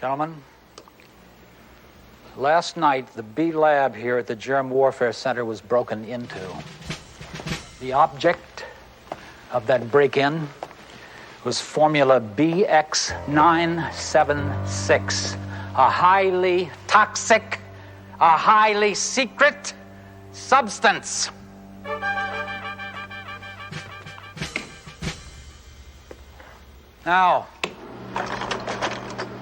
Gentlemen, last night the B lab here at the Germ Warfare Center was broken into. The object of that break-in was formula BX976, a highly toxic, a highly secret substance. Now,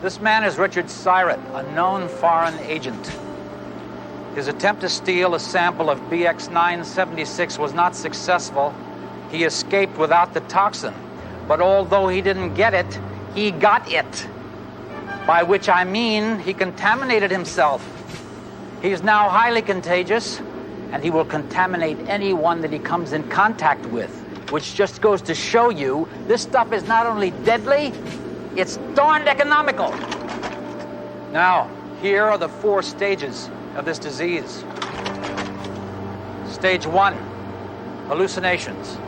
this man is Richard Syret, a known foreign agent. His attempt to steal a sample of BX976 was not successful. He escaped without the toxin. But although he didn't get it, he got it. By which I mean he contaminated himself. He is now highly contagious, and he will contaminate anyone that he comes in contact with, which just goes to show you this stuff is not only deadly, it's darned economical. Now, here are the 4 stages of this disease. Stage 1, hallucinations.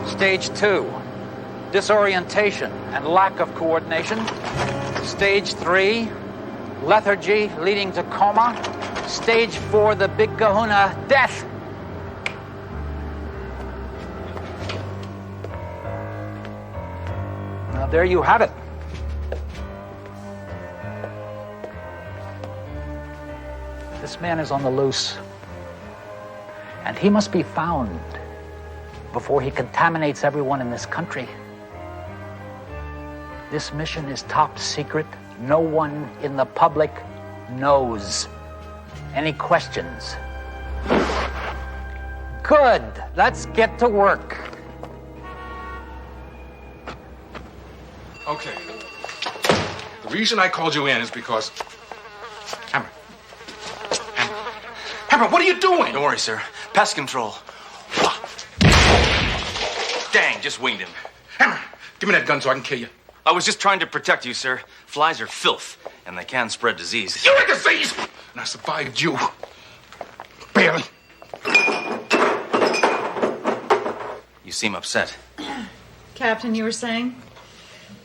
Stage 2, disorientation and lack of coordination. Stage 3, lethargy leading to coma. Stage 4, the big kahuna, death. Now, there you have it. This man is on the loose, and he must be found before he contaminates everyone in this country. This mission is top secret. No one in the public knows. Any questions? Good. Let's get to work. Okay. The reason I called you in is because... Hammer, what are you doing? Don't worry, sir. Pest control. Dang, just winged him. Hammer, give me that gun so I can kill you. I was just trying to protect you, sir. Flies are filth, and they can spread disease. You're a disease! And I survived you. Barely. You seem upset. Captain, you were saying?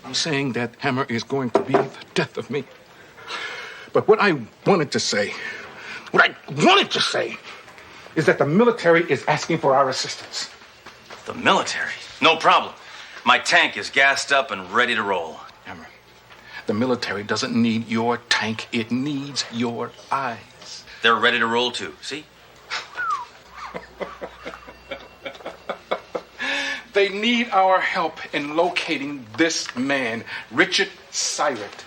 I'm saying that Hammer is going to be the death of me. But what I wanted to say is that the military is asking for our assistance. The military? No problem. My tank is gassed up and ready to roll. Hammer, the military doesn't need your tank. It needs your eyes. They're ready to roll, too. See? They need our help in locating this man, Richard Syret.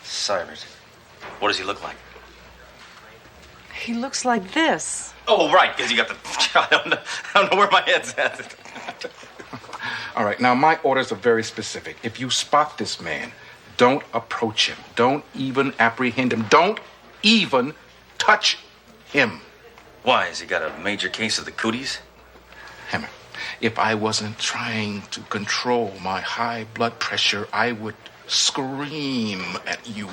Syret. What does he look like? He looks like this. Oh, right, because you got the... I don't know where my head's at. All right, now my orders are very specific. If you spot this man, don't approach him. Don't even apprehend him. Don't even touch him. Why, has he got a major case of the cooties? Hammer, if I wasn't trying to control my high blood pressure, I would scream at you.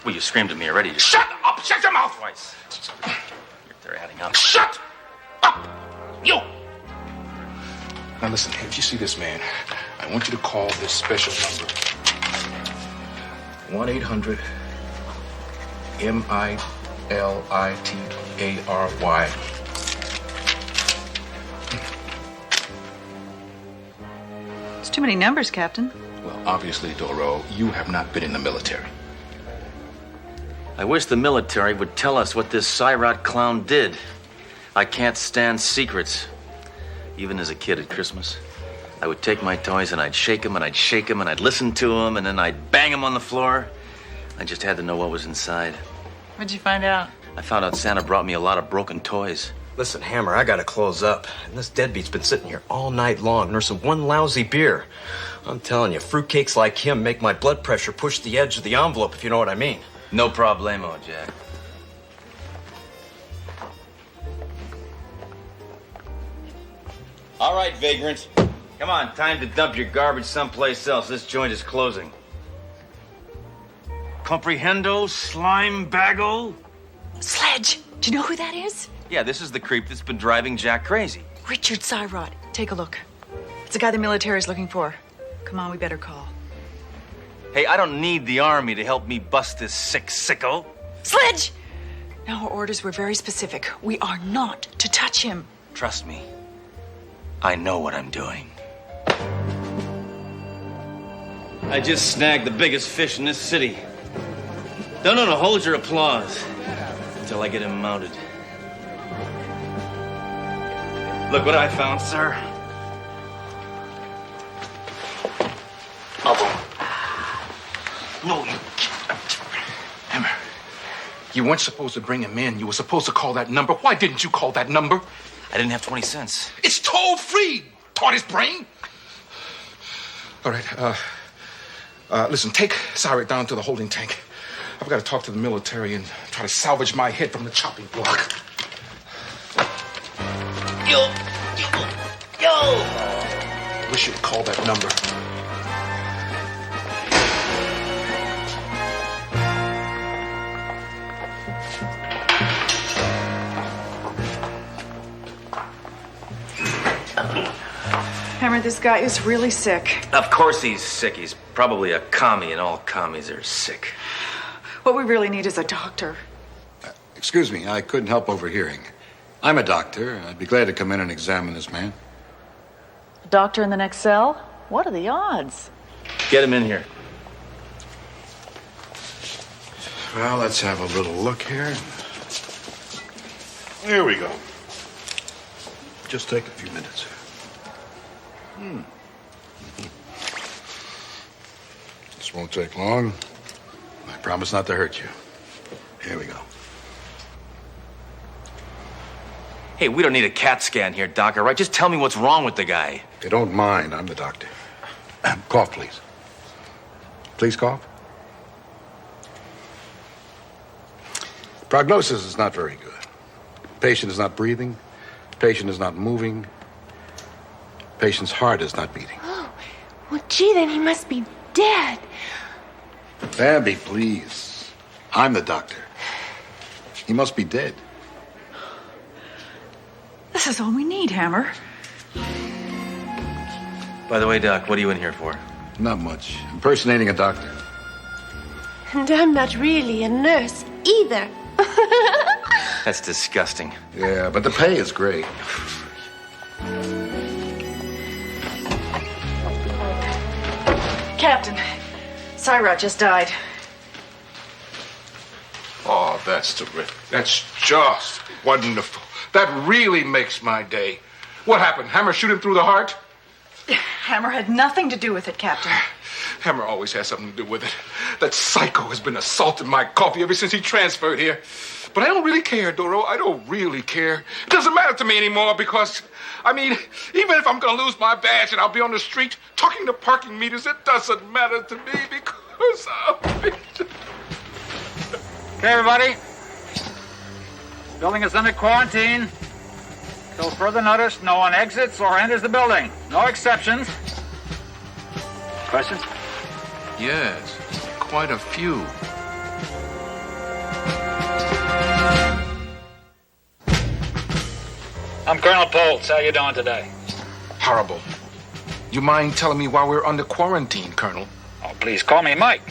Well, you screamed at me already. Shut up! Shut your mouth! Twice. They're adding up. Shut up! You! Now listen, if you see this man, I want you to call this special number. 1-800-MILITARY. It's too many numbers, Captain. Well, obviously, Doro, you have not been in the military. I wish the military would tell us what this Syret clown did. I can't stand secrets. Even as a kid at Christmas, I would take my toys and I'd shake them and I'd shake them and I'd listen to them and then I'd bang them on the floor. I just had to know what was inside. What'd you find out? I found out Santa brought me a lot of broken toys. Listen, Hammer, I gotta close up. And this deadbeat's been sitting here all night long nursing one lousy beer. I'm telling you, fruitcakes like him make my blood pressure push the edge of the envelope, if you know what I mean. No problemo, Jack. All right, vagrant. Come on, time to dump your garbage someplace else. This joint is closing. Comprehendo, slime baggo? Sledge, do you know who that is? Yeah, this is the creep that's been driving Jack crazy. Richard Syret. Take a look. It's the guy the military is looking for. Come on, we better call. Hey, I don't need the army to help me bust this sick sicko. Sledge! Now, our orders were very specific. We are not to touch him. Trust me, I know what I'm doing. I just snagged the biggest fish in this city. No, hold your applause until I get him mounted. Look what I found, sir. No, you can't. Hammer, you weren't supposed to bring him in. You were supposed to call that number. Why didn't you call that number? I didn't have 20 cents. It's toll free, tortoise brain. All right, listen, take Cyrus down to the holding tank. I've got to talk to the military and try to salvage my head from the chopping block. Yo! Wish you'd call that number. Hammer, this guy is really sick. Of course he's sick. He's probably a commie, and all commies are sick. What we really need is a doctor. Excuse me, I couldn't help overhearing. I'm a doctor. I'd be glad to come in and examine this man. A doctor in the next cell? What are the odds? Get him in here. Well, let's have a little look here. Here we go. Just take a few minutes. This won't take long. I promise not to hurt you. Here we go. Hey, we don't need a CAT scan here, Doc, all right? Just tell me what's wrong with the guy. If you don't mind, I'm the doctor. Cough, please. Please cough. Prognosis is not very good. Patient is not breathing. Patient is not moving. Patient's heart is not beating. Oh, well, gee, then he must be dead. Abby, please. I'm the doctor. He must be dead. This is all we need, Hammer. By the way, Doc, what are you in here for? Not much. Impersonating a doctor. And I'm not really a nurse either. That's disgusting. Yeah, but the pay is great. Captain, Cyrus just died. Oh, that's terrific. That's just wonderful. That really makes my day. What happened? Hammer shoot him through the heart? Hammer had nothing to do with it, Captain. Hammer always has something to do with it. That psycho has been assaulting my coffee ever since he transferred here. But I don't really care, Doro. I don't really care. It doesn't matter to me anymore because, I mean, even if I'm going to lose my badge and I'll be on the street talking to parking meters, it doesn't matter to me because I'll be... Okay, everybody. Building is under quarantine. Till further notice, no one exits or enters the building. No exceptions. Questions? Yes, quite a few. I'm Colonel Poltz. How you doing today? Horrible. You mind telling me why we're under quarantine, Colonel? Oh, please call me Mike.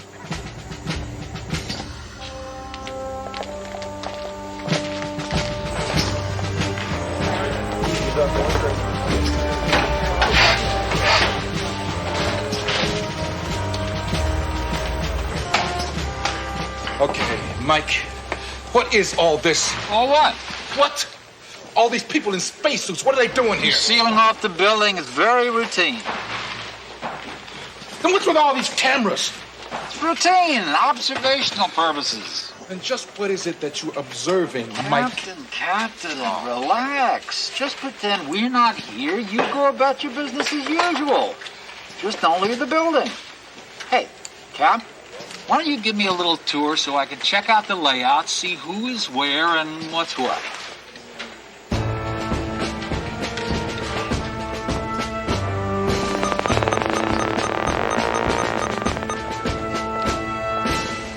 Okay, Mike, what is all this? All what? What? All these people in spacesuits, what are they doing here? Sealing off the building is very routine. Then what's with all these cameras? It's routine, observational purposes. And just what is it that you're observing, Mike? Captain, relax. Just pretend we're not here. You go about your business as usual. Just don't leave the building. Hey, Cap, why don't you give me a little tour so I can check out the layout, see who is where and what's what?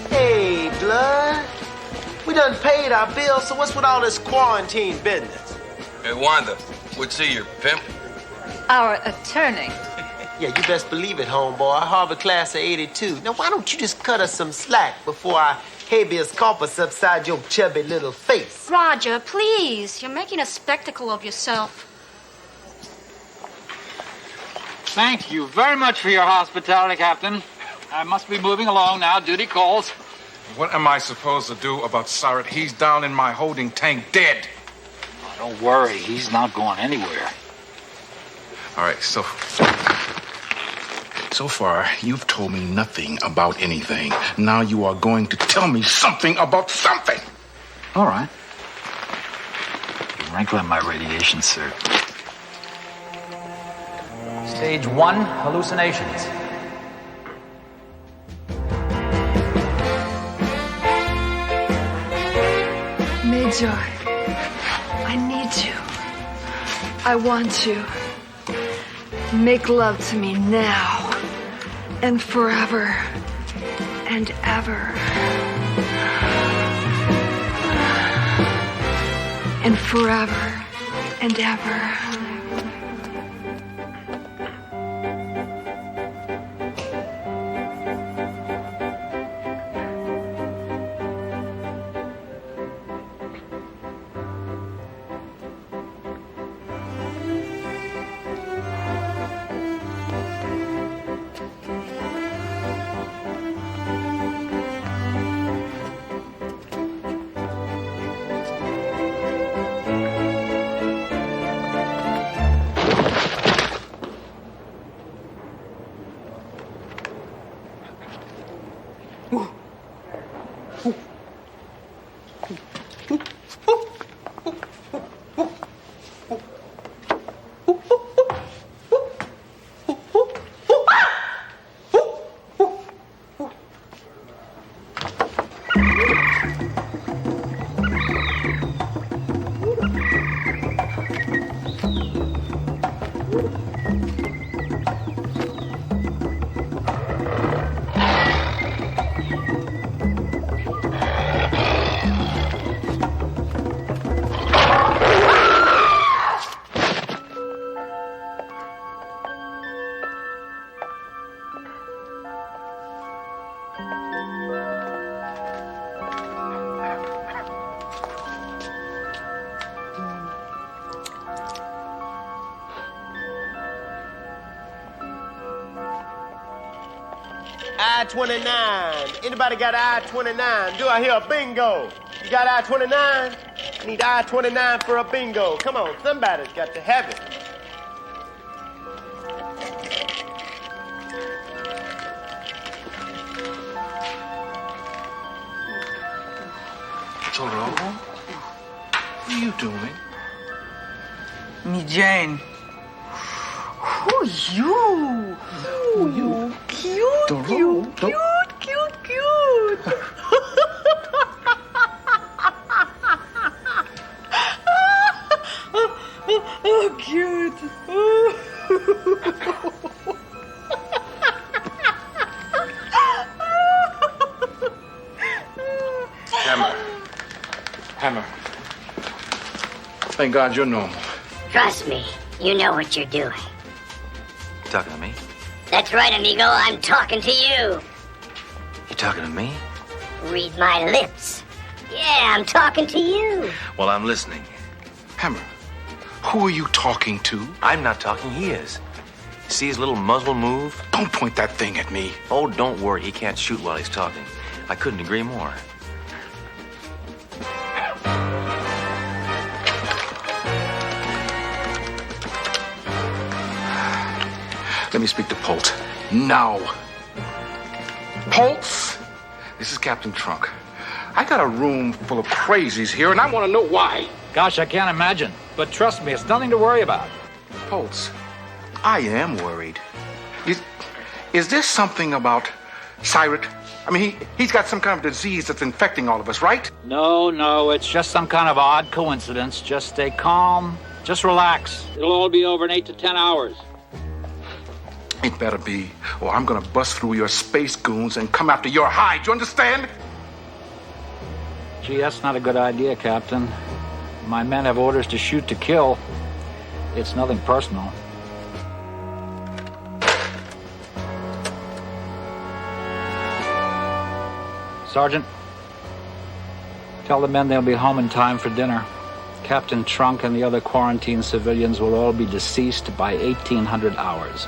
Hey, Blood. We done paid our bills, so what's with all this quarantine business? Hey, Wanda, what's he, your pimp? Our attorney. Yeah, you best believe it, homeboy. Harvard class of 82. Now, why don't you just cut us some slack before I habeas corpus upside your chubby little face? Roger, please. You're making a spectacle of yourself. Thank you very much for your hospitality, Captain. I must be moving along now. Duty calls. What am I supposed to do about Sirat? He's down in my holding tank, dead. Oh, don't worry. He's not going anywhere. All right, so far, you've told me nothing about anything. Now you are going to tell me something about something. All right. You're wrinkling my radiation suit. Stage 1, hallucinations. Major, I need you. I want you. Make love to me now and forever and ever. And forever and ever. I-29. Anybody got I-29? Do I hear a bingo? You got I-29? I need I-29 for a bingo. Come on, somebody's got to have it. Toro, what are you doing? Me Jane. Who you? Who you? Cute, Doro, cute, cute, cute, cute. Oh, cute. Hammer. Thank God you're normal. Trust me, you know what you're doing. You talking to me? That's right, amigo, I'm talking to you. You talking to me? Read my lips. Yeah, I'm talking to you. Well, I'm listening. Hammer, who are you talking to? I'm not talking, he is. See his little muzzle move? Don't point that thing at me. Oh, don't worry, he can't shoot while he's talking. I couldn't agree more. Let me speak to Pulse. Now. Pulse? This is Captain Trunk. I got a room full of crazies here, and I want to know why. Gosh, I can't imagine. But trust me, it's nothing to worry about. Pulse, I am worried. Is there something about Sirat? I mean, he's got some kind of disease that's infecting all of us, right? No, it's just some kind of odd coincidence. Just stay calm. Just relax. It'll all be over in 8 to 10 hours. It better be, or I'm gonna bust through your space goons and come after your hide. You understand? Gee, that's not a good idea, Captain. My men have orders to shoot to kill. It's nothing personal. Sergeant, tell the men they'll be home in time for dinner. Captain Trunk and the other quarantined civilians will all be deceased by 1800 hours.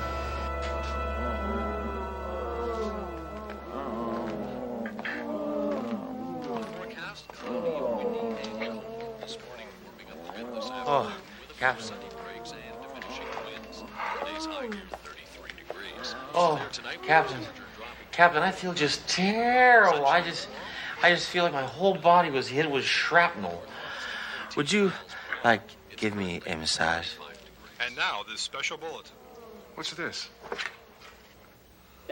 Oh, Captain. Oh, Captain. Captain, I feel just terrible. I just feel like my whole body was hit with shrapnel. Would you, give me a massage? And now, this special bulletin. What's this?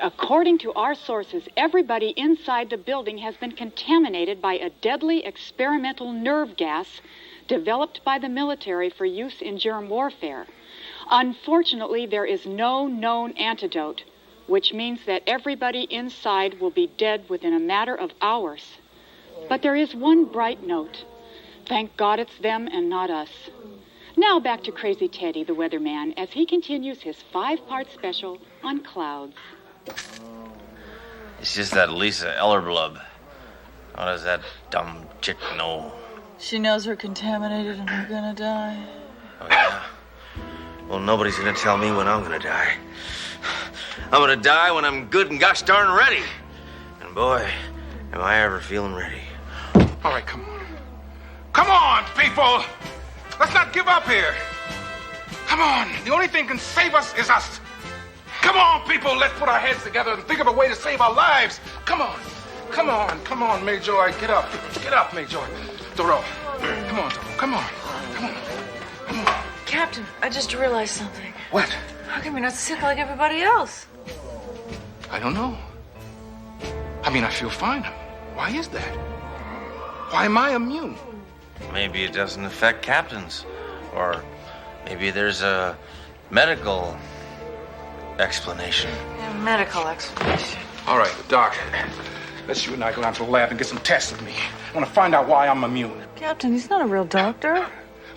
According to our sources, everybody inside the building has been contaminated by a deadly experimental nerve gas developed by the military for use in germ warfare. Unfortunately, there is no known antidote, which means that everybody inside will be dead within a matter of hours. But there is one bright note. Thank God it's them and not us. Now back to Crazy Teddy, the weatherman, as he continues his 5-part special on clouds. It's just that Lisa Ellerblub. What does that dumb chick know? She knows we're contaminated and we're gonna die. Oh, yeah? Well, nobody's gonna tell me when I'm gonna die. I'm gonna die when I'm good and gosh darn ready. And boy, am I ever feeling ready. All right, come on. Come on, people! Let's not give up here. Come on. The only thing can save us is us. Come on, people. Let's put our heads together and think of a way to save our lives. Come on. Come on. Come on, Major. Get up. Get up, Major. Doro. Come on, Doro. Come on. Come on. Come on. Captain, I just realized something. What? How come you're not sick like everybody else? I don't know. I mean, I feel fine. Why is that? Why am I immune? Maybe it doesn't affect captains. Or maybe there's a medical explanation. Yeah, medical explanation. All right, Doc. Let's you and I go down to the lab and get some tests of me. I want to find out why I'm immune. Captain, he's not a real doctor.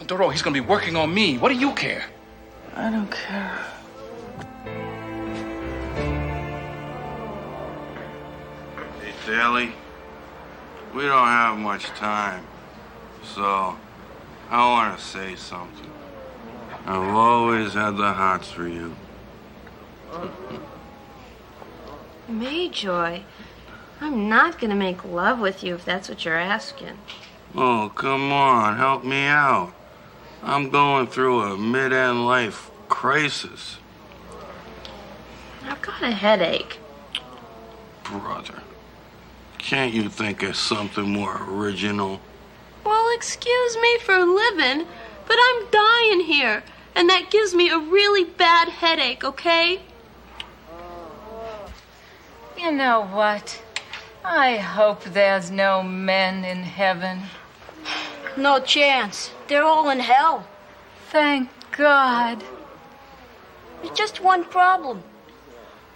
Doro, he's going to be working on me. What do you care? I don't care. Hey, Sally. We don't have much time. So, I want to say something. I've always had the hots for you. Mayjoy, I'm not gonna make love with you if that's what you're asking. Oh, come on, help me out. I'm going through a mid-end life crisis. I've got a headache. Brother, can't you think of something more original? Well, excuse me for living, but I'm dying here, and that gives me a really bad headache, okay? You know what? I hope there's no men in heaven. No chance. They're all in hell. Thank God. There's just one problem.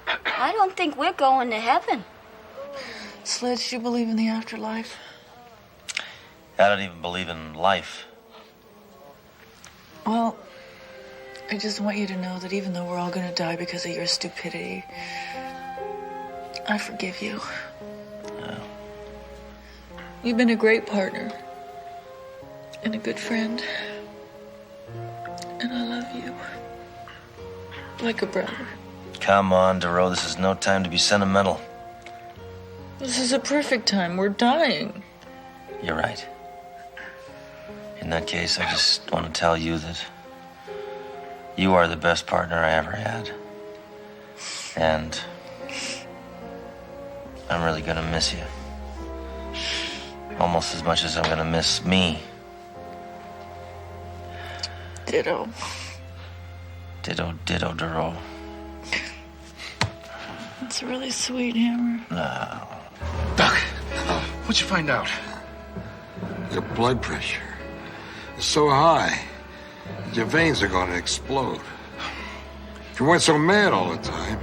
I don't think we're going to heaven. Sledge, do you believe in the afterlife? I don't even believe in life. Well, I just want you to know that even though we're all gonna die because of your stupidity, I forgive you. Yeah. You've been a great partner and a good friend. And I love you. Like a brother. Come on, Doro. This is no time to be sentimental. This is a perfect time. We're dying. You're right. In that case, I just want to tell you that you are the best partner I ever had. And I'm really gonna miss you. Almost as much as I'm gonna miss me. Ditto. Ditto, ditto, Doro. That's really sweet, Hammer. No. Doc, what'd you find out? Your blood pressure is so high that your veins are going to explode. If you weren't so mad all the time,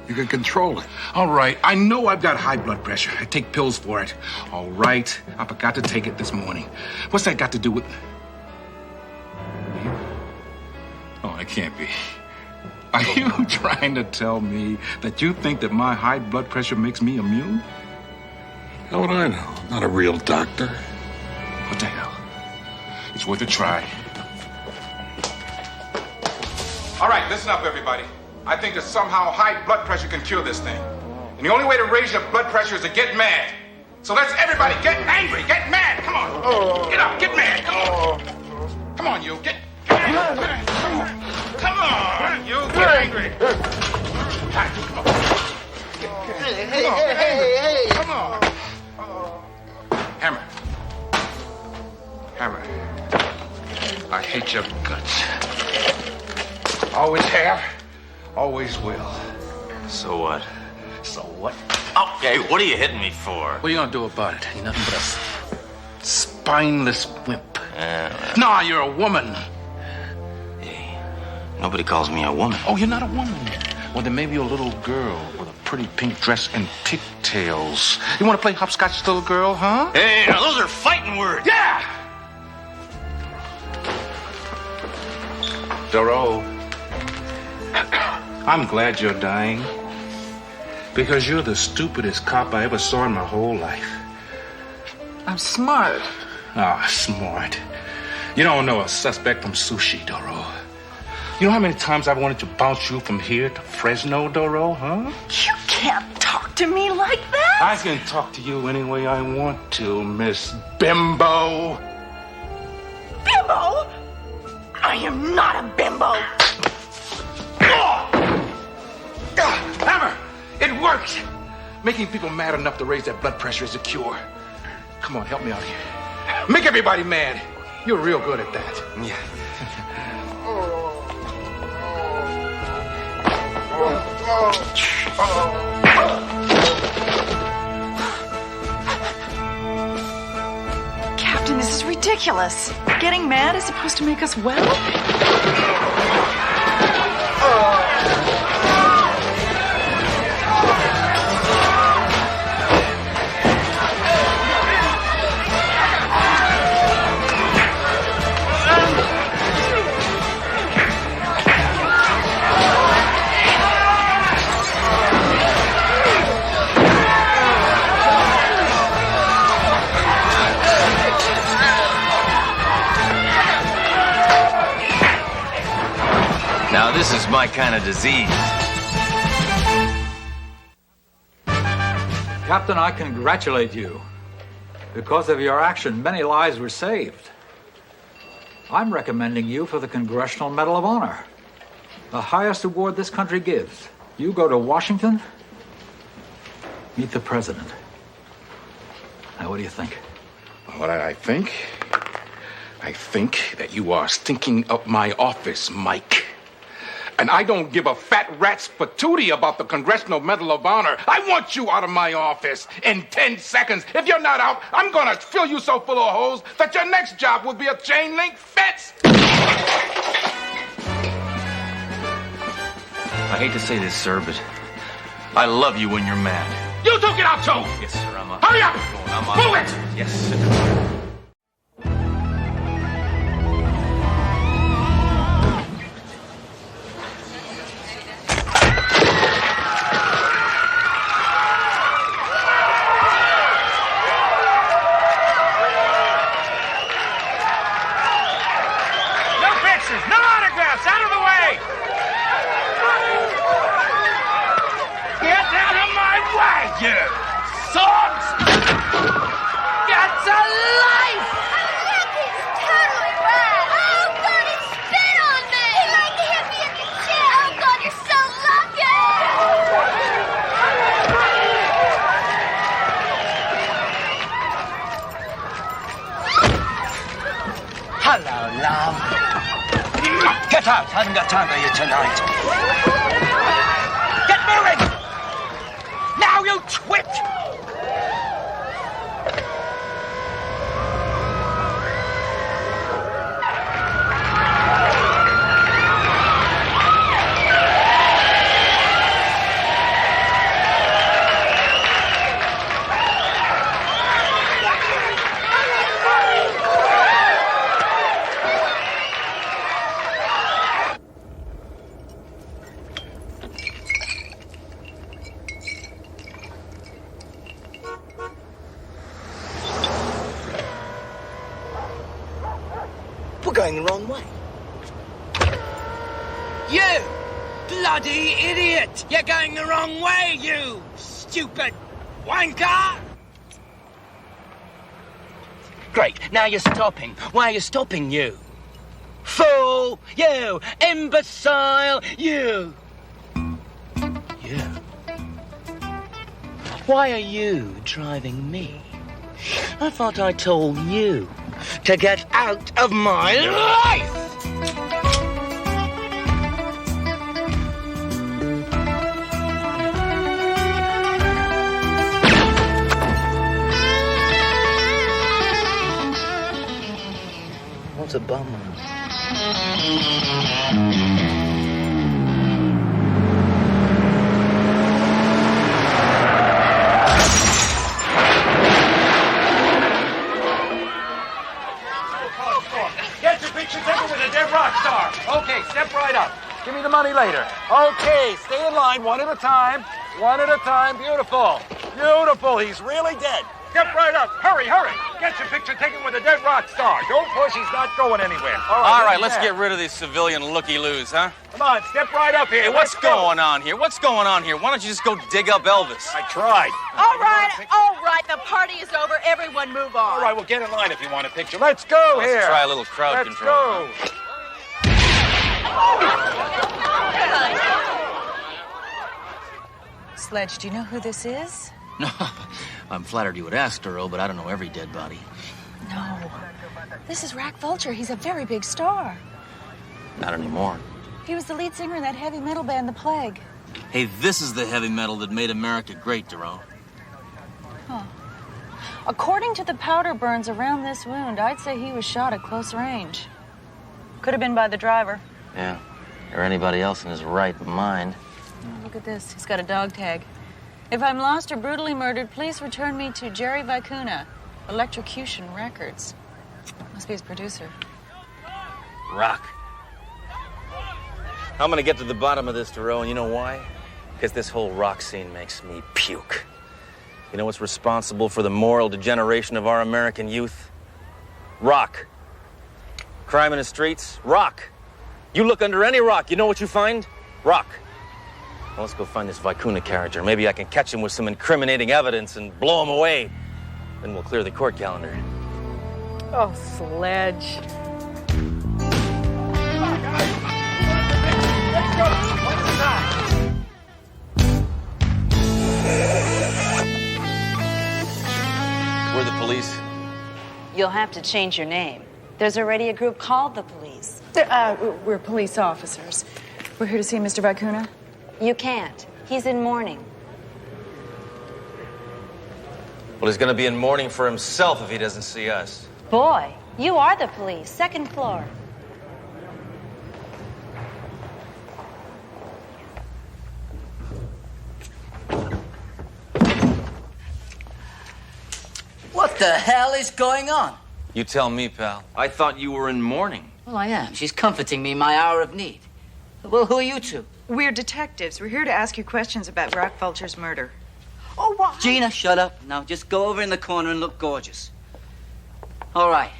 you could control it. All right, I know I've got high blood pressure. I take pills for it. All right, I forgot to take it this morning. What's that got to do with... Oh, it can't be. Are you trying to tell me that you think that my high blood pressure makes me immune? How would I know? I'm not a real doctor. What the hell? It's worth a try. All right, listen up, everybody. I think that somehow high blood pressure can cure this thing. And the only way to raise your blood pressure is to get mad. So let's everybody get angry, get mad. Come on. Get up, get mad. Come on. Come on, you. Get mad. Come on. Come on, you. Get angry. Hey. Come on. Hammer. Hammer. I hate your guts. Always have, always will. So what? So what? Okay, what are you hitting me for? What are you gonna do about it? You're nothing but a spineless wimp. Nah, you're a woman. Hey, nobody calls me a woman. Oh, you're not a woman? Well, then maybe you're a little girl with a pretty pink dress and pigtails. You wanna play hopscotch, little girl, huh? Hey, now those are fighting words. Yeah! Doro, I'm glad you're dying. Because you're the stupidest cop I ever saw in my whole life. I'm smart. Ah, smart. You don't know a suspect from sushi, Doro. You know how many times I've wanted to bounce you from here to Fresno, Doro, huh? You can't talk to me like that. I can talk to you any way I want to, Miss Bimbo. Bimbo? I am not a bimbo. Hammer! It works! Making people mad enough to raise their blood pressure is a cure. Come on, help me out here. Make everybody mad. You're real good at that. Yeah. Captain, this is ridiculous. Getting mad is supposed to make us well? Now this is my kind of disease. Captain, I congratulate you. Because of your action, many lives were saved. I'm recommending you for the Congressional Medal of Honor, the highest award this country gives. You go to Washington, meet the president. Now, what do you think? What I think? I think that you are stinking up my office, Mike. And I don't give a fat rat's patootie about the Congressional Medal of Honor. I want you out of my office in 10 seconds. If you're not out, I'm gonna fill you so full of holes that your next job will be a chain link fence. I hate to say this, sir, but I love you when you're mad. You two get out, too! Yes, sir, I'm up. Hurry up! I'm up. Move it! Yes, sir. Get out! I haven't got time for you tonight. Get moving! Now, you twit! going the wrong way. You bloody idiot! You're going the wrong way, you stupid wanker! Great, now you're stopping. Why are you stopping, you? Fool! You! Imbecile! You! You? Why are you driving me? I thought I told you to get out of my life! What's a bum? Get your picture taken with a dead rock star. Okay, step right up. Give me the money later. Okay, stay in line one at a time. One at a time. Beautiful. Beautiful. He's really dead. Step right up. Hurry, hurry. Get your picture taken with a dead rock star. Don't push. He's not going anywhere. All right, let's get rid of these civilian looky-loos, huh? Come on, step right up here. Hey, what's going on here? What's going on here? Why don't you just go dig up Elvis? I tried. All right. The party is over. Everyone move on. All right, well, get in line if you want a picture. Let's go here. Let's try a little crowd control. Let's go. Sledge, do you know who this is? No, I'm flattered you would ask, Duro, but I don't know every dead body. No. This is Rack Vulture. He's a very big star. Not anymore. He was the lead singer in that heavy metal band, The Plague. Hey, this is the heavy metal that made America great, Duro. Huh. According to the powder burns around this wound, I'd say he was shot at close range. Could have been by the driver. Yeah, or anybody else in his right mind. Oh, look at this. He's got a dog tag. If I'm lost or brutally murdered, please return me to Jerry Vicuna, Electrocution Records. Must be his producer. Rock. I'm gonna get to the bottom of this, Duro, and you know why? Because this whole rock scene makes me puke. You know what's responsible for the moral degeneration of our American youth? Rock. Crime in the streets? Rock. You look under any rock, you know what you find? Rock. Well, let's go find this Vicuna character. Maybe I can catch him with some incriminating evidence and blow him away. Then we'll clear the court calendar. Oh, Sledge. We're the police. You'll have to change your name. There's already a group called the police. We're police officers. We're here to see Mr. Vicuna. You can't. He's in mourning. Well, he's gonna be in mourning for himself if he doesn't see us. Boy, you are the police. Second floor. What the hell is going on? You tell me, pal. I thought you were in mourning. Well, I am. She's comforting me in my hour of need. Well, who are you two? We're detectives. We're here to ask you questions about Rack Vulture's murder. Oh, what? Gina, shut up. Now, just go over in the corner and look gorgeous. All right.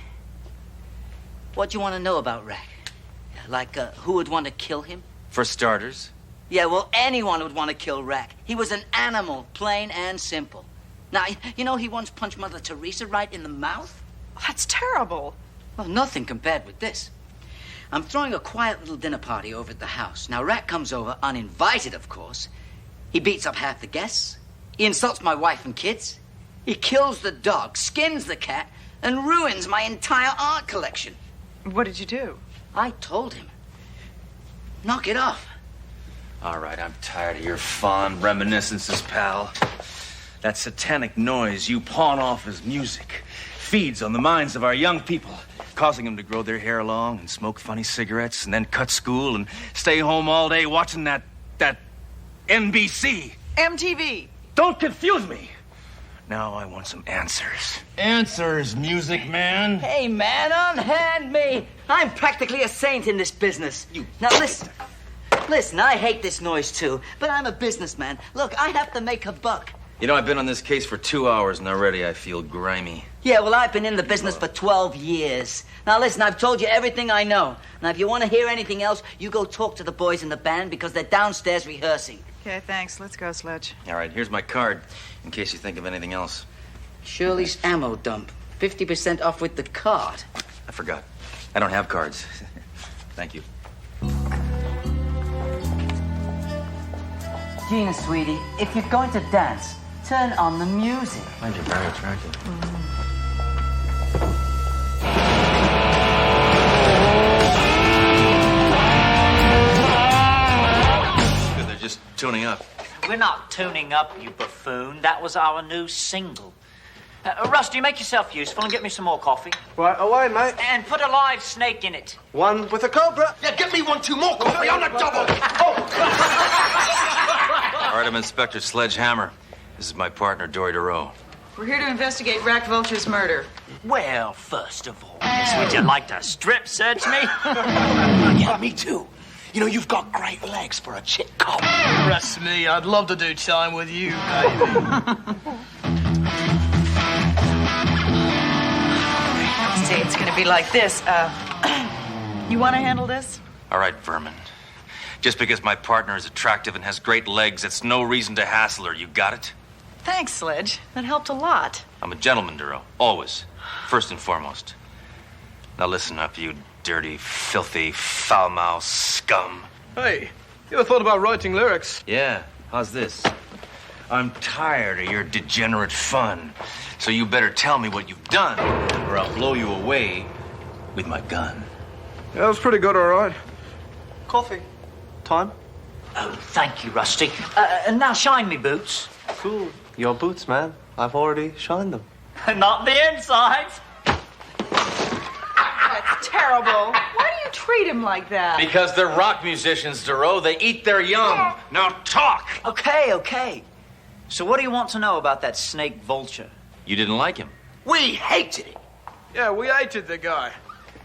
What do you want to know about Rack? Like, who would want to kill him? For starters. Yeah, well, anyone would want to kill Rack. He was an animal, plain and simple. Now, you know he once punched Mother Teresa right in the mouth? That's terrible. Well, nothing compared with this. I'm throwing a quiet little dinner party over at the house. Now, Rack comes over, uninvited, of course. He beats up half the guests. He insults my wife and kids. He kills the dog, skins the cat, and ruins my entire art collection. What did you do? I told him. Knock it off. All right, I'm tired of your fond reminiscences, pal. That satanic noise you pawn off as music feeds on the minds of our young people, causing them to grow their hair long and smoke funny cigarettes and then cut school and stay home all day watching that NBC. MTV. Don't confuse me. Now I want some answers. Answers, music man. Hey, man, unhand me. I'm practically a saint in this business. Now, listen. Listen, I hate this noise, too, but I'm a businessman. Look, I have to make a buck. You know, I've been on this case for 2 hours, and already I feel grimy. Yeah, well, I've been in the business for 12 years. Now, listen, I've told you everything I know. Now, if you want to hear anything else, you go talk to the boys in the band because they're downstairs rehearsing. Okay, thanks. Let's go, Sledge. All right, here's my card, in case you think of anything else. Shirley's ammo dump. 50% off with the card. I forgot. I don't have cards. Thank you. Gina, sweetie, if you're going to dance, turn on the music. I find you very attractive. Good, they're just tuning up. We're not tuning up, you buffoon. That was our new single. Rusty, make yourself useful and get me some more coffee. Right away, mate. And put a live snake in it. One with a cobra. Yeah, get me 1, 2 more coffee on the double. All right, I'm Inspector Sledgehammer. This is my partner, Dory DeRoe. We're here to investigate Rack Vulture's murder. Well, first of all, Miss, would you like to strip search me? Yeah, me too. You know, you've got great legs for a chick cop. Trust me, I'd love to do time with you, baby. See, it's gonna be like this. You wanna handle this? All right, Vermin. Just because my partner is attractive and has great legs, it's no reason to hassle her. You got it? Thanks, Sledge. That helped a lot. I'm a gentleman, DeRoe. Always. First and foremost. Now listen up, you dirty, filthy, foul-mouthed scum. Hey, you ever thought about writing lyrics? Yeah, how's this? I'm tired of your degenerate fun. So you better tell me what you've done, or I'll blow you away with my gun. Yeah, that was pretty good, all right. Coffee. Time? Oh, thank you, Rusty. And now shine me boots. Cool. Your boots, man. I've already shined them. Not the insides. That's terrible. Why do you treat him like that? Because they're rock musicians, DeRoe. They eat their young. Now talk! Okay. So what do you want to know about that snake vulture? You didn't like him. We hated it. Yeah, we hated the guy.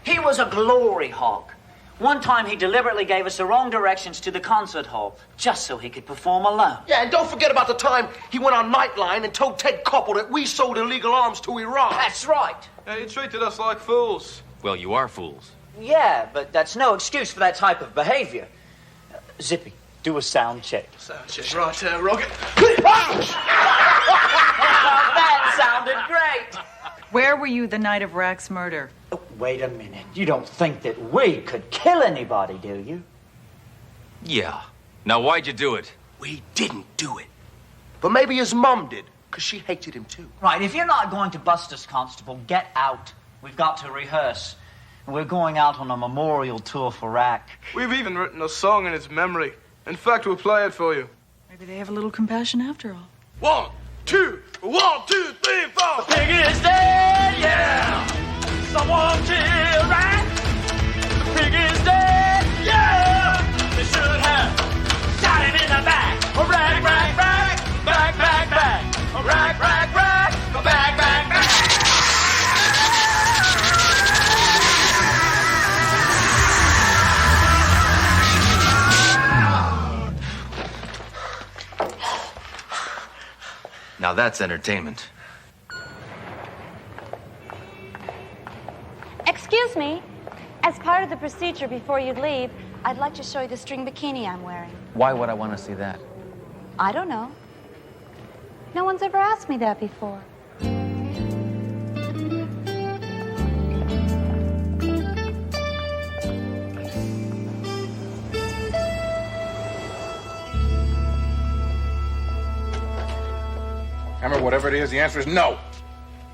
He was a glory hog. One time he deliberately gave us the wrong directions to the concert hall, just so he could perform alone. Yeah, and don't forget about the time he went on Nightline and told Ted Koppel that we sold illegal arms to Iran. That's right. Yeah, he treated us like fools. Well, you are fools. Yeah, but that's no excuse for that type of behavior. Zippy, do a sound check. Sound check. Right, Rocket. That sounded great. Where were you the night of Rack's murder? Oh, wait a minute. You don't think that we could kill anybody, do you? Yeah. Now, why'd you do it? We didn't do it. But maybe his mom did, because she hated him too. Right, if you're not going to bust us, Constable, get out. We've got to rehearse. We're going out on a memorial tour for Rack. We've even written a song in his memory. In fact, we'll play it for you. Maybe they have a little compassion after all. 1, 2, 1, 2, 3, 4. The pig is dead, yeah! Someone kill Rack! The pig is dead, yeah! They should have shot him in the back! Rack, rack, rack! Back, back, back! Rack, rack, rack! Back, back, back! Now that's entertainment. Excuse me. As part of the procedure before you leave, I'd like to show you the string bikini I'm wearing. Why would I want to see that? I don't know. No one's ever asked me that before. Hammer, whatever it is, the answer is no.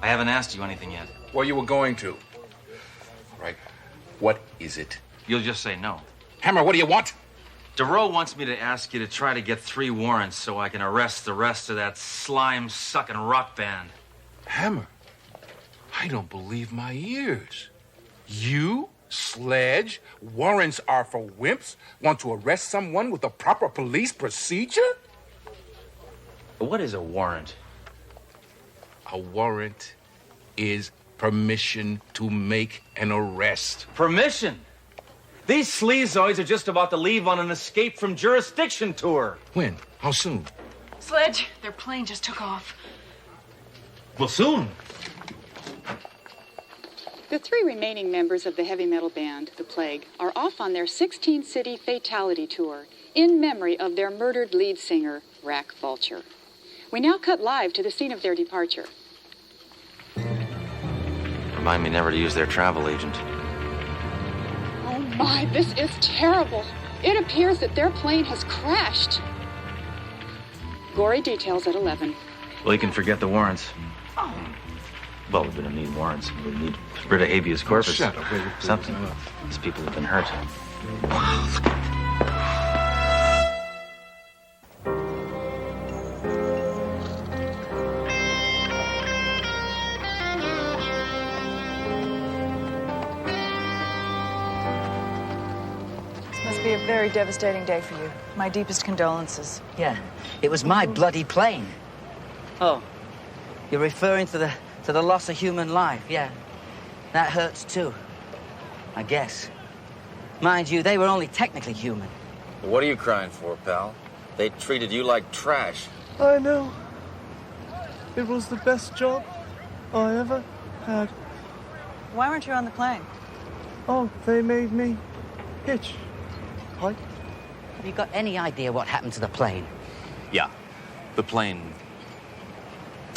I haven't asked you anything yet. Well, you were going to. All right. What is it? You'll just say no. Hammer, what do you want? DeRoe wants me to ask you to try to get 3 warrants so I can arrest the rest of that slime-sucking rock band. Hammer, I don't believe my ears. You, Sledge, warrants are for wimps, want to arrest someone with a proper police procedure? What is a warrant? A warrant is permission to make an arrest. Permission? These sleazoids are just about to leave on an escape from jurisdiction tour. When? How soon? Sledge, their plane just took off. Well, soon. The 3 remaining members of the heavy metal band, The Plague, are off on their 16-city fatality tour in memory of their murdered lead singer, Rack Vulture. We now cut live to the scene of their departure. Remind me never to use their travel agent. Oh my, this is terrible. It appears that their plane has crashed. Gory details at 11. Well, you can forget the warrants. Well, we're going to need warrants. We need writ of habeas corpus. Shut up, baby. Something. These people have been hurt. This must be a very devastating day for you. My deepest condolences. Yeah, it was my bloody plane. Oh, you're referring to the loss of human life, yeah. That hurts too, I guess. Mind you, they were only technically human. What are you crying for, pal? They treated you like trash. I know. It was the best job I ever had. Why weren't you on the plane? Oh, they made me hitch. Hike. Have you got any idea what happened to the plane? Yeah. The plane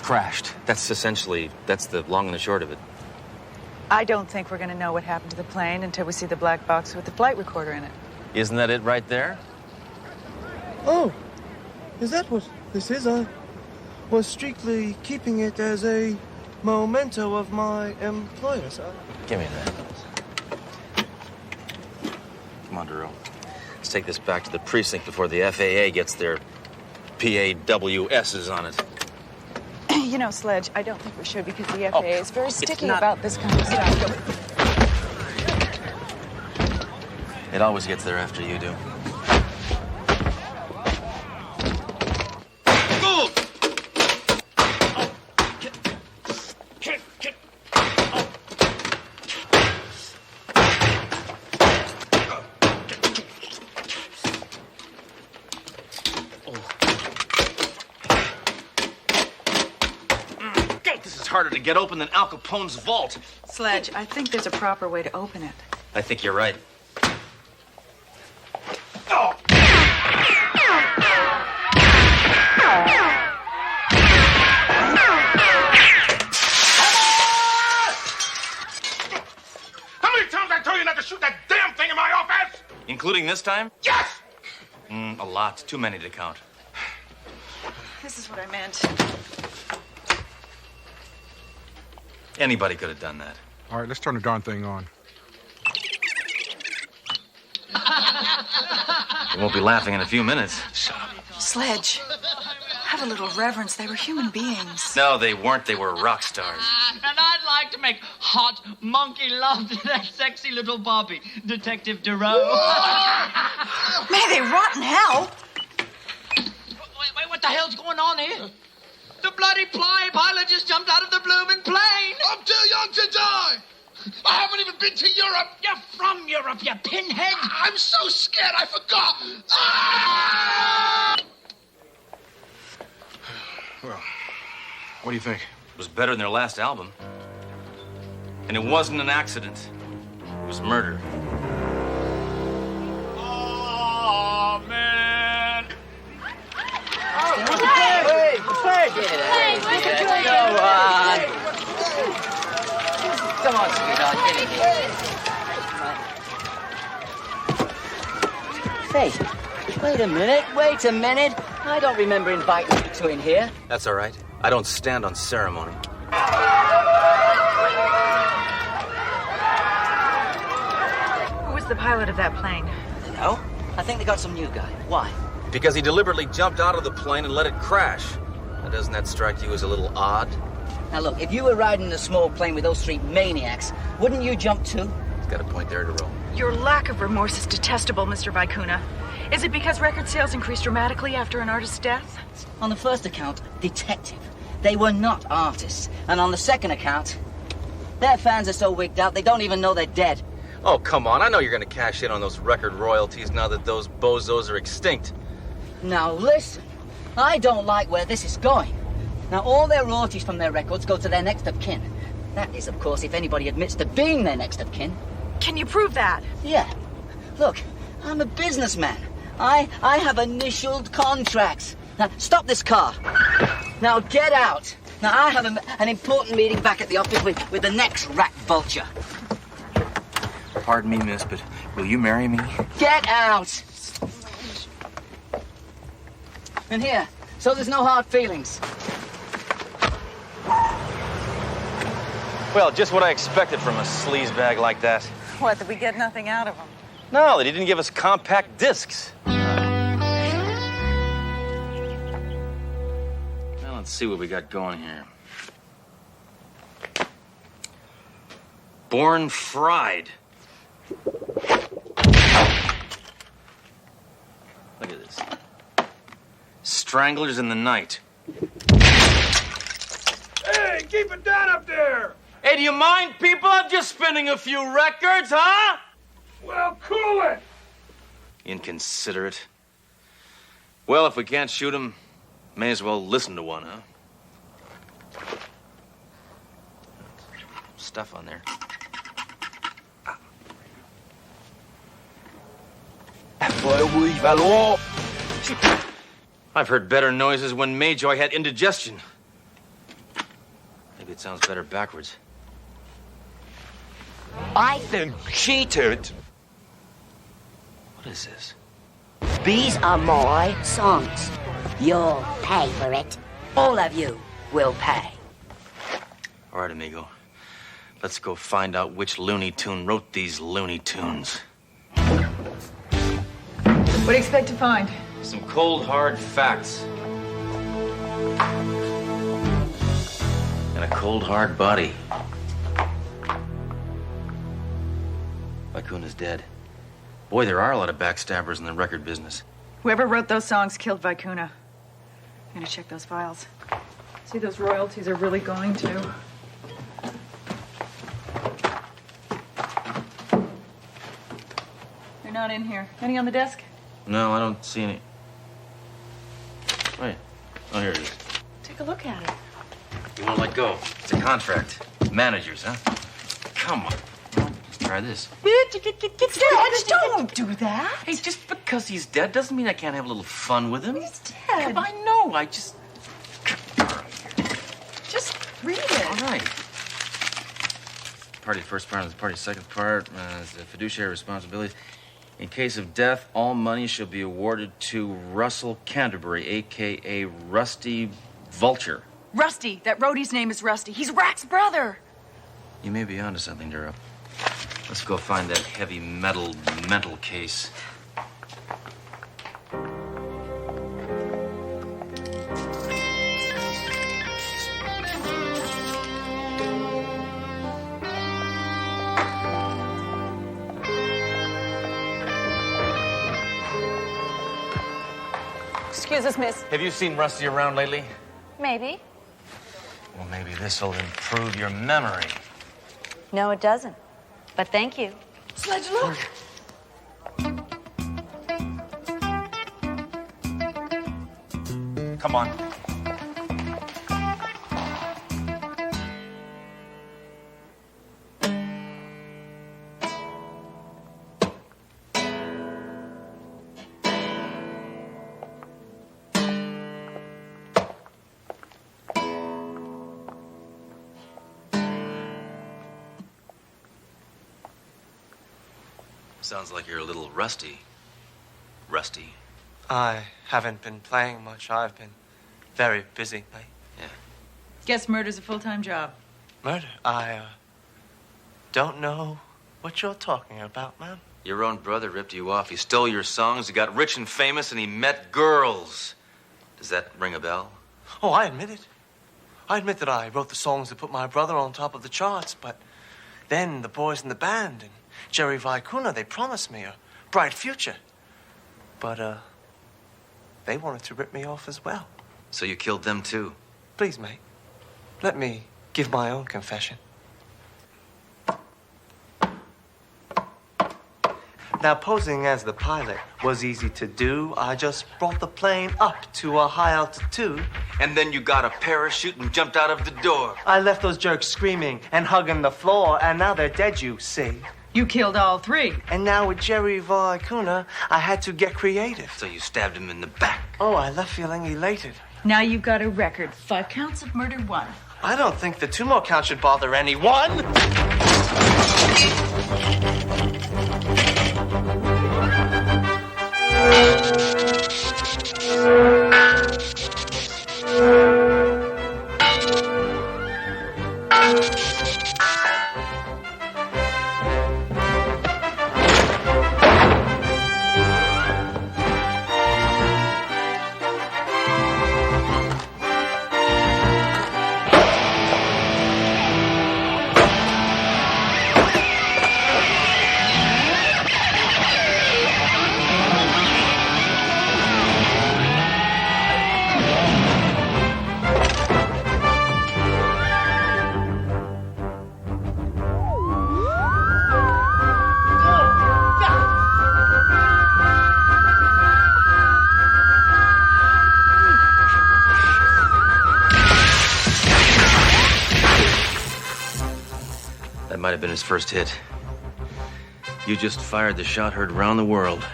crashed. That's the long and the short of it. I don't think we're going to know what happened to the plane until we see the black box with the flight recorder in it. Isn't that it right there? Oh, is that what this is? I was strictly keeping it as a memento of my employer, sir. Give me that. Come on, Duro. Let's take this back to the precinct before the FAA gets their PAWSs on it. You know, Sledge, I don't think we should because the FAA is very sticky not- about this kind of stuff. It always gets there after you do. This is harder to get open than Al Capone's vault. Sledge, I think there's a proper way to open it. I think you're right. How many times I told you not to shoot that damn thing in my office? Including this time? Yes! A lot. Too many to count. This is what I meant. Anybody could have done that. All right, let's turn the darn thing on. We won't be laughing in a few minutes. Sledge, have a little reverence. They were human beings. No, they weren't. They were rock stars. And I'd like to make hot monkey love to that sexy little Bobby, Detective Duro. May they rot in hell. Wait, what the hell's going on here? The bloody pilot just jumped out of the blooming plane. I'm too young to die. I haven't even been to Europe. You're from Europe, you pinhead. I'm so scared I forgot. Ah! Well, what do you think? It was better than their last album. And it wasn't an accident. It was murder. Oh, man. Hey, go on. Come on, sweetheart, get in here. Hey, wait a minute. I don't remember inviting you two in here. That's all right. I don't stand on ceremony. Who was the pilot of that plane? No, I think they got some new guy. Why? Because he deliberately jumped out of the plane and let it crash. Now, doesn't that strike you as a little odd? Now look, if you were riding a small plane with those three maniacs, wouldn't you jump too? He's got a point there to roll. Your lack of remorse is detestable, Mr. Vicuna. Is it because record sales increased dramatically after an artist's death? On the first account, detective. They were not artists. And on the second account, their fans are so wigged out they don't even know they're dead. Oh, come on. I know you're going to cash in on those record royalties now that those bozos are extinct. Now listen, I don't like where this is going. Now, all their royalties from their records go to their next of kin. That is, of course, if anybody admits to being their next of kin. Can you prove that? Yeah. Look, I'm a businessman. I have initialed contracts. Now, stop this car. Now, get out. Now, I have an important meeting back at the office with the next rat vulture. Pardon me, miss, but will you marry me? Get out! And here, so there's no hard feelings. Well, just what I expected from a sleazebag like that. What, that we get nothing out of him? No, they didn't give us compact discs. Well, let's see what we got going here. Born Fried. Look at this. Stranglers in the Night. Hey, keep it down up there! Hey, do you mind, people? I'm just spinning a few records, huh? Well, cool it! Inconsiderate. Well, if we can't shoot him, may as well listen to one, huh? Stuff on there. I've heard better noises when Mayjoy had indigestion. Maybe it sounds better backwards. I think cheated. What is this? These are my songs. You'll pay for it. All of you will pay. All right, amigo. Let's go find out which Looney Tune wrote these Looney Tunes. What do you expect to find? Some cold, hard facts. And a cold, hard body. Vicuna's dead. Boy, there are a lot of backstabbers in the record business. Whoever wrote those songs killed Vicuna. I'm gonna check those files. See, those royalties are really going to. They're not in here. Any on the desk? No, I don't see any. Wait. Oh, here it is. Take a look at it. You won't let go. It's a contract. Managers, huh? Come on. Let's try this. Sledge, don't do that. Hey, just because he's dead doesn't mean I can't have a little fun with him. He's dead. I know. I just... Just read it. All right. Party first part, the party second part is the fiduciary responsibility. In case of death, all money shall be awarded to Russell Canterbury, a.k.a. Rusty Vulture. Rusty. That roadie's name is Rusty. He's Rack's brother. You may be onto something, Duro. Let's go find that heavy metal mental case. Excuse us, miss. Have you seen Rusty around lately? Maybe. Well, maybe this will improve your memory. No, it doesn't. But thank you. Sledge, look. Come on. Sounds like you're a little rusty. Rusty. I haven't been playing much. I've been very busy, mate. Yeah. Guess murder's a full-time job. Murder? I don't know what you're talking about, ma'am. Your own brother ripped you off. He stole your songs, he got rich and famous, and he met girls. Does that ring a bell? Oh, I admit it. I admit that I wrote the songs that put my brother on top of the charts, but then the boys in the band and Jerry Vicuna, they promised me a bright future. But, they wanted to rip me off as well. So you killed them, too? Please, mate, let me give my own confession. Now, posing as the pilot was easy to do. I just brought the plane up to a high altitude. And then you got a parachute and jumped out of the door. I left those jerks screaming and hugging the floor, and now they're dead, you see. You killed all three. And now with Jerry Vicuna, I had to get creative. So you stabbed him in the back. Oh, I left feeling elated. Now you've got a record. 5 counts of murder, 1. I don't think the 2 more counts should bother anyone. That might have been his first hit. You just fired the shot heard around the world.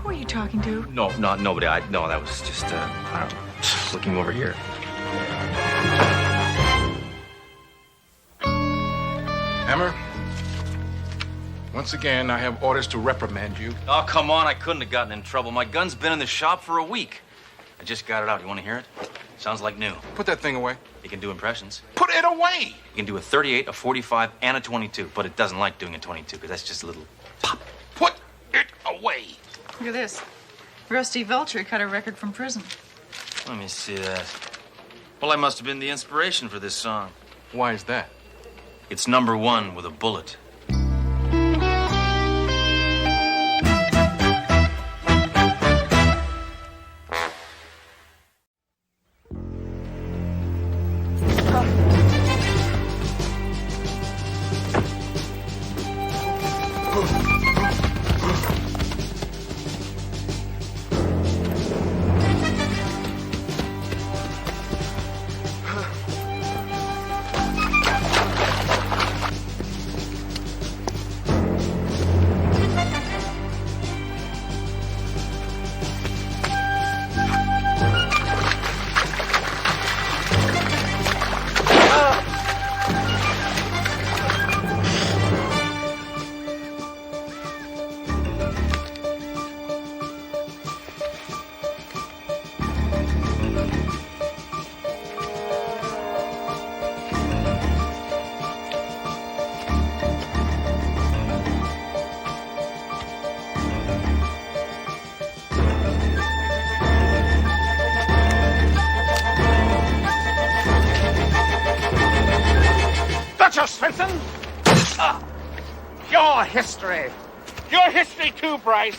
Who are you talking to? No, not nobody. No, that was just, I don't know, just looking over here. Hammer, once again, I have orders to reprimand you. Oh, come on. I couldn't have gotten in trouble. My gun's been in the shop for a week. I just got it out. You want to hear it? Sounds like new. Put that thing away. You can do impressions. Put it away! You can do a 38, a 45, and a 22, but it doesn't like doing a 22 because that's just a little pop. Put it away! Look at this. Rusty Vulture cut a record from prison. Let me see that. Well, I must have been the inspiration for this song. Why is that? It's number 1 with a bullet. Svensson! Your history. Your history too, Bryce.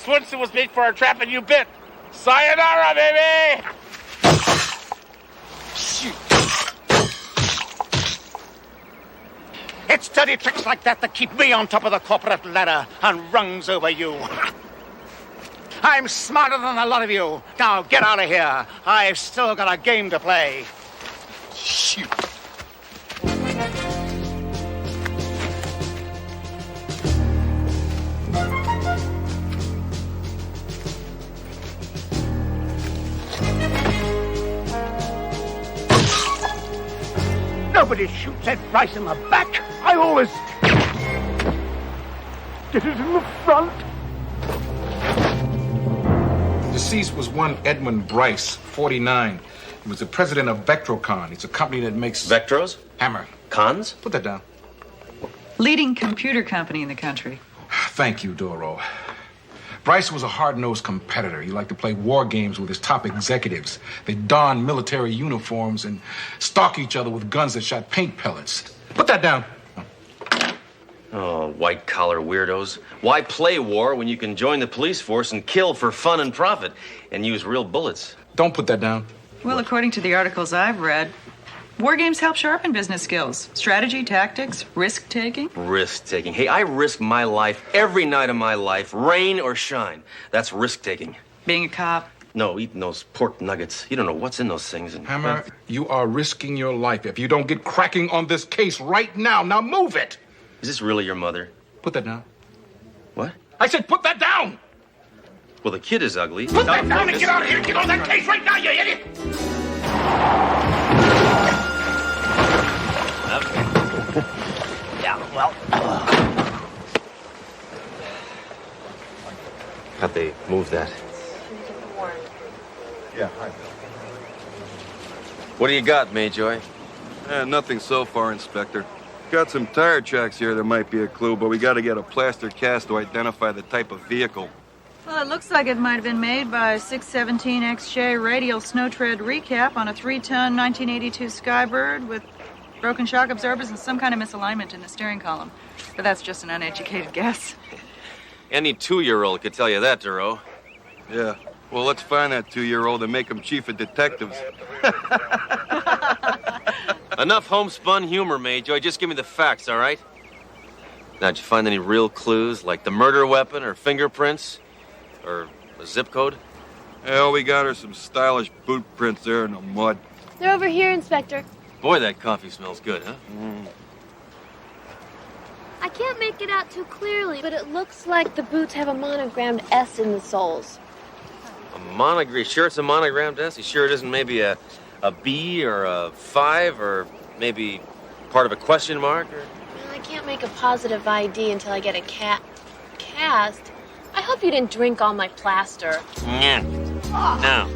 Swinson was made for a trap and you bit. Sayonara, baby! Shoot. It's dirty tricks like that that keep me on top of the corporate ladder and rungs over you. I'm smarter than a lot of you. Now get out of here. I've still got a game to play. Shoot. Nobody shoots Ed Bryce in the back. I always get it in the front. Deceased was one Edmund Bryce, 49. He was the president of Vectrocon. It's a company that makes... Vectros? Hammer. Cons? Put that down. Leading computer company in the country. Thank you, Doro. Bryce was a hard-nosed competitor. He liked to play war games with his top executives. They donned military uniforms and stalk each other with guns that shot paint pellets. Put that down. Oh, white-collar weirdos. Why play war when you can join the police force and kill for fun and profit and use real bullets? Don't put that down. Well, according to the articles I've read, War games help sharpen business skills. Strategy, tactics, risk-taking. Risk-taking. Hey, I risk my life every night of my life, rain or shine. That's risk-taking. Being a cop. No, eating those pork nuggets. You don't know what's in those things. And Hammer, you are risking your life if you don't get cracking on this case right now. Now move it. Is this really your mother? Put that down. What? I said put that down. Well, the kid is ugly. Put that down and get out of here. Get on that case right now, you idiot. Yeah, well. How'd they move that? Yeah, hi. What do you got, Mayjoy? Nothing so far, Inspector. Got some tire tracks here that might be a clue, but we got to get a plaster cast to identify the type of vehicle. Well, it looks like it might have been made by a 617 XJ radial snow tread recap on a 3-ton 1982 Skybird with broken shock absorbers and some kind of misalignment in the steering column. But that's just an uneducated guess. Any 2-year-old could tell you that, Duro. Yeah. Well, let's find that 2-year-old and make him chief of detectives. Enough homespun humor, Mayjoy. Just give me the facts, all right? Now, did you find any real clues, like the murder weapon or fingerprints? Or a zip code? Yeah, all we got are some stylish boot prints there in the mud. They're over here, Inspector. Boy, that coffee smells good, huh? I can't make it out too clearly, but it looks like the boots have a monogrammed S in the soles. A monogram? Sure it's a monogrammed S? You sure it isn't maybe a B or a 5 or maybe part of a question mark? Or... Well, I can't make a positive ID until I get a cast. I hope you didn't drink all my plaster. Yeah. No.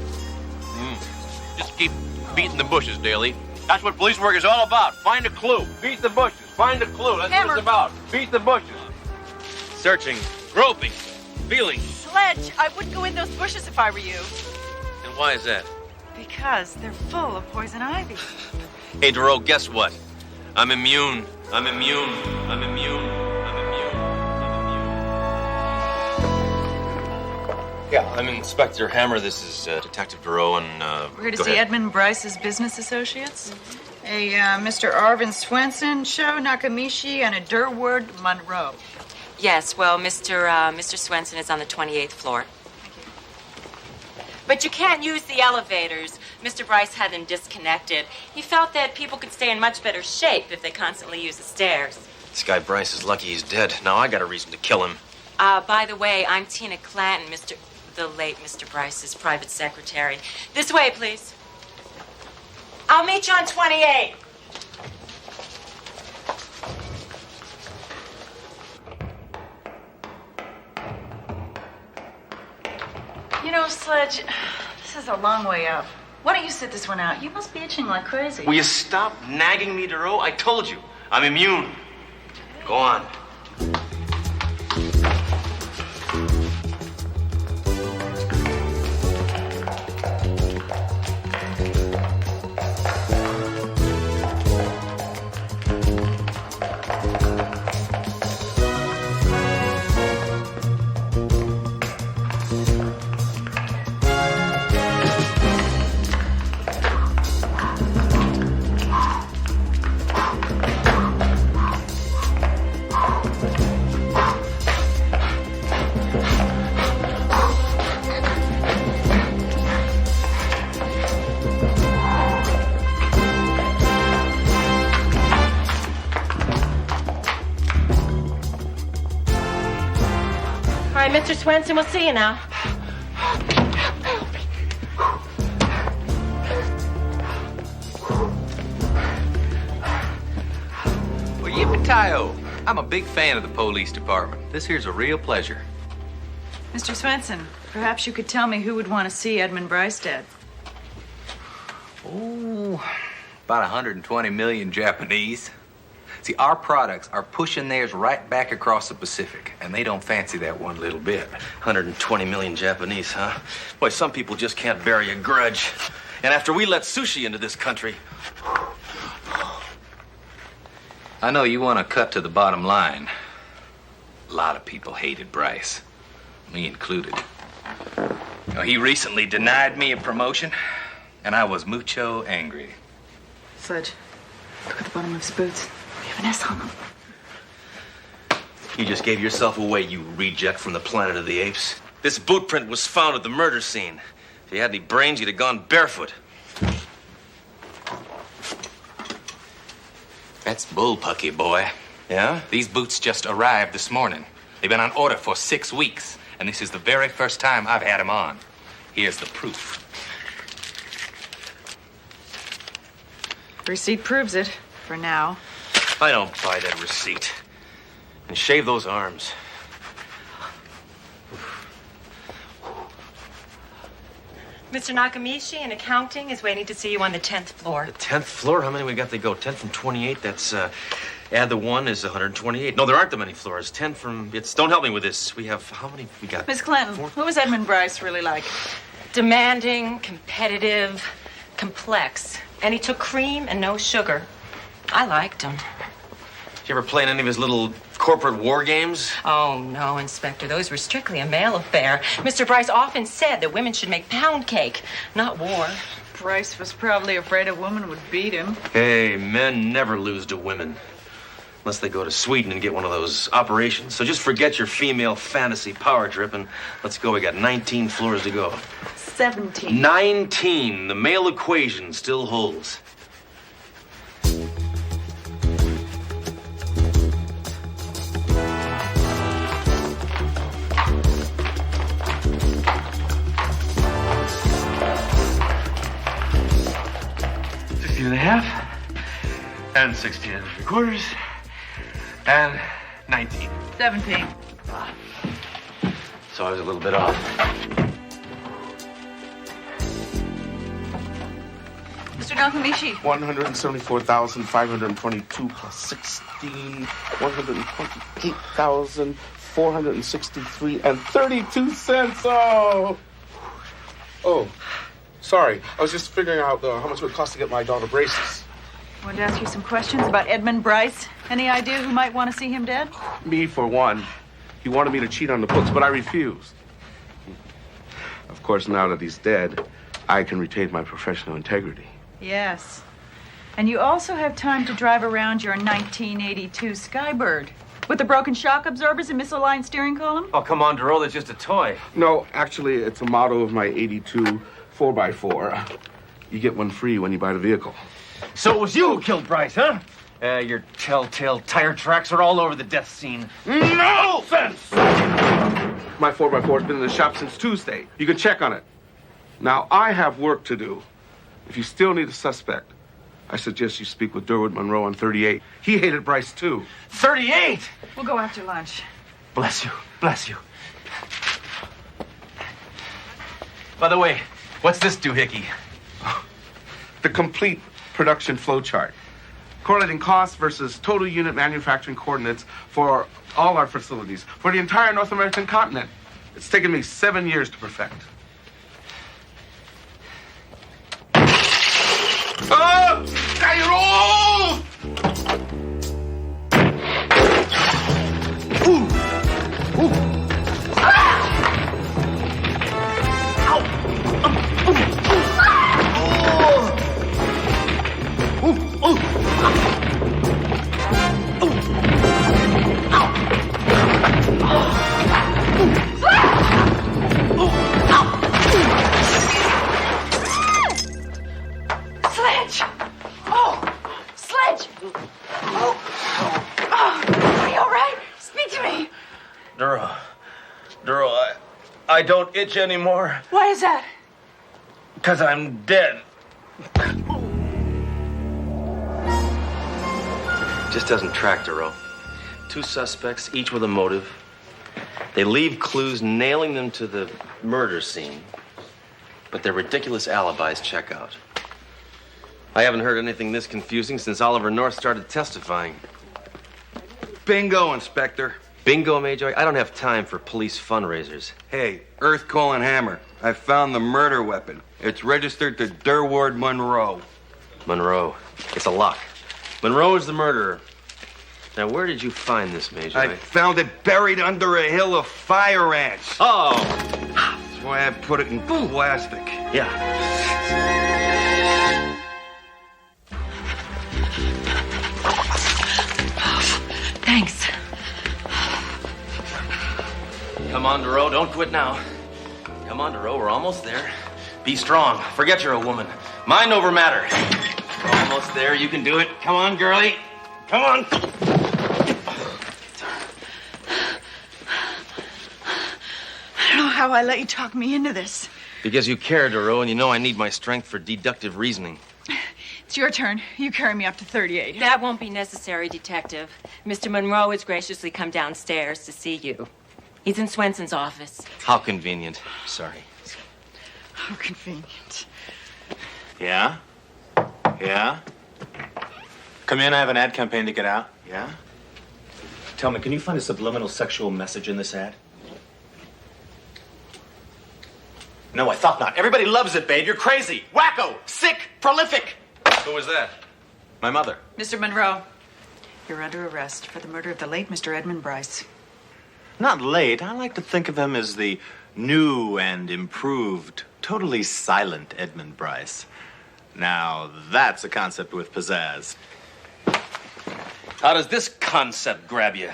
Just keep beating the bushes, Daly. That's what police work is all about. Find a clue. Beat the bushes. Find a clue. That's what it's about. Beat the bushes. Searching, groping, feeling. Sledge, I wouldn't go in those bushes if I were you. And why is that? Because they're full of poison ivy. Hey, Duro, guess what? I'm immune. I'm immune. I'm immune. I'm immune. Yeah, I'm Inspector Hammer. This is Detective Duro, and we're here to see Edmund Bryce's business associates. A Mr. Arvin Swenson, Sho Nakamichi, and a Durward Monroe. Yes, well, Mr. Swenson is on the 28th floor. But you can't use the elevators. Mr. Bryce had them disconnected. He felt that people could stay in much better shape if they constantly use the stairs. This guy Bryce is lucky he's dead. Now I got a reason to kill him. By the way, I'm Tina Clanton, the late Mr. Bryce's private secretary. This way, please. I'll meet you on 28. You know, Sledge, this is a long way up. Why don't you sit this one out? You must be itching like crazy. Will you stop nagging me, Duro? I told you, I'm immune. Go on. All right, Mr. Swenson, we'll see you now. Well, yippee-ki-yo. I'm a big fan of the police department. This here's a real pleasure. Mr. Swenson, perhaps you could tell me who would want to see Edmund Bryce dead. Oh, about 120 million Japanese. See, our products are pushing theirs right back across the Pacific, and they don't fancy that one little bit. 120 million Japanese, huh? Boy, some people just can't bury a grudge. And after we let sushi into this country... I know you want to cut to the bottom line. A lot of people hated Bryce, me included. Now, he recently denied me a promotion, and I was mucho angry. Sledge. Look at the bottom of his boots. We have an S on them. You just gave yourself away, you reject from the Planet of the Apes. This boot print was found at the murder scene. If you had any brains, you'd have gone barefoot. That's bullpucky, boy. Yeah? These boots just arrived this morning. They've been on order for 6 weeks, and this is the very first time I've had them on. Here's the proof. Receipt proves it, for now. I don't buy that receipt. And shave those arms. Mr. Nakamichi in accounting is waiting to see you on the 10th floor. The 10th floor? How many we got to go? 10 from 28? That's, add the 1 is 128. No, there aren't that many floors. 10 from, don't help me with this. We have, how many we got? Miss Clinton, who was Edmund Bryce really like? Demanding, competitive, complex. And he took cream and no sugar. I liked him. Did you ever play in any of his little corporate war games? Oh, no, Inspector. Those were strictly a male affair. Mr. Bryce often said that women should make pound cake, not war. Bryce was probably afraid a woman would beat him. Hey, men never lose to women. Unless they go to Sweden and get one of those operations. So just forget your female fantasy power trip and let's go. We got 19 floors to go. 17. 19. The male equation still holds. And a half, and 16 and 3/4, and 19. 17. So I was a little bit off. Mr. Nakamichi. 174,522 plus 16, 128,463 and 32 cents. Oh, sorry. I was just figuring out how much it would cost to get my daughter braces. I wanted to ask you some questions about Edmund Bryce. Any idea who might want to see him dead? Me, for one. He wanted me to cheat on the books, but I refused. Of course, now that he's dead, I can retain my professional integrity. Yes. And you also have time to drive around your 1982 Skybird with the broken shock absorbers and misaligned steering column? Oh, come on, Duro, that's just a toy. No, actually, it's a model of my 82 4x4. You get one free when you buy the vehicle. So it was you who killed Bryce, huh? Your telltale tire tracks are all over the death scene. No offense! My 4x4 has been in the shop since Tuesday. You can check on it. Now, I have work to do. If you still need a suspect, I suggest you speak with Durwood Monroe on 38. He hated Bryce, too. 38? We'll go after lunch. Bless you. Bless you. By the way, what's this doohickey? The complete production flowchart. Correlating costs versus total unit manufacturing coordinates for all our facilities, for the entire North American continent. It's taken me 7 years to perfect. Oh! Cairo! Ooh! Ooh! Ah! Ow! Ooh! Ooh! Sledge! Oh! Sledge! Oh! Are you all right? Speak to me. Duro, I don't itch anymore. Why is that? Because I'm dead. Just doesn't track, Duro. 2 suspects, each with a motive. They leave clues nailing them to the murder scene, but their ridiculous alibis check out. I haven't heard anything this confusing since Oliver North started testifying. Bingo, Inspector. Bingo, Major? I don't have time for police fundraisers. Hey, Earth Calling Hammer. I found the murder weapon. It's registered to Durwood Monroe. Monroe. It's a lock. Monroe is the murderer. Now, where did you find this, Major? I found it buried under a hill of fire ants. Oh! That's why I put it in plastic. Yeah. on, Duro. Don't quit now. Come on, Duro. We're almost there. Be strong. Forget you're a woman. Mind over matter. We're almost there. You can do it. Come on, girlie. Come on. I don't know how I let you talk me into this. Because you care, Duro, and you know I need my strength for deductive reasoning. It's your turn. You carry me up to 38. That won't be necessary, Detective. Mr. Monroe has graciously come downstairs to see you. He's in Swenson's office. How convenient. Sorry. How convenient. Yeah? Yeah? Come in, I have an ad campaign to get out. Yeah? Tell me, can you find a subliminal sexual message in this ad? No, I thought not. Everybody loves it, babe. You're crazy. Wacko. Sick. Prolific. Who was that? My mother. Mr. Monroe, you're under arrest for the murder of the late Mr. Edmund Bryce. Not late. I like to think of him as the new and improved, totally silent Edmund Bryce. Now, that's a concept with pizzazz. How does this concept grab you?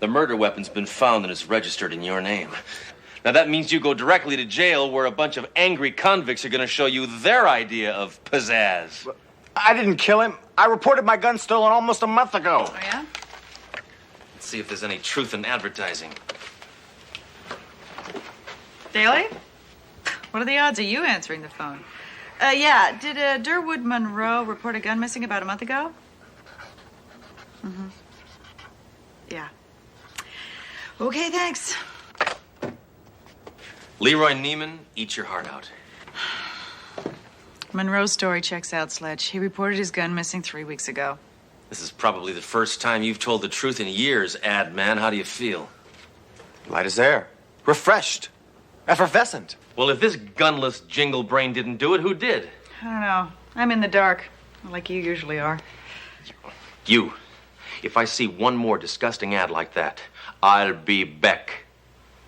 The murder weapon's been found and it's registered in your name. Now, that means you go directly to jail where a bunch of angry convicts are going to show you their idea of pizzazz. I didn't kill him. I reported my gun stolen almost a month ago. Oh, yeah? Let's see if there's any truth in advertising. Daly? What are the odds of you answering the phone? Yeah, did Durwood Monroe report a gun missing about a month ago? Mm-hmm. Yeah. Okay, thanks. Leroy Neiman, eat your heart out. Monroe's story checks out, Sledge. He reported his gun missing 3 weeks ago. This is probably the first time you've told the truth in years, ad man. How do you feel? Light as air. Refreshed. Effervescent. Well, if this gunless jingle brain didn't do it, who did? I don't know. I'm in the dark, like you usually are. You. If I see one more disgusting ad like that, I'll be Beck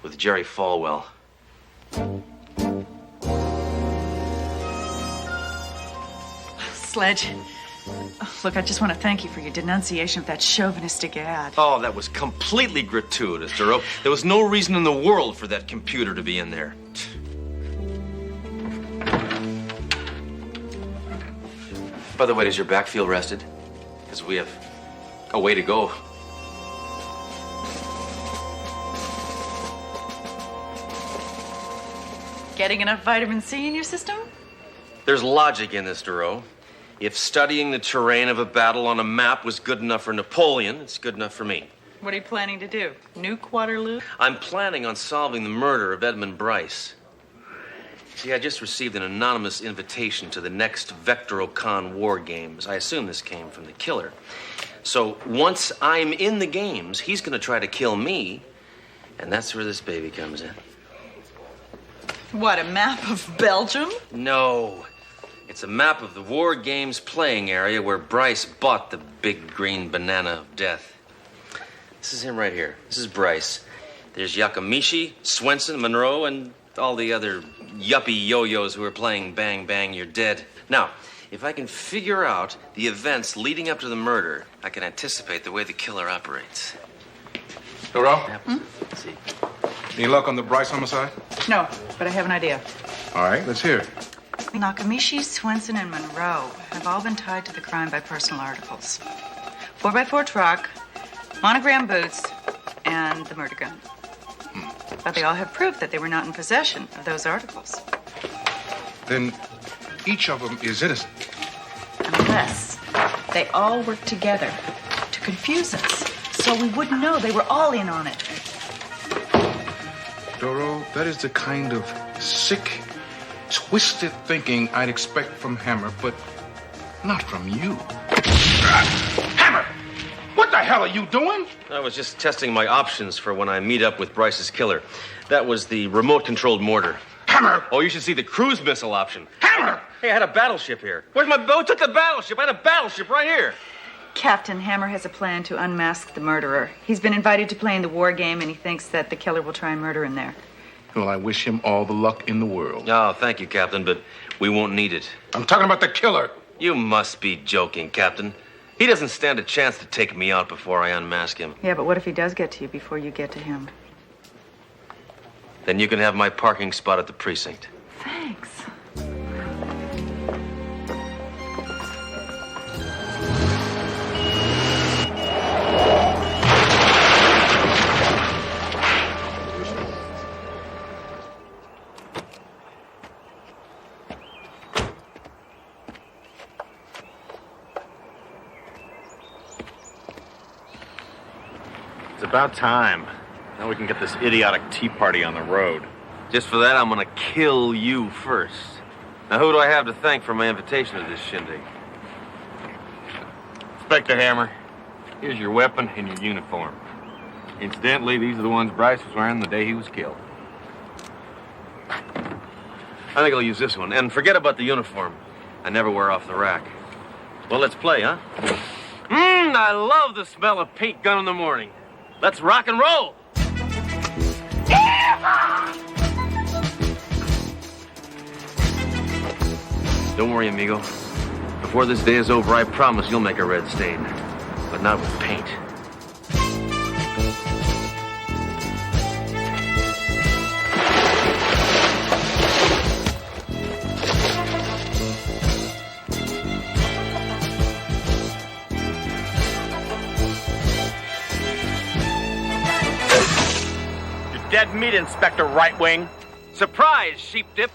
with Jerry Falwell. Sledge. Look, I just want to thank you for your denunciation of that chauvinistic ad. Oh, that was completely gratuitous, Duro. There was no reason in the world for that computer to be in there. By the way, does your back feel rested? Because we have a way to go. Getting enough vitamin C in your system? There's logic in this, Duro. If studying the terrain of a battle on a map was good enough for Napoleon, it's good enough for me. What are you planning to do? Nuke Waterloo? I'm planning on solving the murder of Edmund Bryce. See, I just received an anonymous invitation to the next Vectorocon War Games. I assume this came from the killer. So once I'm in the games, he's going to try to kill me, and that's where this baby comes in. What, a map of Belgium? No. It's a map of the War Games playing area where Bryce bought the big green banana of death. This is him right here. This is Bryce. There's Yakamishi, Swenson, Monroe, and all the other yuppie yo-yos who are playing Bang Bang You're Dead. Now, if I can figure out the events leading up to the murder, I can anticipate the way the killer operates. Duro? Let's see. Any luck on the Bryce homicide? No, but I have an idea. All right, let's hear it. Nakamishi, Swenson, and Monroe have all been tied to the crime by personal articles. 4x4 truck, monogram boots, and the murder gun. But they all have proof that they were not in possession of those articles. Then each of them is innocent. Unless they all work together to confuse us, so we wouldn't know they were all in on it. Doro, that is the kind of sick, twisted thinking I'd expect from Hammer, but not from you. Hammer! What the hell are you doing? I was just testing my options for when I meet up with Bryce's killer. That was the remote-controlled mortar. Hammer! Oh, you should see the cruise missile option. Hammer! Hey, I had a battleship here. Where's my boat? Took the battleship. I had a battleship right here. Captain Hammer has a plan to unmask the murderer. He's been invited to play in the war game, and he thinks that the killer will try and murder him there. Well, I wish him all the luck in the world. Oh, thank you, Captain, but we won't need it. I'm talking about the killer. You must be joking, Captain. He doesn't stand a chance to take me out before I unmask him. Yeah, but what if he does get to you before you get to him? Then you can have my parking spot at the precinct. Thanks. It's about time. Now we can get this idiotic tea party on the road. Just for that, I'm gonna kill you first. Now, who do I have to thank for my invitation to this shindig? Inspector Hammer, here's your weapon and your uniform. Incidentally, these are the ones Bryce was wearing the day he was killed. I think I'll use this one. And forget about the uniform. I never wear off the rack. Well, let's play, huh? I love the smell of paint gun in the morning. Let's rock and roll! Don't worry, amigo. Before this day is over, I promise you'll make a red stain. But not with paint. You're dead meat, Inspector Right Wing. Surprise, sheep dip.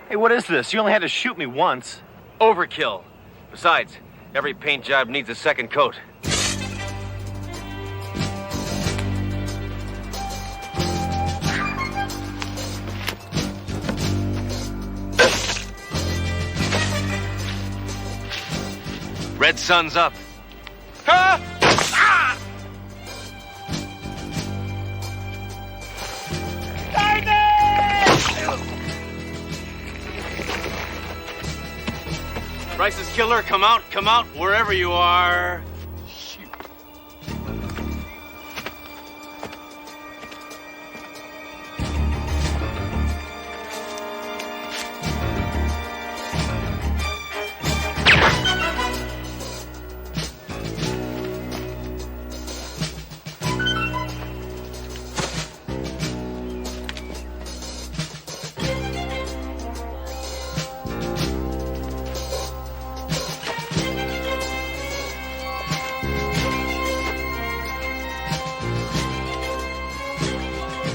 Hey, what is this? You only had to shoot me once. Overkill. Besides, every paint job needs a second coat. Red sun's up. Ah! Ah! Bryce's killer, come out, wherever you are.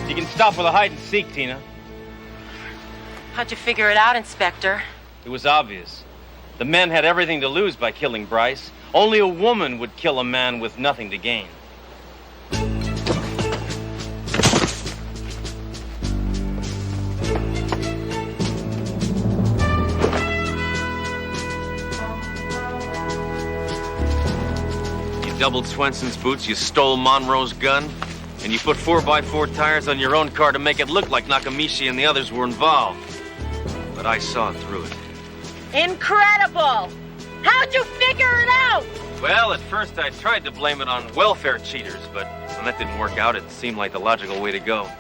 You can stop with a hide and seek, Tina. How'd you figure it out, Inspector? It was obvious. The men had everything to lose by killing Bryce. Only a woman would kill a man with nothing to gain. You doubled Swenson's boots, you stole Monroe's gun, and you put 4x4 tires on your own car to make it look like Nakamichi and the others were involved. But I saw through it. Incredible! How'd you figure it out? Well, at first I tried to blame it on welfare cheaters, but when that didn't work out, it seemed like the logical way to go.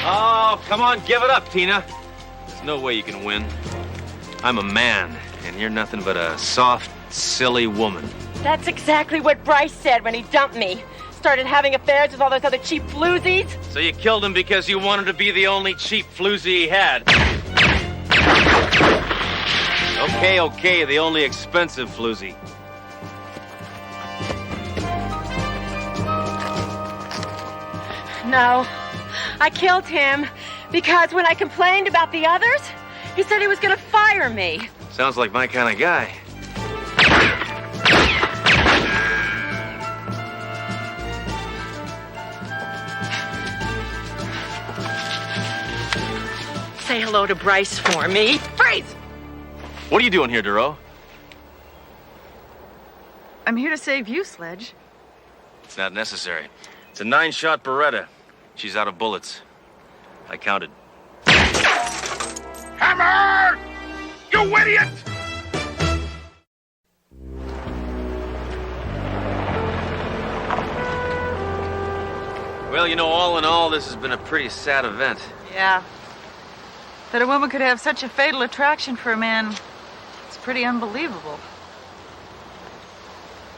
Oh, come on, give it up, Tina. There's no way you can win. I'm a man, and you're nothing but a soft, silly woman. That's exactly what Bryce said when he dumped me. Started having affairs with all those other cheap floozies. So you killed him because you wanted to be the only cheap floozy he had. Okay, the only expensive floozy. No, I killed him because when I complained about the others, he said he was going to fire me. Sounds like my kind of guy. Say hello to Bryce for me. Freeze! What are you doing here, Duro? I'm here to save you, Sledge. It's not necessary. It's a 9-shot Beretta. She's out of bullets. I counted. Hammer! You idiot! Well, you know, all in all, this has been a pretty sad event. Yeah. That a woman could have such a fatal attraction for a man, it's pretty unbelievable.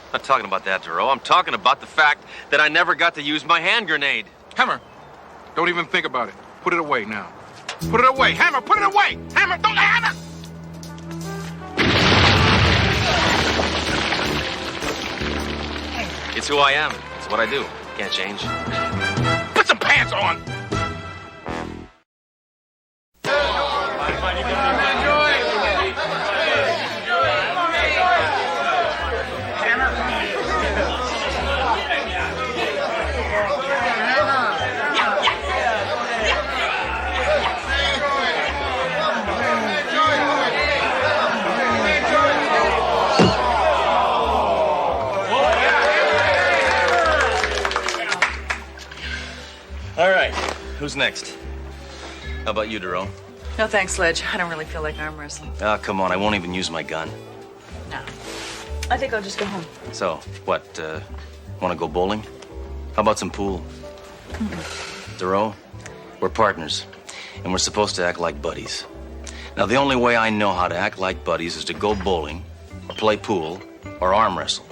I'm not talking about that, Duro. I'm talking about the fact that I never got to use my hand grenade. Hammer, don't even think about it. Put it away now. Put it away. Hammer, put it away. Hammer, don't hammer. It's who I am. It's what I do. Can't change. Put some pants on. All right, who's next? How about you, Duro? No thanks, Sledge. I don't really feel like arm wrestling. Ah, come on, I won't even use my gun. No. I think I'll just go home. So, what, want to go bowling? How about some pool? Duro, we're partners, and we're supposed to act like buddies. Now, the only way I know how to act like buddies is to go bowling, or play pool, or arm wrestle,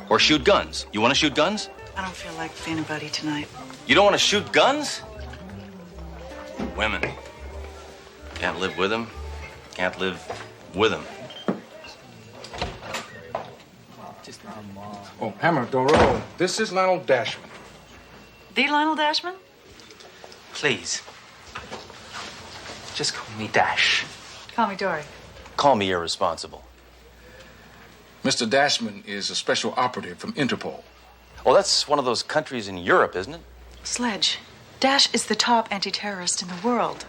or shoot guns. You want to shoot guns? I don't feel like being a buddy tonight. You don't want to shoot guns? Women. Can't live with them. Can't live with them. Oh, Hammer, Doro, this is Lionel Dashman. The Lionel Dashman? Please. Just call me Dash. Call me Dory. Call me irresponsible. Mr. Dashman is a special operative from Interpol. Oh, that's one of those countries in Europe, isn't it? Sledge, Dash is the top anti-terrorist in the world.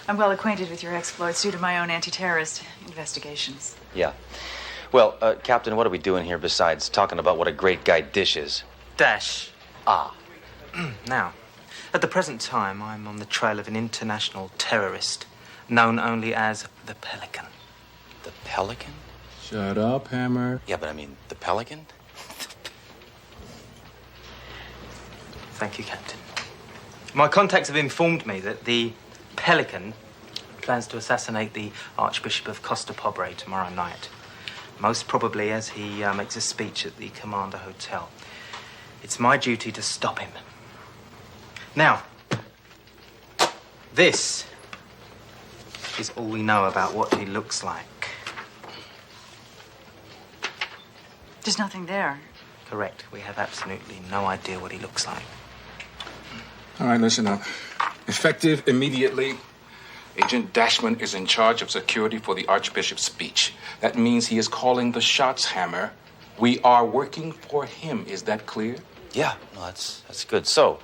I'm well acquainted with your exploits due to my own anti-terrorist investigations. Yeah. Well, Captain, what are we doing here besides talking about what a great guy Dish is? Dash. Ah. Now, at the present time, I'm on the trail of an international terrorist known only as the Pelican. The Pelican? Shut up, Hammer. Yeah, but I mean, the Pelican? Thank you, Captain. My contacts have informed me that the Pelican plans to assassinate the Archbishop of Costa Pobre tomorrow night. Most probably as he makes a speech at the Commander Hotel. It's my duty to stop him. Now, this is all we know about what he looks like. There's nothing there. Correct. We have absolutely no idea what he looks like. All right, listen up. Effective immediately, Agent Dashman is in charge of security for the Archbishop's speech. That means he is calling the shots, Hammer. We are working for him. Is that clear? Yeah, no, that's good. So,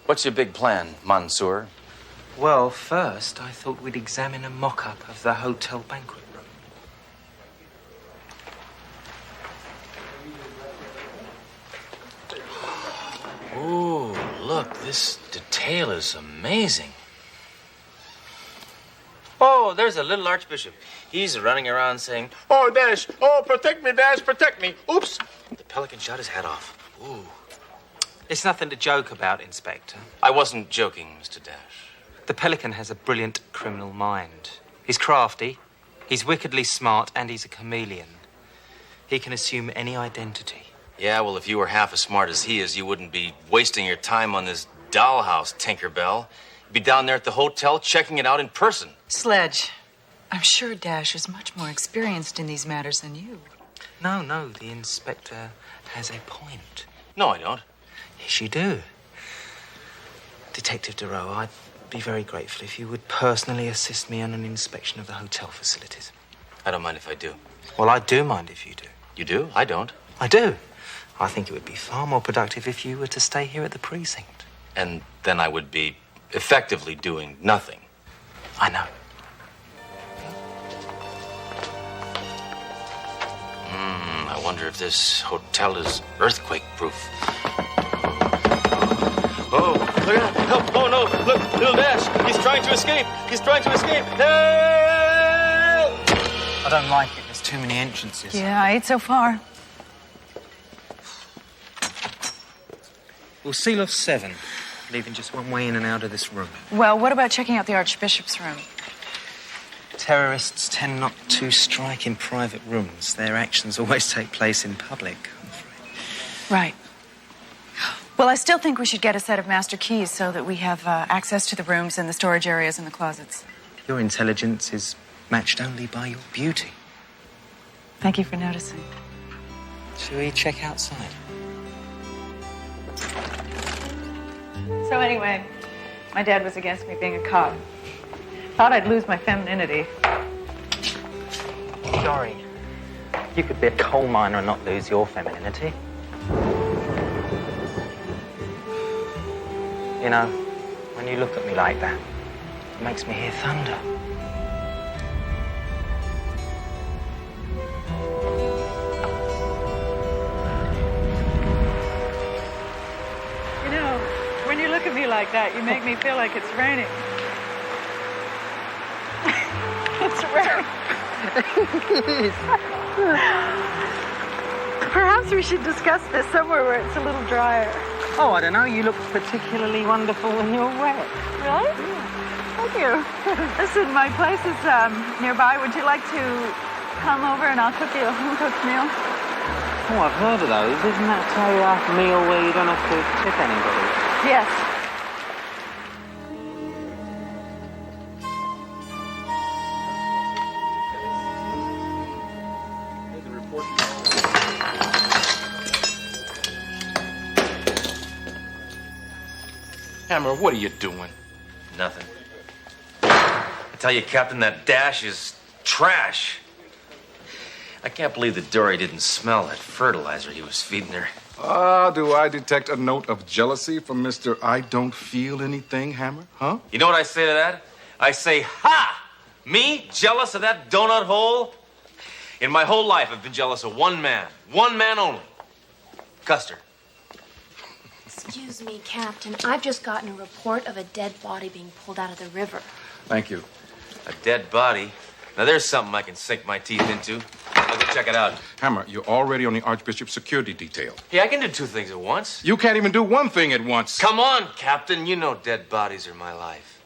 what's your big plan, Mansour? Well, first, I thought we'd examine a mock-up of the hotel banquet room. Oh, look, this detail is amazing. Oh, there's a little Archbishop. He's running around saying, Oh, Dash. Oh, protect me, Dash. Protect me. Oops. The Pelican shot his hat off. Ooh. It's nothing to joke about, Inspector. I wasn't joking, Mr. Dash. The Pelican has a brilliant criminal mind. He's crafty, he's wickedly smart, and he's a chameleon. He can assume any identity. Yeah, well, if you were half as smart as he is, you wouldn't be wasting your time on this dollhouse, Tinkerbell. You'd be down there at the hotel checking it out in person. Sledge, I'm sure Dash is much more experienced in these matters than you. No, the Inspector has a point. No, I don't. Yes, you do. Detective Duro, I'd be very grateful if you would personally assist me on an inspection of the hotel facilities. I don't mind if I do. Well, I do mind if you do. You do? I don't. I do. I think it would be far more productive if you were to stay here at the precinct. And then I would be effectively doing nothing. I know. I wonder if this hotel is earthquake-proof. Oh, look at that. Help. Oh, no. Look, little Dash. He's trying to escape. He's trying to escape. Help! I don't like it. There's too many entrances. Yeah, 8 so far. We'll seal off 7, leaving just one way in and out of this room. Well, what about checking out the Archbishop's room? Terrorists tend not to strike in private rooms. Their actions always take place in public, I'm afraid. Right. Well, I still think we should get a set of master keys so that we have access to the rooms and the storage areas and the closets. Your intelligence is matched only by your beauty. Thank you for noticing. Shall we check outside? So anyway, my dad was against me being a cop. Thought I'd lose my femininity. Sorry. You could be a coal miner and not lose your femininity. You know, when you look at me like that, it makes me hear thunder. You know, when you look at me like that, you make me feel like it's raining. It's raining. Perhaps we should discuss this somewhere where it's a little drier. Oh, I don't know. You look particularly wonderful when you're wet. Really? Yeah. Thank you. Listen, my place is nearby. Would you like to come over and I'll cook you a home-cooked meal? Oh, I've heard of those. Isn't that a meal where you don't have to tip anybody? Yes. Hammer, what are you doing? Nothing. I tell you, Captain, that dash is trash. I can't believe that Dory didn't smell that fertilizer he was feeding her. Ah, do I detect a note of jealousy from Mr. I don't feel anything, Hammer? Huh? You know what I say to that? I say, ha! Me, jealous of that donut hole? In my whole life, I've been jealous of one man only. Custer. Excuse me, Captain. I've just gotten a report of a dead body being pulled out of the river. Thank you. A dead body? Now, there's something I can sink my teeth into. I'll go check it out. Hammer, you're already on the Archbishop's security detail. Yeah, I can do two things at once. You can't even do one thing at once. Come on, Captain. You know dead bodies are my life.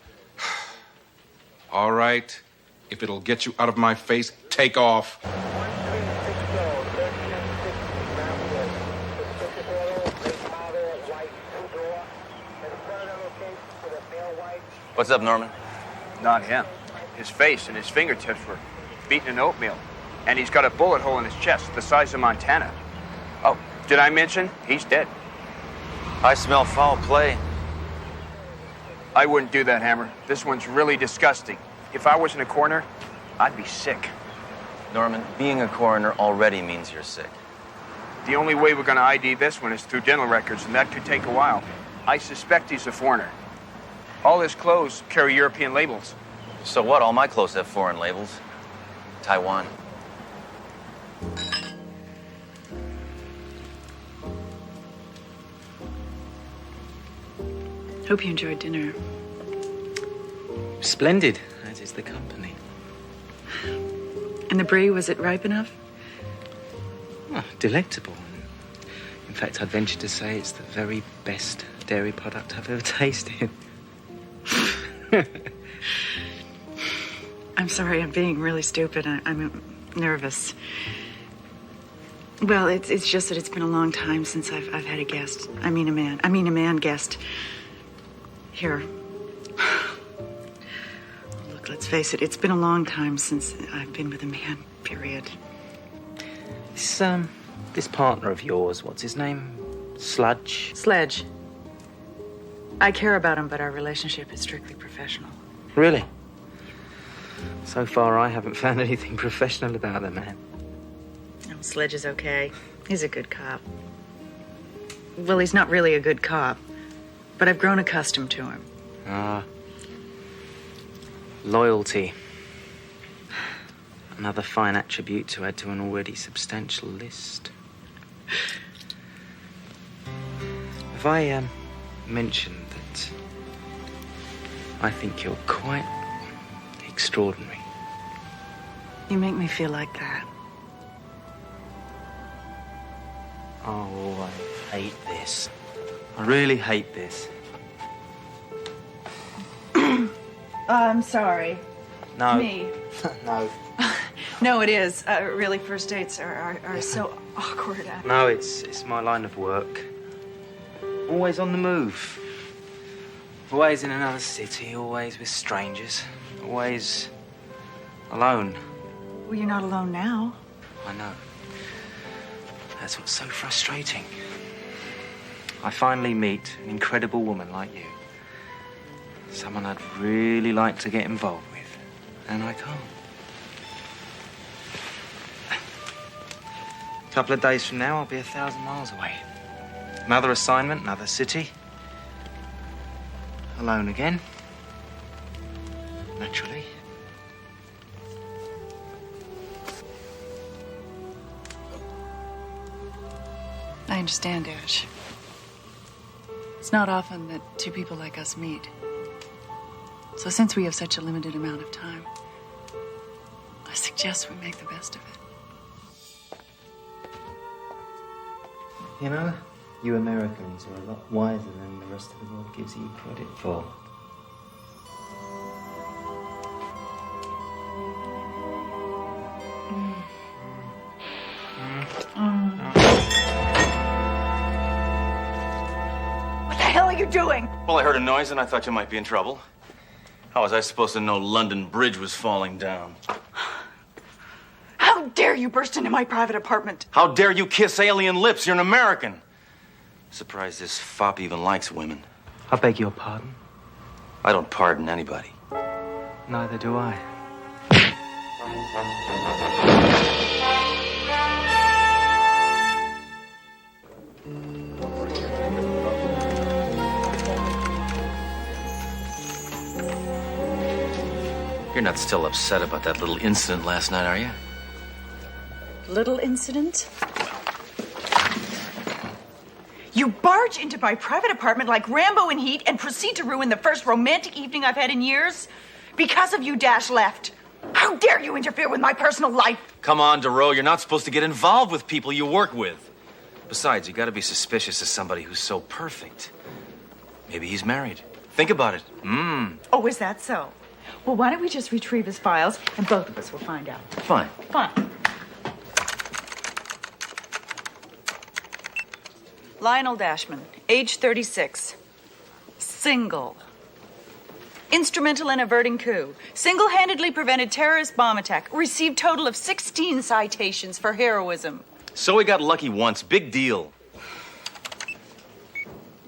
All right. If it'll get you out of my face, take off. What's up, Norman? Not him. His face and his fingertips were beaten in oatmeal. And he's got a bullet hole in his chest the size of Montana. Oh, did I mention? He's dead. I smell foul play. I wouldn't do that, Hammer. This one's really disgusting. If I was in a coroner, I'd be sick. Norman, being a coroner already means you're sick. The only way we're going to ID this one is through dental records, and that could take a while. I suspect he's a foreigner. All his clothes carry European labels. So what? All my clothes have foreign labels. Taiwan. Hope you enjoyed dinner. Splendid, as is the company. And the brie, was it ripe enough? Oh, delectable. In fact, I'd venture to say it's the very best dairy product I've ever tasted. I'm sorry, I'm being really stupid. I'm nervous. Well, it's just that it's been a long time since I've had a guest. I mean a man guest. Here. Look, let's face it, it's been a long time since I've been with a man, period. This partner of yours, what's his name? Sludge? Sledge. I care about him, but our relationship is strictly professional. Really? So far, I haven't found anything professional about the man. Oh, Sledge is okay. He's a good cop. Well, he's not really a good cop, but I've grown accustomed to him. Ah. Loyalty. Another fine attribute to add to an already substantial list. Have I mentioned that I think you're quite extraordinary? You make me feel like that. Oh, I hate this. I really hate this. I'm sorry. No. Me. No. No, it is. Really, first dates are so awkward. No, it's my line of work. Always on the move. Always in another city, always with strangers. Always alone. Well, you're not alone now. I know. That's what's so frustrating. I finally meet an incredible woman like you. Someone I'd really like to get involved with. And I can't. A couple of days from now, I'll be 1,000 miles away. Another assignment, another city. Alone again. Naturally. I understand, Ash. It's not often that two people like us meet. So since we have such a limited amount of time, I suggest we make the best of it. You know, you Americans are a lot wiser than the rest of the world gives you credit for. What the hell are you doing? Well, I heard a noise and I thought you might be in trouble. How was I supposed to know London Bridge was falling down? How dare you burst into my private apartment? How dare you kiss alien lips? You're an American. Surprised this fop even likes women. I beg your pardon? I don't pardon anybody. Neither do I. You're not still upset about that little incident last night, are you? Little incident? You barge into my private apartment like Rambo in heat and proceed to ruin the first romantic evening I've had in years? Because of you, Dash left. How dare you interfere with my personal life? Come on, DeRoe. You're not supposed to get involved with people you work with. Besides, you gotta be suspicious of somebody who's so perfect. Maybe he's married. Think about it. Oh, is that so? Well, why don't we just retrieve his files and both of us will find out. Fine. Fine. Lionel Dashman, age 36. Single. Instrumental in averting coup. Single-handedly prevented terrorist bomb attack. Received total of 16 citations for heroism. So he got lucky once. Big deal.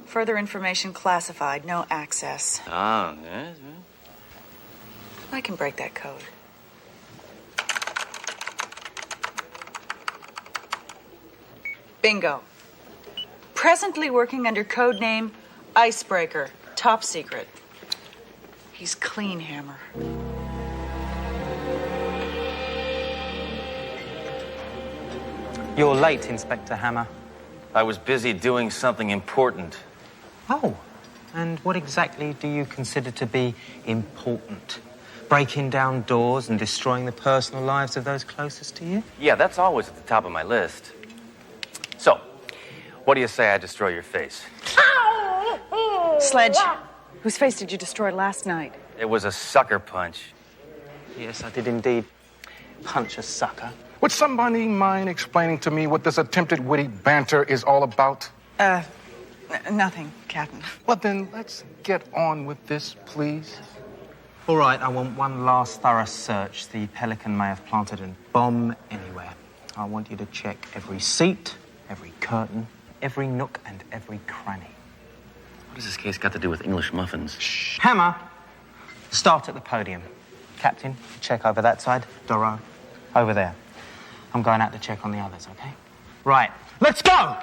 Further information classified. No access. Ah, yes. I can break that code. Bingo. Presently working under code name Icebreaker. Top secret. He's clean, Hammer. You're late, Inspector Hammer. I was busy doing something important. Oh, and what exactly do you consider to be important? Breaking down doors and destroying the personal lives of those closest to you? Yeah, that's always at the top of my list. So, what do you say I destroy your face? Sledge, whose face did you destroy last night? It was a sucker punch. Yes, I did indeed punch a sucker. Would somebody mind explaining to me what this attempted witty banter is all about? Nothing, Captain. Well, then let's get on with this, please. All right, I want one last thorough search. The Pelican may have planted a bomb anywhere. I want you to check every seat, every curtain, every nook and every cranny. What has this case got to do with English muffins? Shh. Hammer, start at the podium. Captain, check over that side. Doro, over there. I'm going out to check on the others, okay? Right, let's go!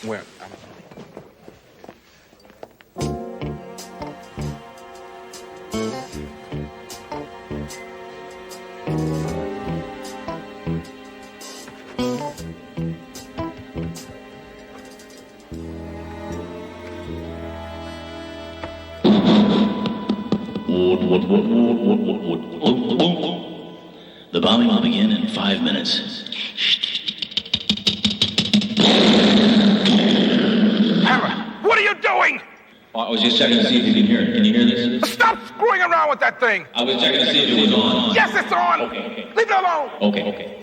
Where? The bombing will begin in 5 minutes. Hammer, what are you doing? I was just checking to see if you can hear it. Can you hear this? Stop screwing around with that thing! I was checking to see if it was on. Yes, it's on! Okay. Leave it alone! Okay.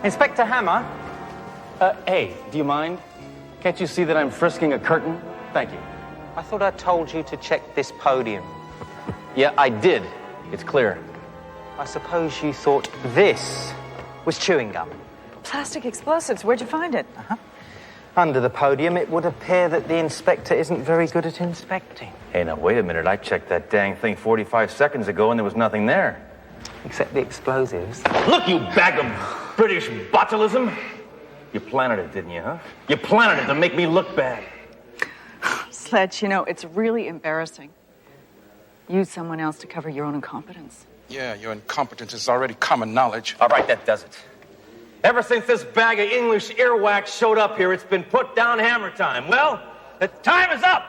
Inspector Hammer? Hey, do you mind? Can't you see that I'm frisking a curtain? Thank you. I thought I told you to check this podium. Yeah, I did. It's clear. I suppose you thought this was chewing gum. Plastic explosives. Where'd you find it? Under the podium, it would appear that the inspector isn't very good at inspecting. Hey, now, wait a minute. I checked that dang thing 45 seconds ago, and there was nothing there. Except the explosives. Look, you bag of British botulism! You planted it, didn't you, huh? You planted it to make me look bad. Sledge, you know, it's really embarrassing. Use someone else to cover your own incompetence. Yeah, your incompetence is already common knowledge. All right, that does it. Ever since this bag of English earwax showed up here, it's been put down hammer time. Well, the time is up!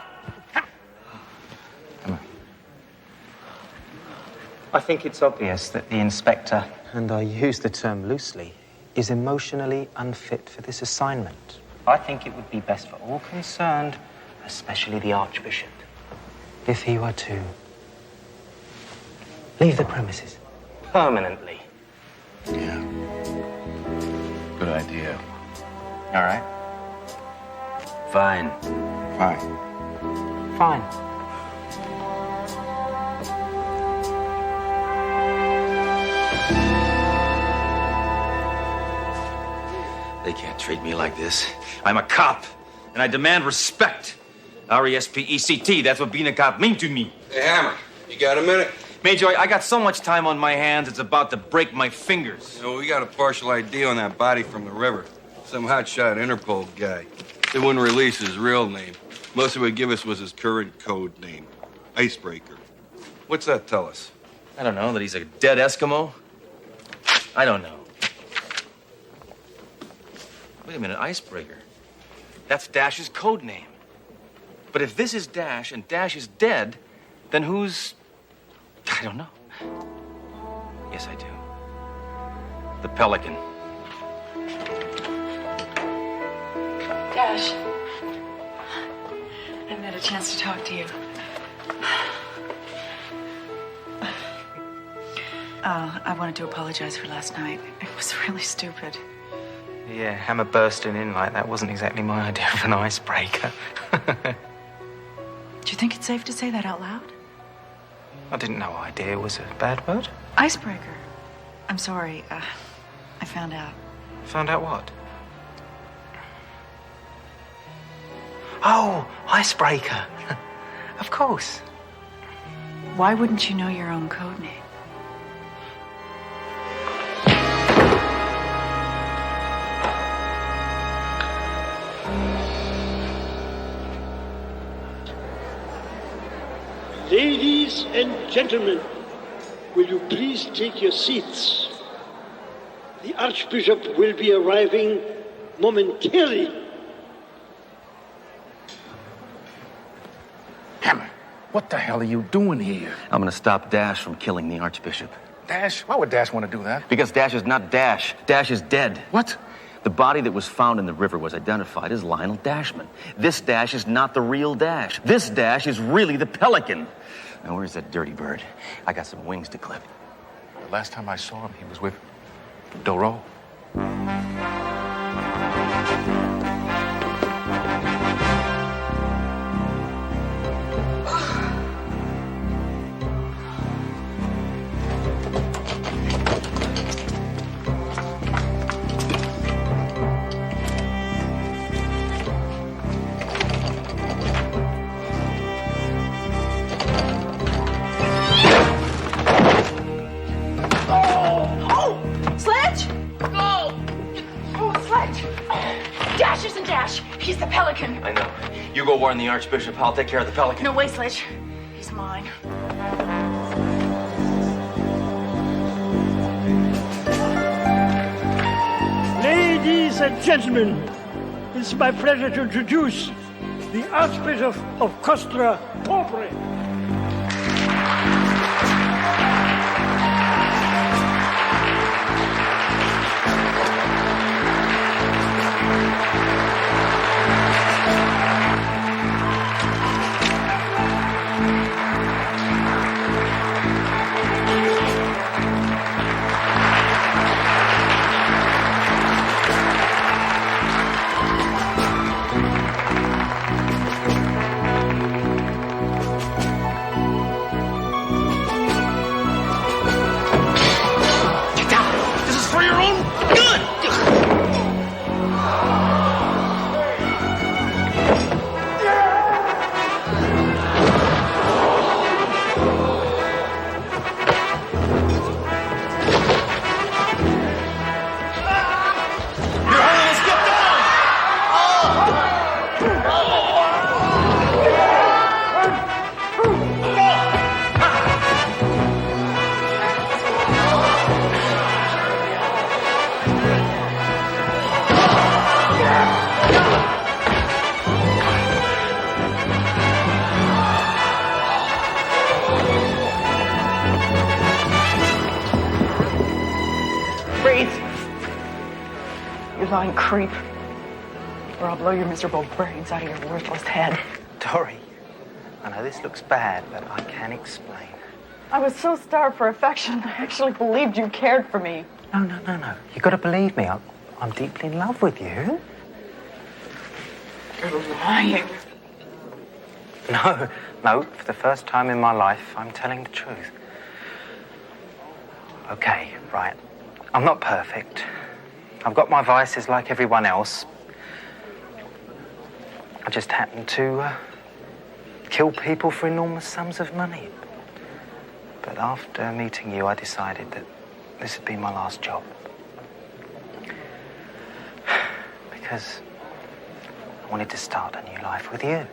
I think it's obvious that the inspector, and I use the term loosely, is emotionally unfit for this assignment. I think it would be best for all concerned, especially the Archbishop, if he were to leave the premises permanently. Yeah. Good idea. All right. Fine. Fine. They can't treat me like this. I'm a cop, and I demand respect. R-E-S-P-E-C-T, that's what being a cop means to me. Hey, Hammer, you got a minute? Major, I got so much time on my hands, it's about to break my fingers. You know, we got a partial ID on that body from the river. Some hotshot Interpol guy. They wouldn't release his real name. Most of what he'd give us was his current code name. Icebreaker. What's that tell us? I don't know, that he's a dead Eskimo? I don't know. Wait a minute, Icebreaker. That's Dash's code name. But if this is Dash and Dash is dead, then who's... I don't know. Yes, I do. The Pelican. Dash, I haven't had a chance to talk to you. I wanted to apologize for last night. It was really stupid. Yeah, Hammer bursting in like that wasn't exactly my idea of an icebreaker. Do you think it's safe to say that out loud? I didn't know idea was a bad word. Icebreaker. I'm sorry. I found out. Found out what? Oh, icebreaker. Of course. Why wouldn't you know your own code name? Ladies and gentlemen, will you please take your seats? The Archbishop will be arriving momentarily. Hammer, what the hell are you doing here? I'm gonna stop Dash from killing the Archbishop. Dash? Why would Dash want to do that? Because Dash is not Dash. Dash is dead. What? The body that was found in the river was identified as Lionel Dashman. This Dash is not the real Dash. This Dash is really the Pelican. Now, where's that dirty bird? I got some wings to clip. The last time I saw him, he was with Doro. Sledge! Oh, Sledge! Dash isn't Dash. He's the Pelican. I know. You go warn the Archbishop. I'll take care of the Pelican. No way, Sledge. He's mine. Ladies and gentlemen, it's my pleasure to introduce the Archbishop of Costra Pobre. Lying creep, or I'll blow your miserable brains out of your worthless head. Dory, I know this looks bad, but I can explain. I was so starved for affection, I actually believed you cared for me. No. You gotta believe me. I'm deeply in love with you. You're lying. No. For the first time in my life, I'm telling the truth. Okay, right. I'm not perfect. I've got my vices like everyone else. I just happen to kill people for enormous sums of money. But after meeting you, I decided that this would be my last job. Because I wanted to start a new life with you.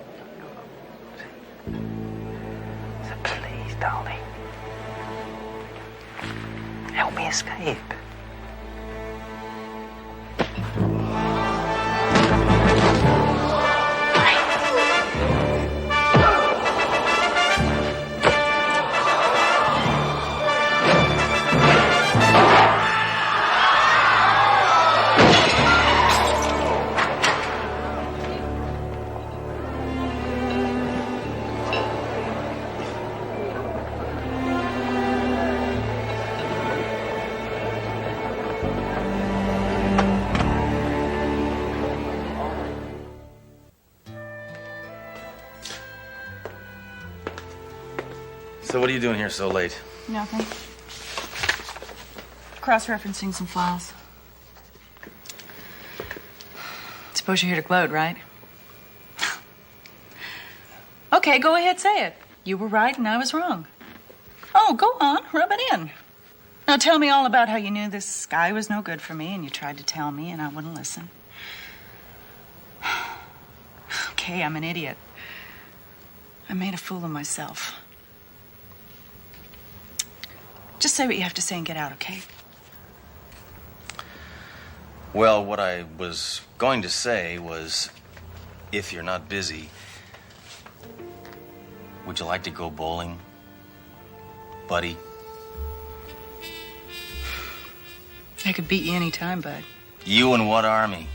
So please, darling, help me escape. So what are you doing here so late? Nothing. Cross-referencing some files. Suppose you're here to gloat, right? Okay, go ahead, say it. You were right and I was wrong. Oh, go on, rub it in. Now tell me all about how you knew this guy was no good for me and you tried to tell me and I wouldn't listen. Okay, I'm an idiot. I made a fool of myself. Just say what you have to say and get out, okay? Well, what I was going to say was, if you're not busy, would you like to go bowling, buddy? I could beat you any time, bud. You and what army?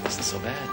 Isn't so bad.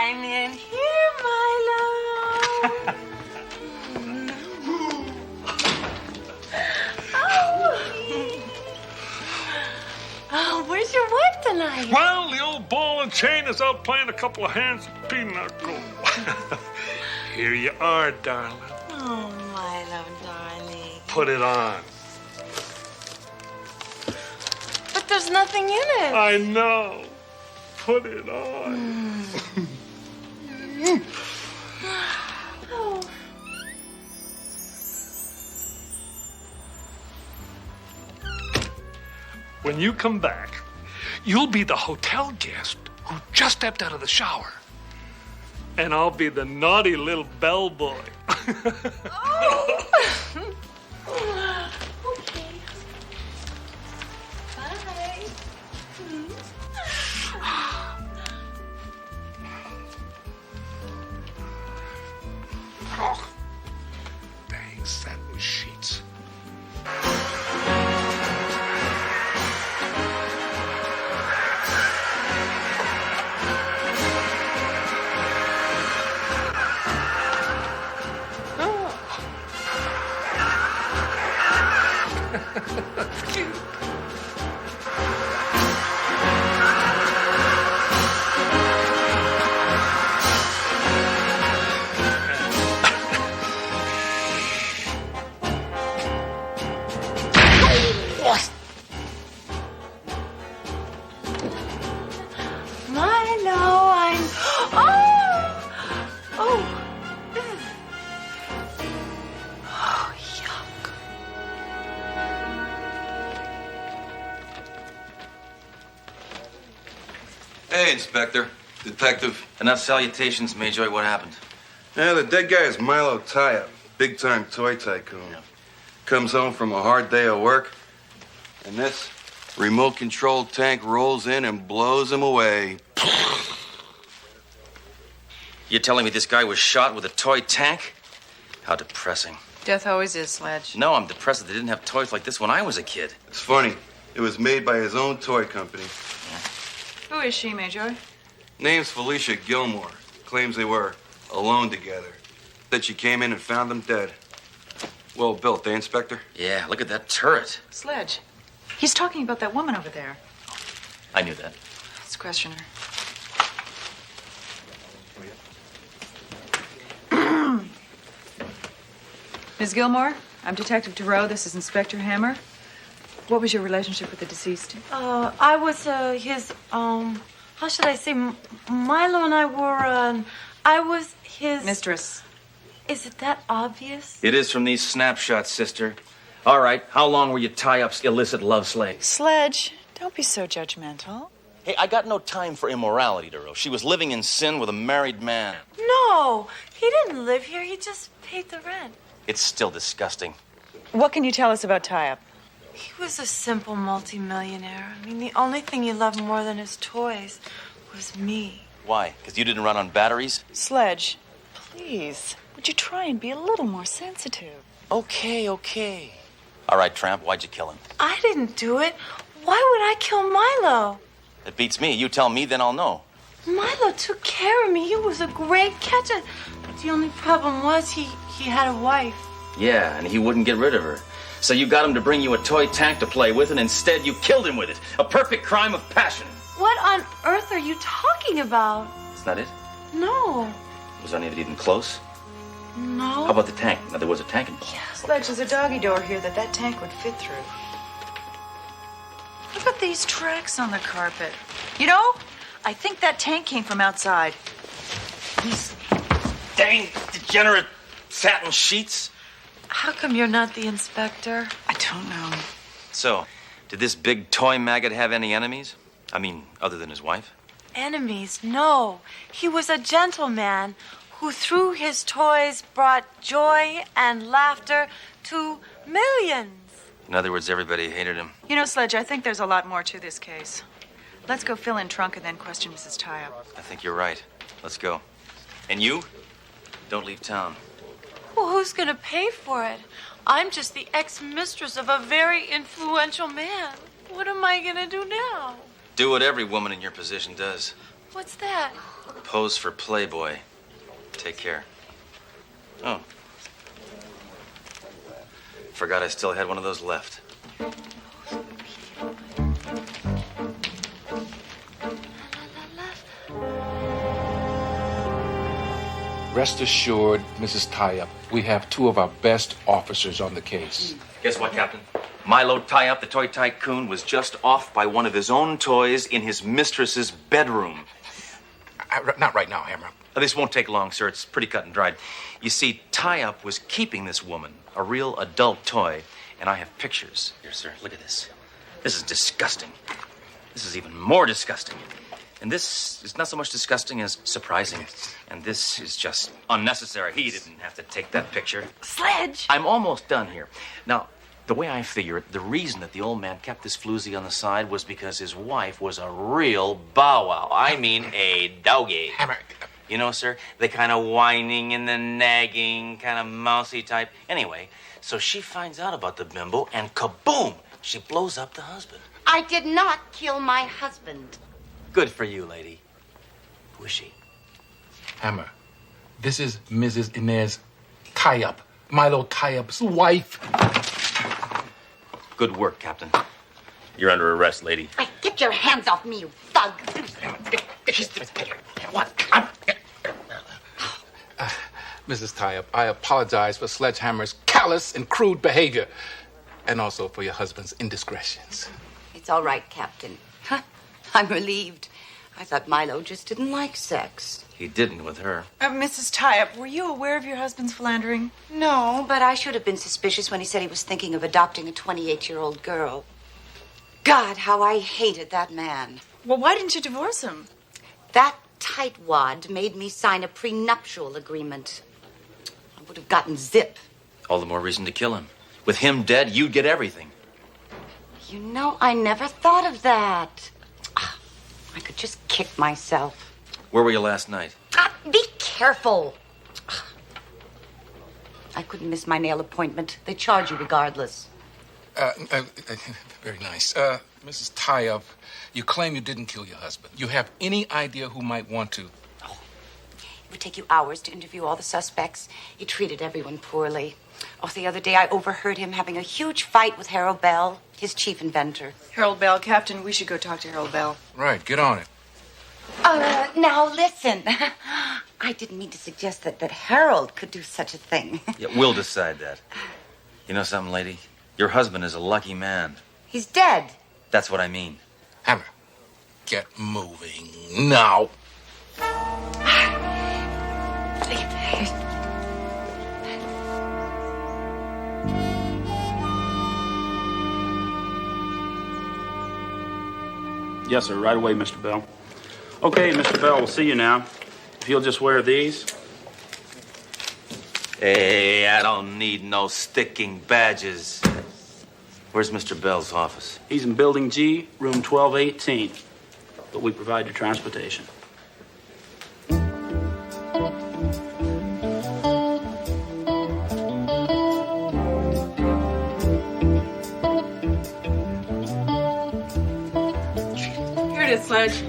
I'm in here, Milo. Oh, where's your wife tonight? Well, the old ball and chain is out playing a couple of hands of pinochle. Here you are, darling. Oh, Milo, darling. Put it on. But there's nothing in it. I know. Put it on. Oh. When you come back, you'll be the hotel guest who just stepped out of the shower. And I'll be the naughty little bellboy. Oh. Okay. Bye. Oh, dang satin sheets. Milo, I'm. Oh! Oh! Oh, yuck. Hey, Inspector. Detective. Enough salutations, Mayjoy. What happened? Yeah, the dead guy is Milo Taya, big-time toy tycoon. Comes home from a hard day of work, and this remote-controlled tank rolls in and blows him away. You're telling me this guy was shot with a toy tank? How depressing. Death always is, Sledge. No, I'm depressed that they didn't have toys like this when I was a kid. It's funny. It was made by his own toy company. Who is she, Mayjoy? Name's Felicia Gilmore. Claims they were alone together. That she came in and found them dead. Well built, eh, Inspector? Yeah, look at that turret. Sledge. He's talking about that woman over there. I knew that. Let's question her. Ms. Gilmore, I'm Detective Thoreau. This is Inspector Hammer. What was your relationship with the deceased? I was his, how should I say? Milo and I were, I was his... Mistress. Is it that obvious? It is from these snapshots, sister. All right, how long were you tie-up's illicit love slave? Sledge, don't be so judgmental. Hey, I got no time for immorality, Duro. She was living in sin with a married man. No, he didn't live here. He just paid the rent. It's still disgusting. What can you tell us about Tie-Up? He was a simple multimillionaire. I mean, the only thing he loved more than his toys was me. Why? Because you didn't run on batteries? Sledge, please, would you try and be a little more sensitive? Okay. All right, Tramp, why'd you kill him? I didn't do it. Why would I kill Milo? It beats me. You tell me, then I'll know. Milo took care of me. He was a great catcher. But the only problem was he had a wife. Yeah, and he wouldn't get rid of her. So you got him to bring you a toy tank to play with, and instead you killed him with it. A perfect crime of passion. What on earth are you talking about? Is that it? No. Was any of it even close? No. How about the tank? Now, there was a tank involved. Sledge, there's a doggy door here that tank would fit through. Look at these tracks on the carpet. You know, I think that tank came from outside. These dang degenerate satin sheets. How come you're not the inspector? I don't know. So, did this big toy maggot have any enemies? I mean, other than his wife? Enemies? No. He was a gentleman who, through his toys, brought joy and laughter to millions. In other words, everybody hated him. You know, Sledge, I think there's a lot more to this case. Let's go fill in trunk and then question Mrs. Tie-Up. I think you're right. Let's go. And you? Don't leave town. Well, who's going to pay for it? I'm just the ex-mistress of a very influential man. What am I going to do now? Do what every woman in your position does. What's that? pose for Playboy. Take care. Oh. Forgot I still had one of those left. Rest assured, Mrs. Tie-Up, we have two of our best officers on the case. Guess what, Captain? Milo Tie-Up, the toy tycoon, was just off by one of his own toys in his mistress's bedroom. Not right now, Hammer. This won't take long, sir. It's pretty cut and dried. You see, Tie-Up was keeping this woman, a real adult toy, and I have pictures. Here, sir, look at this. This is disgusting. This is even more disgusting. And this is not so much disgusting as surprising. And this is just unnecessary. He didn't have to take that picture. Sledge! I'm almost done here. Now, the way I figure it, the reason that the old man kept this floozy on the side was because his wife was a real bow wow. I mean, a doggy. Hammer. You know, sir, the kind of whining and the nagging, kind of mousy type. Anyway, so she finds out about the bimbo, and kaboom! She blows up the husband. I did not kill my husband. Good for you, lady. Who is she? Hammer, this is Mrs. Inez Tie-Up, Milo Tie-Up's wife. Good work, Captain. You're under arrest, lady. Hey, get your hands off me, you thug. What? Mrs. Tie-Up, I apologize for Sledgehammer's callous and crude behavior, and also for your husband's indiscretions. It's all right, Captain. I'm relieved. I thought Milo just didn't like sex. He didn't with her. Mrs. Tie-Up, were you aware of your husband's philandering? No, but I should have been suspicious when he said he was thinking of adopting a 28-year-old girl. God, how I hated that man. Well, why didn't you divorce him? That tightwad made me sign a prenuptial agreement. I would have gotten zip. All the more reason to kill him. With him dead, you'd get everything. You know, I never thought of that. I could just kick myself. Where were you last night? Be careful. I couldn't miss my nail appointment. They charge you regardless. Very nice. Mrs. Tie-Up, you claim you didn't kill your husband. You have any idea who might want to? It would take you hours to interview all the suspects. He treated everyone poorly. Oh, the other day I overheard him having a huge fight with Harold Bell, his chief inventor. Harold Bell, Captain, we should go talk to Harold Bell. Right, get on it. Now listen. I didn't mean to suggest that Harold could do such a thing. Yeah, we'll decide that. You know something, lady? Your husband is a lucky man. He's dead. That's what I mean. Hammer, get moving now. Yes, sir. Right away, Mr. Bell. Okay, Mr. Bell, we'll see you now. If you'll just wear these. Hey, I don't need no sticking badges. Where's Mr. Bell's office? He's in Building G, room 1218. But we provide your transportation. Here it is, Sledge.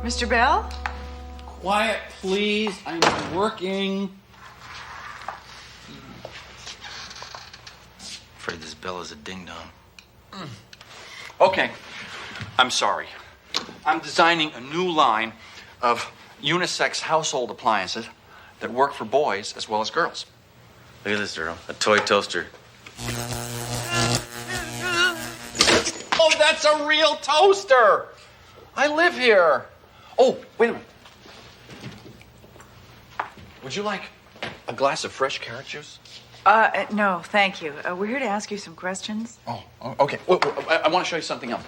Mr. Bell? Quiet, please. I'm working. Afraid this Bell is a ding-dong. Okay, I'm sorry. I'm designing a new line of unisex household appliances that work for boys as well as girls. Look at this, Earl. A toy toaster. Oh, that's a real toaster! I live here. Oh, wait a minute. Would you like a glass of fresh carrot juice? No, thank you. We're here to ask you some questions. Oh, okay. Wait, I want to show you something else.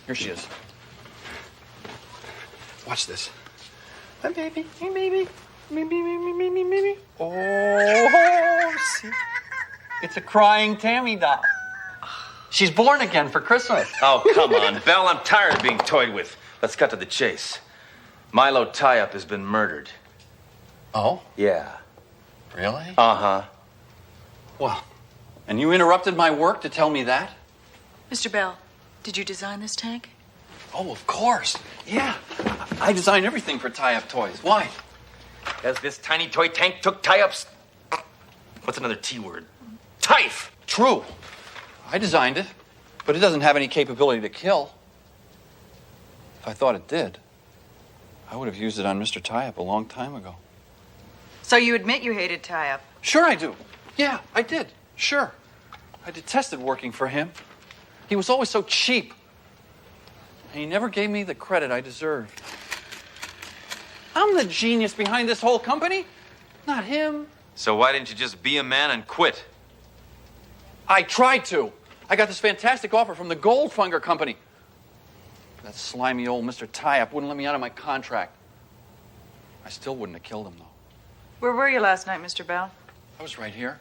Here she is. Watch this. Hi, baby. Hey, baby. Me. Oh, see? It's a crying Tammy doll. She's born again for Christmas. Oh, come on, Bell. I'm tired of being toyed with. Let's cut to the chase. Milo Tie-Up has been murdered. Oh? Yeah. Really? Uh-huh. Well, And you interrupted my work to tell me that? Mr. Bell, did you design this tank? Oh, of course. Yeah. I design everything for tie-up toys. Why? As this tiny toy tank took tie-ups. What's another T word? Tife! True. I designed it, but it doesn't have any capability to kill. If I thought it did, I would have used it on Mr. Tie-Up a long time ago. So you admit you hated tie-up? Sure I do. Yeah, I did. Sure. I detested working for him. He was always so cheap. And he never gave me the credit I deserved. I'm the genius behind this whole company, not him. So why didn't you just be a man and quit? I tried to. I got this fantastic offer from the Goldfunger Company. That slimy old Mr. Tie-Up wouldn't let me out of my contract. I still wouldn't have killed him, though. Where were you last night, Mr. Bell? I was right here.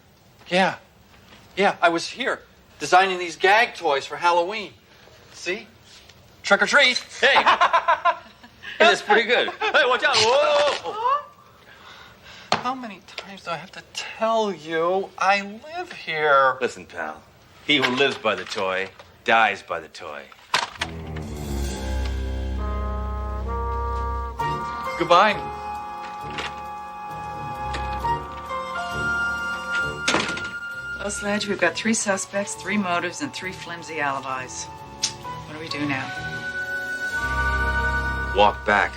Yeah, I was here, designing these gag toys for Halloween. See? Trick or treat. Hey! That's pretty good. Hey, watch out. Whoa! How many times do I have to tell you I live here? Listen, pal. He who lives by the toy dies by the toy. Goodbye. Well, Sledge, we've got 3 suspects, 3 motives, and 3 flimsy alibis. What do we do now? Walk back.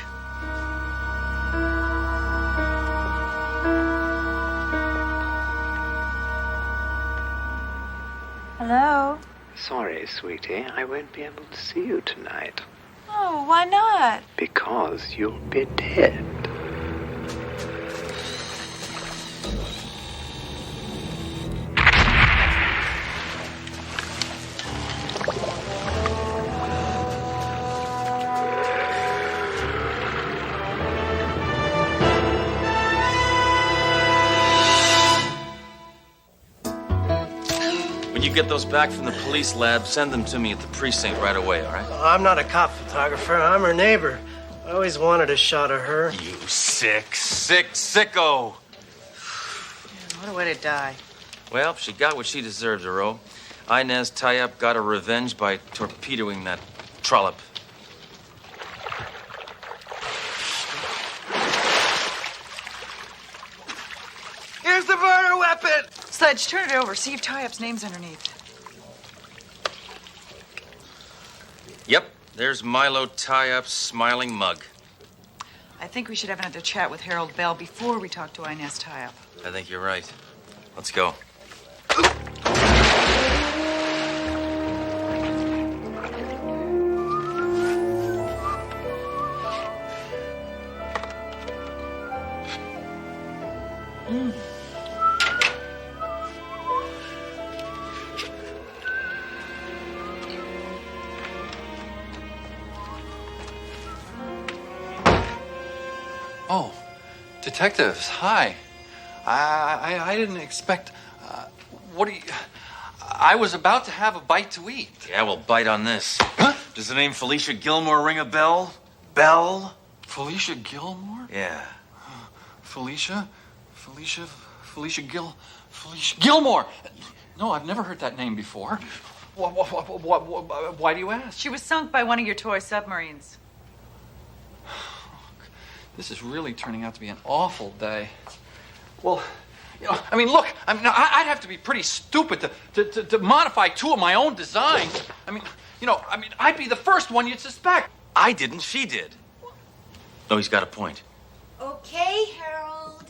Hello? Sorry, sweetie, I won't be able to see you tonight. Oh, why not? Because you'll be dead. When you get those back from the police lab, send them to me at the precinct right away, all right? I'm not a cop photographer. I'm her neighbor. I always wanted a shot of her. You sick sicko. What a way to die. Well, she got what she deserved, Zero. Inez Tie-Up got her revenge by torpedoing that trollop. Here's the murder weapon! Sledge, turn it over. See if Tie-Up's name's underneath. Yep, there's Milo Tie-Up's smiling mug. I think we should have another chat with Harold Bell before we talk to Inez Tie-Up. I think you're right. Let's go. Oh, detectives, hi. I didn't expect... what do you... I was about to have a bite to eat. Yeah, we'll bite on this. Huh? Does the name Felicia Gilmore ring a bell? Bell? Felicia Gilmore? Yeah. Felicia Gilmore! No, I've never heard that name before. Why do you ask? She was sunk by one of your toy submarines. This is really turning out to be an awful day. Well, you know, I mean, look, I'd have to be pretty stupid to modify 2 of my own designs. I'd be the first one you'd suspect. I didn't, she did. No, he's got a point. Okay, Harold.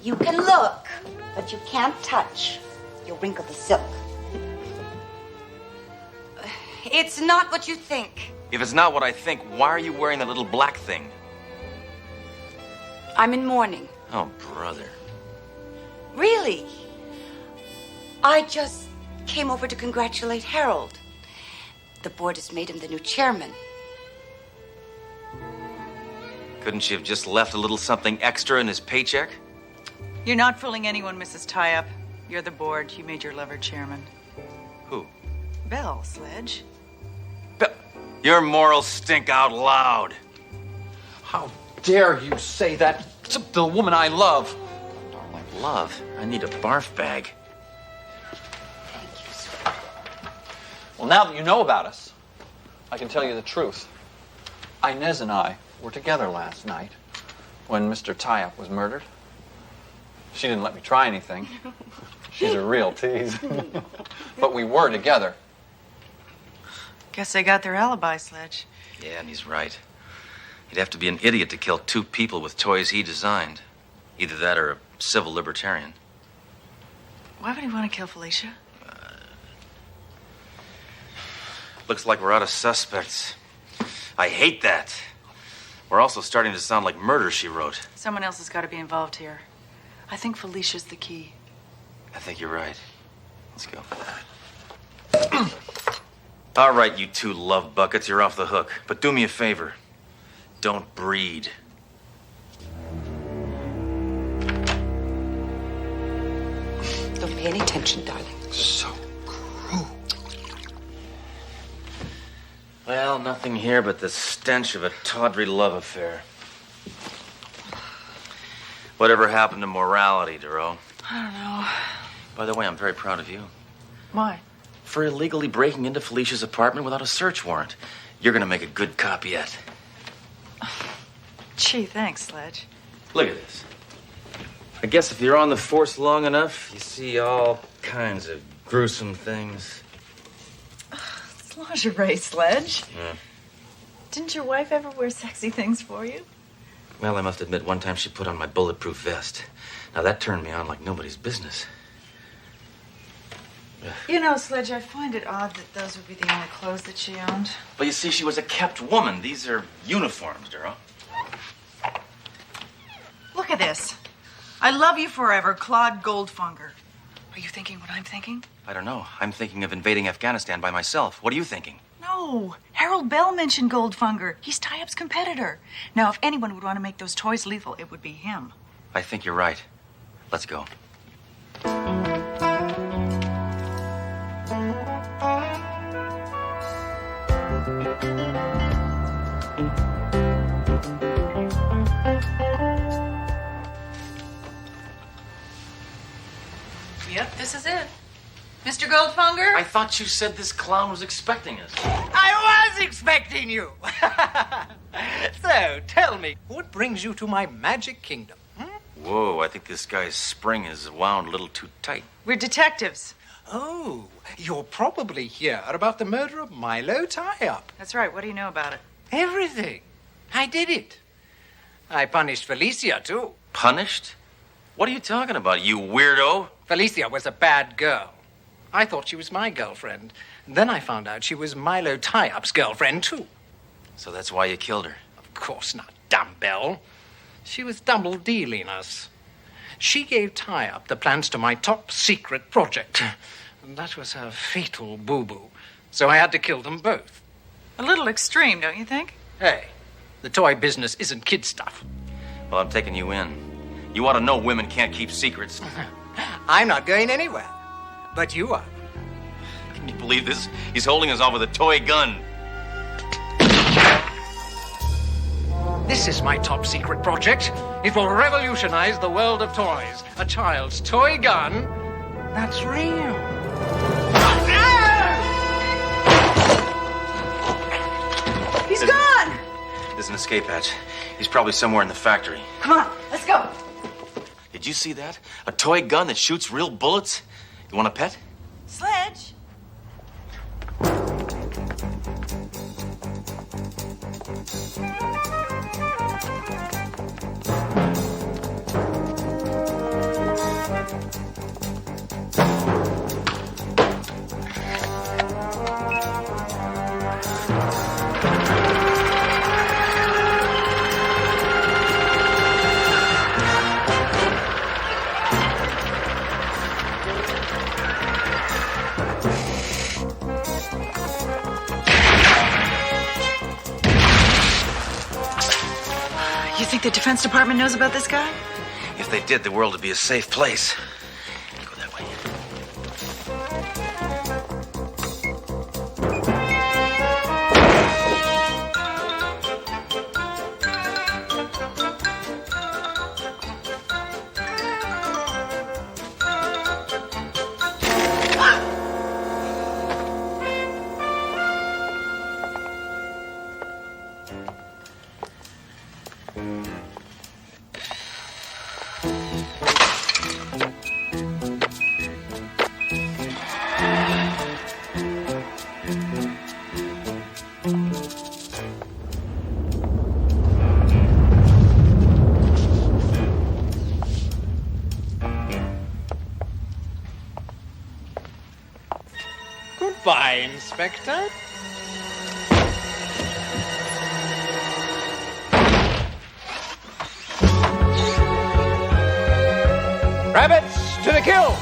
You can look, but you can't touch. You'll wrinkle the silk. It's not what you think. If it's not what I think, why are you wearing that little black thing? I'm in mourning. Oh, brother. Really? I just came over to congratulate Harold. The board has made him the new chairman. Couldn't she have just left a little something extra in his paycheck? You're not fooling anyone, Mrs. Tie-Up. You're the board. You made your lover chairman. Who? Bell, Sledge. Your morals stink out loud. How dare you say that to the woman I love? Love? I need a barf bag. Well, now that you know about us, I can tell you the truth. Inez and I were together last night when Mr. Tyup was murdered. She didn't let me try anything. She's a real tease. But we were together. Guess they got their alibi, Sledge. Yeah, and he's right. He'd have to be an idiot to kill 2 people with toys he designed. Either that or a civil libertarian. Why would he want to kill Felicia? Looks like we're out of suspects. I hate that. We're also starting to sound like murder, she wrote. Someone else has got to be involved here. I think Felicia's the key. I think you're right. Let's go. All right, you 2 love buckets, you're off the hook. But do me a favor. Don't breed. Don't pay any attention, darling. So cruel. Well, nothing here but the stench of a tawdry love affair. Whatever happened to morality, Duro? I don't know. By the way, I'm very proud of you. Why? For illegally breaking into Felicia's apartment without a search warrant. You're gonna make a good cop yet. Gee, thanks, Sledge. Look at this. I guess if you're on the force long enough, you see all kinds of gruesome things. It's lingerie, Sledge. Yeah. Didn't your wife ever wear sexy things for you? Well, I must admit, one time she put on my bulletproof vest. Now, that turned me on like nobody's business. You know, Sledge, I find it odd that those would be the only clothes that she owned. But you see, she was a kept woman. These are uniforms, Duro. Look at this. I love you forever, Claude Goldfunger. Are you thinking what I'm thinking? I don't know. I'm thinking of invading Afghanistan by myself. What are you thinking? No. Harold Bell mentioned Goldfunger. He's Tyup's competitor. Now, if anyone would want to make those toys lethal, it would be him. I think you're right. Let's go. Yep, this is it. Mr. Goldfunger? I thought you said this clown was expecting us. I was expecting you. So, tell me, what brings you to my magic kingdom? Whoa, I think this guy's spring is wound a little too tight. We're detectives. Oh, you're probably here about the murder of Milo Tyup. That's right. What do you know about it? Everything. I did it. I punished Felicia, too. Punished? What are you talking about, you weirdo? Felicia was a bad girl. I thought she was my girlfriend. Then I found out she was Milo Tyup's girlfriend, too. So that's why you killed her? Of course not, dumbbell. She was double-dealing us. She gave Tyup the plans to my top-secret project. And that was her fatal boo-boo. So I had to kill them both. A little extreme, don't you think? Hey, the toy business isn't kid stuff. Well, I'm taking you in. You ought to know women can't keep secrets. I'm not going anywhere. But you are. Can you believe this? He's holding us off with a toy gun. This is my top-secret project. It will revolutionize the world of toys. A child's toy gun that's real. He's gone! There's an escape hatch. He's probably somewhere in the factory. Come on, let's go. Did you see that? A toy gun that shoots real bullets? You want a pet? Sledge? You think the Defense Department knows about this guy? If they did, the world would be a safe place. Go that way. Goodbye, Inspector. Rabbits to the kill!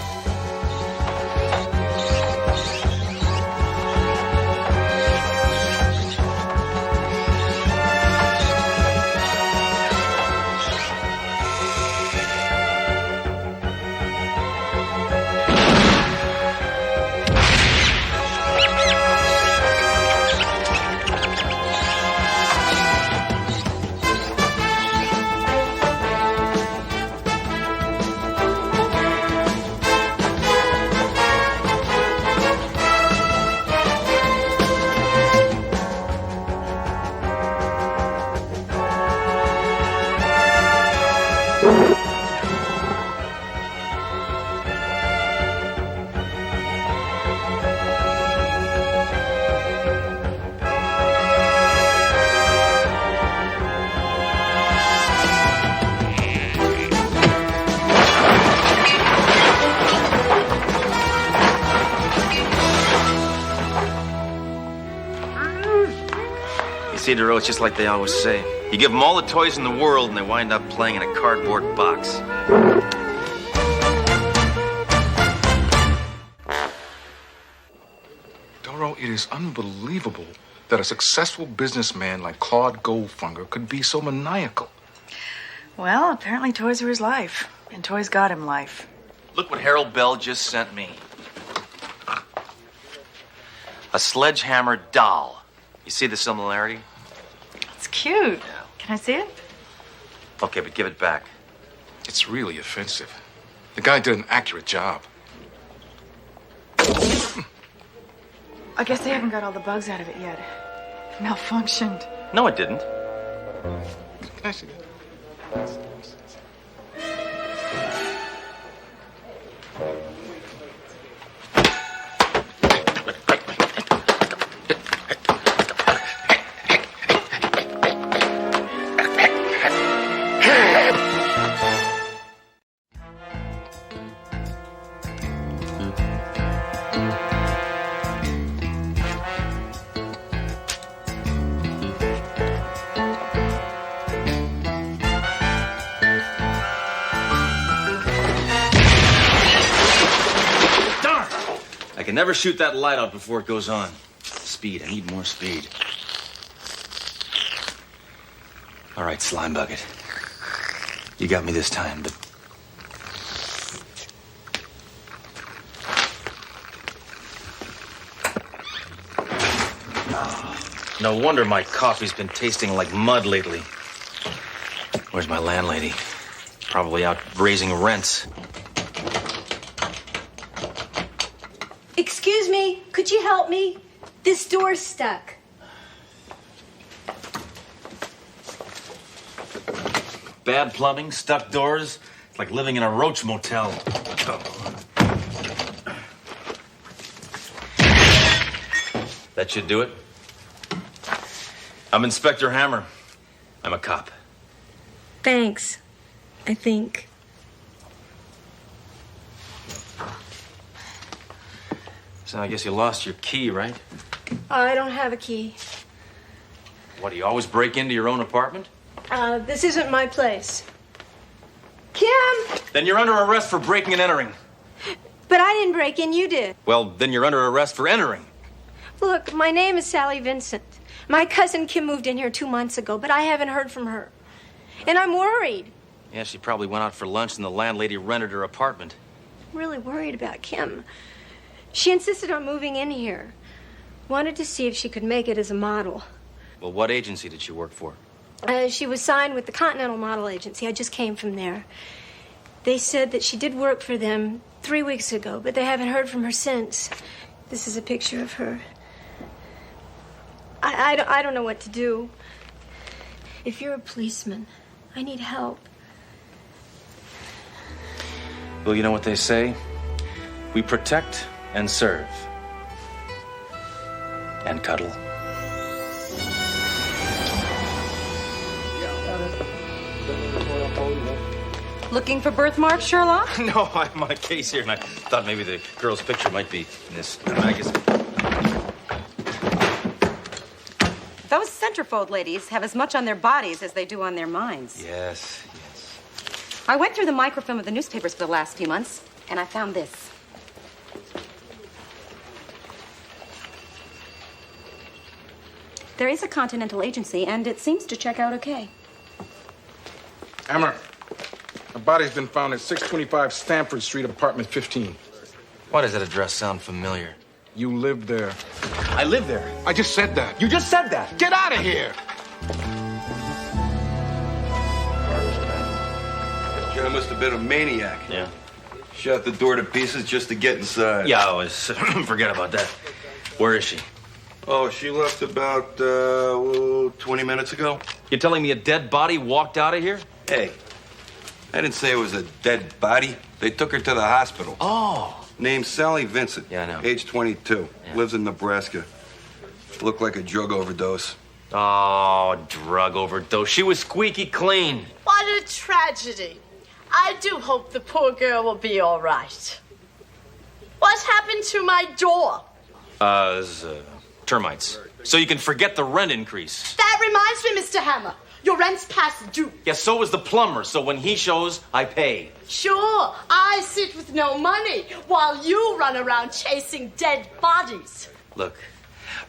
See, Duro, it's just like they always say. You give them all the toys in the world, and they wind up playing in a cardboard box. Doro, it is unbelievable that a successful businessman like Claude Goldfunger could be so maniacal. Well, apparently toys are his life, and toys got him life. Look what Harold Bell just sent me. A sledgehammer doll. You see the similarity? It's cute. Can I see it? Okay, but give it back. It's really offensive. The guy did an accurate job. I guess they haven't got all the bugs out of it yet. It malfunctioned. No, it didn't. Can I see that? I can never shoot that light out before it goes on. Speed. I need more speed. All right, Slime Bucket. You got me this time, but... No wonder my coffee's been tasting like mud lately. Where's my landlady? Probably out raising rents. Excuse me, could you help me? This door's stuck. Bad plumbing, stuck doors. It's like living in a roach motel. That should do it. I'm Inspector Hammer. I'm a cop. Thanks, I think. So I guess you lost your key, right? I don't have a key. What, do you always break into your own apartment? This isn't my place. Kim! Then you're under arrest for breaking and entering. But I didn't break in, you did. Well, then you're under arrest for entering. Look, my name is Sally Vincent. My cousin Kim moved in here 2 months ago, but I haven't heard from her. And I'm worried. Yeah, she probably went out for lunch and the landlady rented her apartment. I'm really worried about Kim. She insisted on moving in here. Wanted to see if she could make it as a model. Well, what agency did she work for? She was signed with the Continental Model Agency. I just came from there. They said that she did work for them 3 weeks ago, but they haven't heard from her since. This is a picture of her. I don't know what to do. If you're a policeman, I need help. Well, you know what they say? We protect and serve. And cuddle. Looking for birthmarks, Sherlock? No, I'm on a case here, and I thought maybe the girl's picture might be in this magazine. Those centerfold ladies have as much on their bodies as they do on their minds. Yes. I went through the microfilm of the newspapers for the last few months, and I found this. There is a Continental agency, and it seems to check out okay. Hammer, a body's been found at 625 Stanford Street, apartment 15. Why does that address sound familiar? You live there. I live there. I just said that. You just said that. Get out of here! John must have been a maniac. Yeah. Shot the door to pieces just to get inside. Yeah, I was. Forget about that. Where is she? Oh, she left about 20 minutes ago. You're telling me a dead body walked out of here? Hey, I didn't say it was a dead body. They took her to the hospital. Oh. Named Sally Vincent. Yeah, I know. Age 22. Yeah. Lives in Nebraska. Looked like a drug overdose. Oh, drug overdose. She was squeaky clean. What a tragedy. I do hope the poor girl will be all right. What happened to my door? Termites. So you can forget the rent increase. That reminds me, Mr. Hammer. Your rent's past due. Yeah, so is the plumber. So when he shows, I pay. Sure, I sit with no money while you run around chasing dead bodies. Look,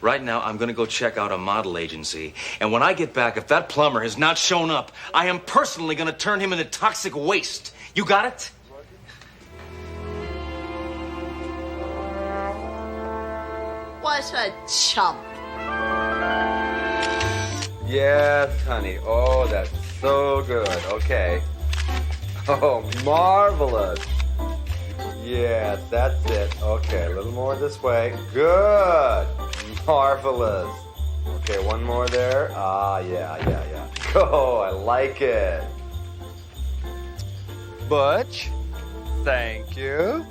right now I'm gonna go check out a model agency. And when I get back, if that plumber has not shown up, I am personally gonna turn him into toxic waste. You got it? What a chump. Yes, honey. Oh, that's so good. Okay. Oh, marvelous. Yes, that's it. Okay, a little more this way. Good. Marvelous. Okay, one more there. Ah, yeah. Oh, I like it. Butch, thank you.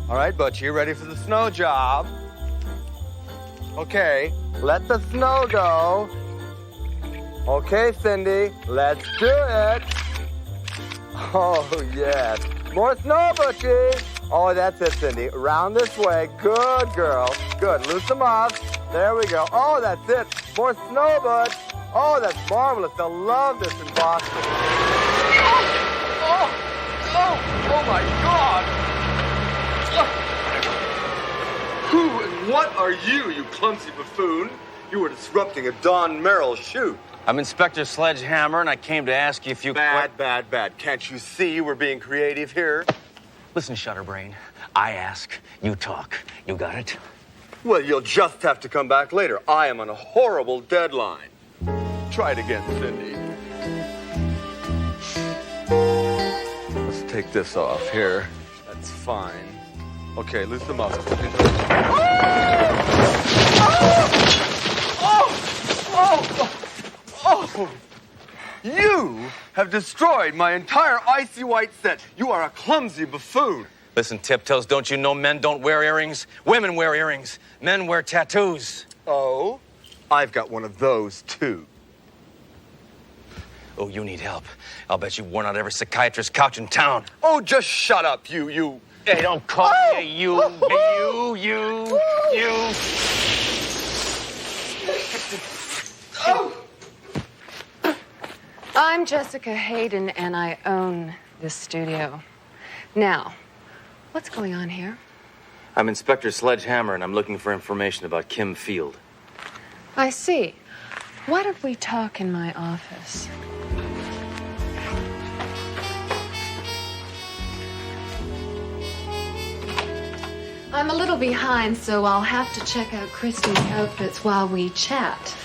All right, Butch, you ready for the snow job? Okay, let the snow go. Okay, Cindy, let's do it. Oh, yes. More snow, Butchie. Oh, that's it, Cindy. Around this way. Good girl. Good. Loose them up. There we go. Oh, that's it. More snow, Butch. Oh, that's marvelous. They'll love this in Boston. Oh my God. Who and what are you, you clumsy buffoon? You were disrupting a Don Merrill shoot. I'm Inspector Sledge Hammer, and I came to ask you if you... Bad. Can't you see we're being creative here? Listen, Shutterbrain. I ask, you talk. You got it? Well, you'll just have to come back later. I am on a horrible deadline. Try it again, Cindy. Let's take this off here. That's fine. Okay, loosen them up. Oh! You have destroyed my entire icy white set. You are a clumsy buffoon. Listen, Tiptoes, don't you know men don't wear earrings? Women wear earrings. Men wear tattoos. Oh? I've got one of those, too. Oh, you need help. I'll bet you've worn out every psychiatrist's couch in town. Oh, just shut up, you. Hey, don't call me you. I'm Jessica Hayden, and I own this studio. Now, what's going on here? I'm Inspector Sledge Hammer, and I'm looking for information about Kim Field. I see. Why don't we talk in my office? I'm a little behind, so I'll have to check out Christy's outfits while we chat.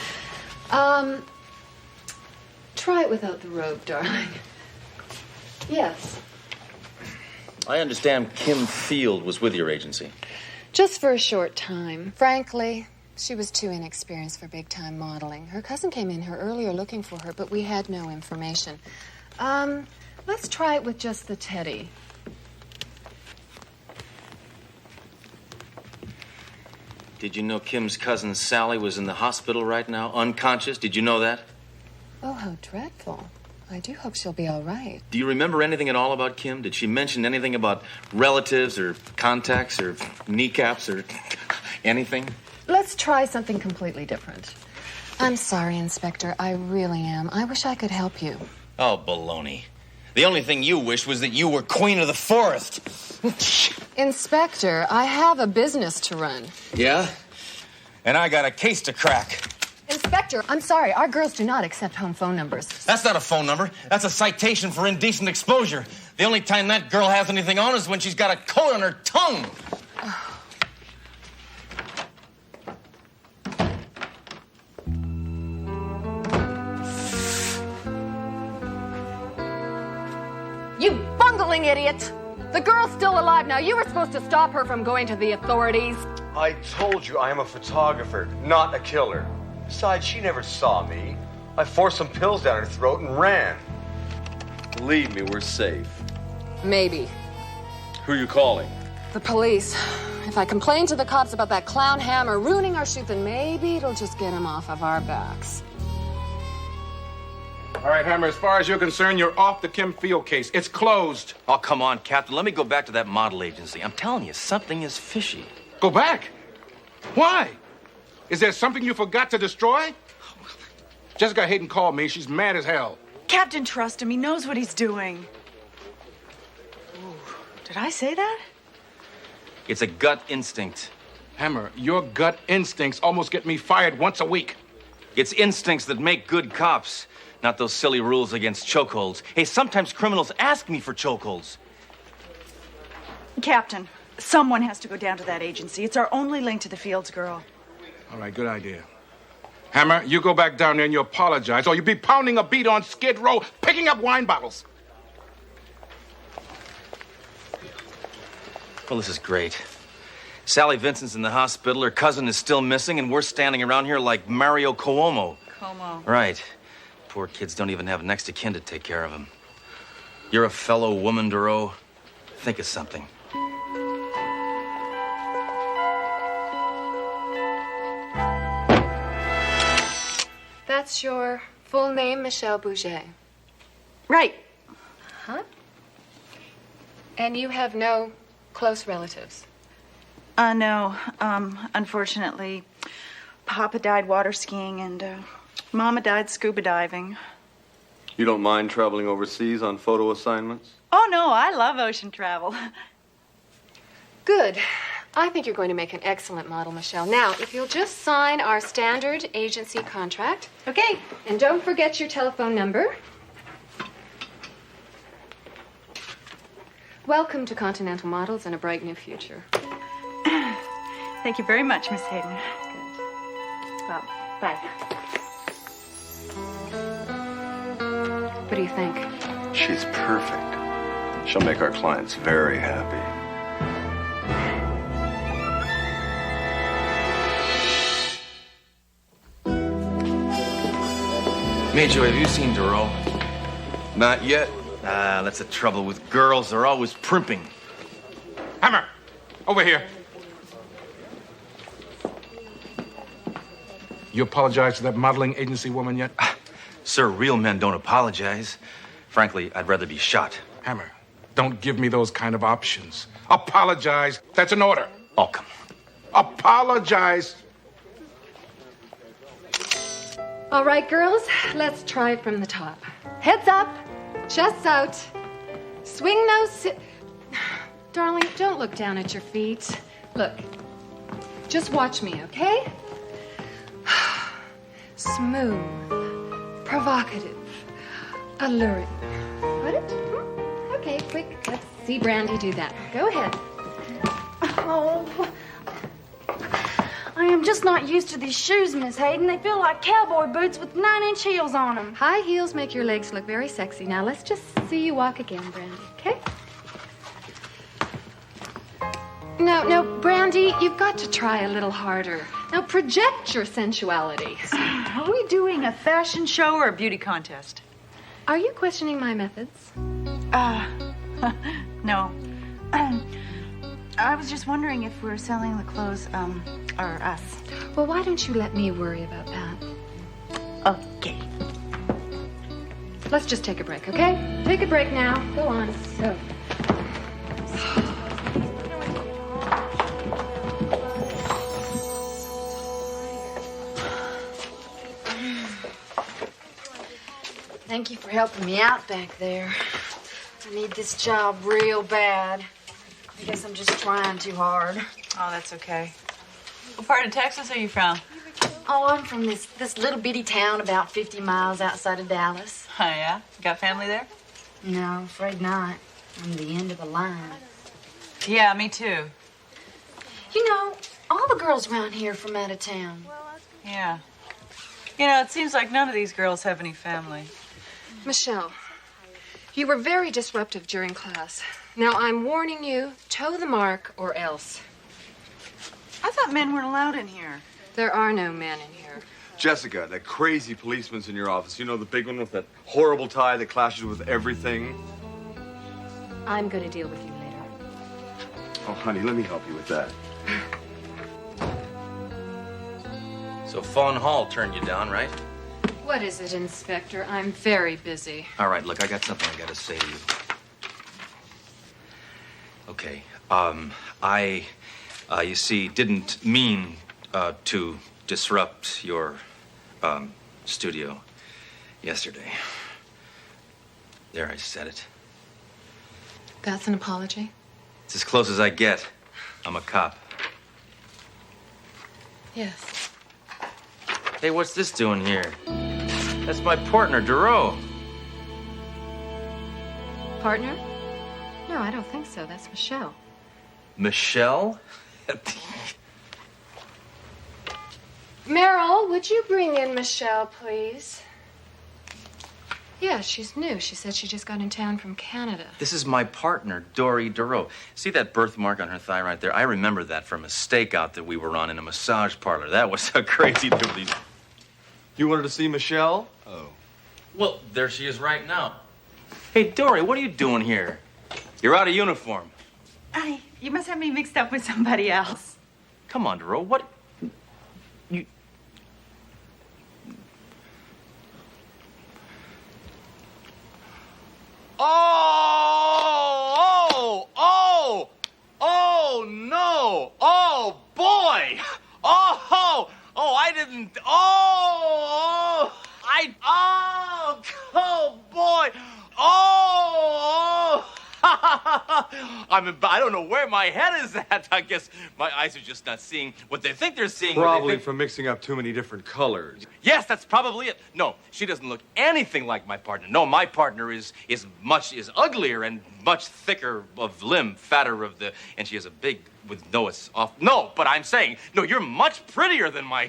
Try it without the robe, darling. Yes. I understand Kim Field was with your agency. Just for a short time. Frankly, She was too inexperienced for big-time modeling. Her cousin came in here earlier looking for her, but we had no information. Let's try it with just the teddy. Did you know Kim's cousin Sally was in the hospital right now, unconscious? Did you know that? Oh, how dreadful. I do hope she'll be all right. Do you remember anything at all about Kim? Did she mention anything about relatives or contacts or kneecaps or anything? Let's try something completely different. I'm sorry, Inspector. I really am. I wish I could help you. Oh, baloney. The only thing you wish was that you were queen of the forest. Inspector, I have a business to run. Yeah? And I got a case to crack. Inspector, I'm sorry. Our girls do not accept home phone numbers. That's not a phone number. That's a citation for indecent exposure. The only time that girl has anything on is when she's got a coat on her tongue. You bungling idiot! The girl's still alive now. You were supposed to stop her from going to the authorities. I told you I am a photographer, not a killer. Besides, she never saw me. I forced some pills down her throat and ran. Believe me, we're safe. Maybe. Who are you calling? The police. If I complain to the cops about that clown Hammer ruining our shoot, then maybe it'll just get him off of our backs. All right, Hammer, as far as you're concerned, you're off the Kim Field case. It's closed. Oh, come on, Captain. Let me go back to that model agency. I'm telling you, something is fishy. Go back? Why? Is there something you forgot to destroy? Jessica Hayden called me. She's mad as hell. Captain, trust him. He knows what he's doing. Ooh, did I say that? It's a gut instinct. Hammer, your gut instincts almost get me fired once a week. It's instincts that make good cops, not those silly rules against chokeholds. Hey, sometimes criminals ask me for chokeholds. Captain, someone has to go down to that agency. It's our only link to the Fields girl. All right, good idea. Hammer, you go back down there and you apologize, or you'll be pounding a beat on Skid Row, picking up wine bottles. Well, this is great. Sally Vincent's in the hospital, her cousin is still missing, and we're standing around here like Mario Cuomo. Right. Poor kids don't even have next of kin to take care of them. You're a fellow woman, Duro. Think of something. That's your full name, Michelle Bouget. Right. Huh? And you have no close relatives? No. Unfortunately, Papa died water skiing and Mama died scuba diving. You don't mind traveling overseas on photo assignments? Oh, no, I love ocean travel. Good. I think you're going to make an excellent model, Michelle. Now, if you'll just sign our standard agency contract. Okay. And don't forget your telephone number. Welcome to Continental Models and a bright new future. Thank you very much, Miss Hayden. Good. Well, bye. What do you think? She's perfect. She'll make our clients very happy. Major, have you seen Duro? Not yet. Ah, that's the trouble with girls. They're always primping. Hammer, over here. You apologize to that modeling agency woman yet? Sir, real men don't apologize. Frankly, I'd rather be shot. Hammer, don't give me those kind of options. Apologize. That's an order. Oh, come on. Apologize. All right, girls, let's try it from the top. Heads up, chests out. Swing those... Darling, don't look down at your feet. Look, just watch me, okay? Smooth, provocative, alluring. Got it? Okay, quick. Let's see Brandy do that. Go ahead. Oh, I am just not used to these shoes, Miss Hayden. They feel like cowboy boots with 9-inch heels on them. High heels make your legs look very sexy. Now let's just see you walk again, Brandy, okay? No, Brandy, you've got to try a little harder. Now project your sensuality. Are we doing a fashion show or a beauty contest? Are you questioning my methods? No. I was just wondering if we're selling the clothes, or us. Well, why don't you let me worry about that? Okay. Let's just take a break, okay? Take a break now. Go on. So. Thank you for helping me out back there. I need this job real bad. I guess I'm just trying too hard. Oh, that's okay. What part of Texas are you from? Oh, I'm from this little bitty town about 50 miles outside of Dallas. Oh, yeah? You got family there? No, afraid not. I'm the end of the line. Yeah, me too. You know, all the girls around here are from out of town. Yeah. You know, it seems like none of these girls have any family. Michelle, you were very disruptive during class. Now, I'm warning you, toe the mark or else. I thought men weren't allowed in here. There are no men in here. Jessica, that crazy policeman's in your office. You know, the big one with that horrible tie that clashes with everything? I'm going to deal with you later. Oh, honey, let me help you with that. So Fawn Hall turned you down, right? What is it, Inspector? I'm very busy. All right, look, I got something I gotta say to you. Okay, you see, didn't mean to disrupt your studio yesterday. There, I said it. That's an apology? It's as close as I get. I'm a cop. Yes. Hey, what's this doing here? That's my partner, Duro. Partner? No, I don't think so. That's Michelle. Michelle? Meryl, would you bring in Michelle, please? Yeah, she's new. She said she just got in town from Canada. This is my partner, Dory Duro. See that birthmark on her thigh right there? I remember that from a stakeout that we were on in a massage parlor. That was a crazy doodly. You wanted to see Michelle? Oh. Well, there she is right now. Hey, Dory, what are you doing here? You're out of uniform. You must have me mixed up with somebody else. Come on, Duro, what? You... Oh, no. Oh, boy. I didn't. Oh, boy. I don't know where my head is at. I guess my eyes are just not seeing what they think they're seeing. Probably from mixing up too many different colors. Yes, that's probably it. No, she doesn't look anything like my partner. No, my partner is uglier and much thicker of limb, fatter of the, and she has a big with no, it's off. No, but I'm saying, no, you're much prettier than my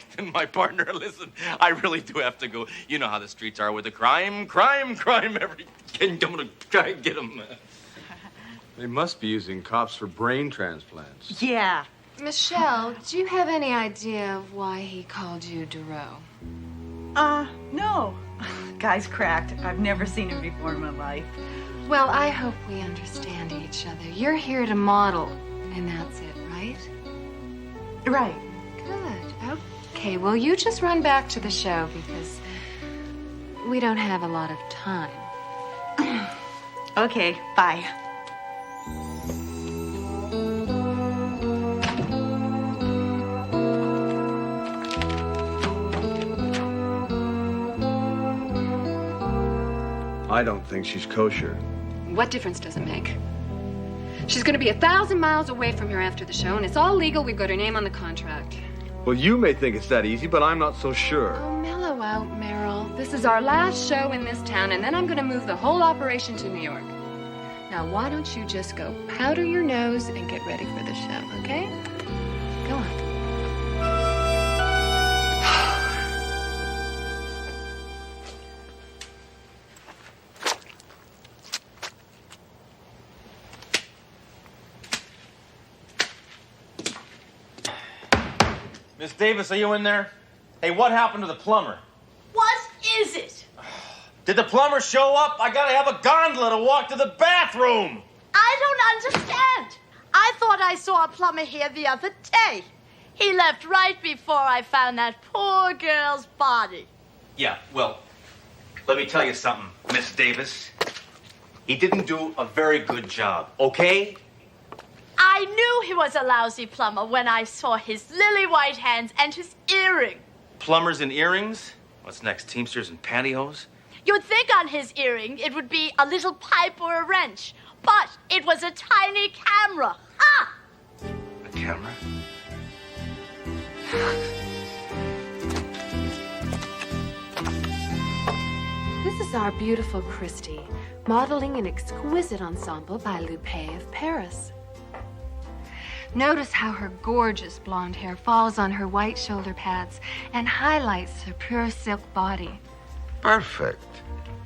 partner. Listen, I really do have to go. You know how the streets are with the crime. I'm gonna try and get them. They must be using cops for brain transplants. Yeah. Michelle, do you have any idea of why he called you Duro? No. Guy's cracked. I've never seen him before in my life. Well, I hope we understand each other. You're here to model, and that's it, right? Right. Good. Okay, well, you just run back to the show because we don't have a lot of time. Okay, bye. I don't think she's kosher. What difference does it make? She's going to be 1,000 miles away from here after the show, and it's all legal. We've got her name on the contract. Well, you may think it's that easy, but I'm not so sure. Oh, mellow out, Meryl. This is our last show in this town, and then I'm going to move the whole operation to New York. Now, why don't you just go powder your nose and get ready for the show, okay? Go on. Miss Davis, are you in there? Hey, what happened to the plumber? What is it? Did the plumber show up? I gotta have a gondola to walk to the bathroom. I don't understand. I thought I saw a plumber here the other day. He left right before I found that poor girl's body. Yeah, well, let me tell you something, Miss Davis. He didn't do a very good job, okay? I knew he was a lousy plumber when I saw his lily white hands and his earring. Plumbers and earrings? What's next, Teamsters and pantyhose? You'd think on his earring it would be a little pipe or a wrench, but it was a tiny camera. Ah! A camera? This is our beautiful Christie, modeling an exquisite ensemble by Loupé of Paris. Notice how her gorgeous blonde hair falls on her white shoulder pads and highlights her pure silk body. Perfect.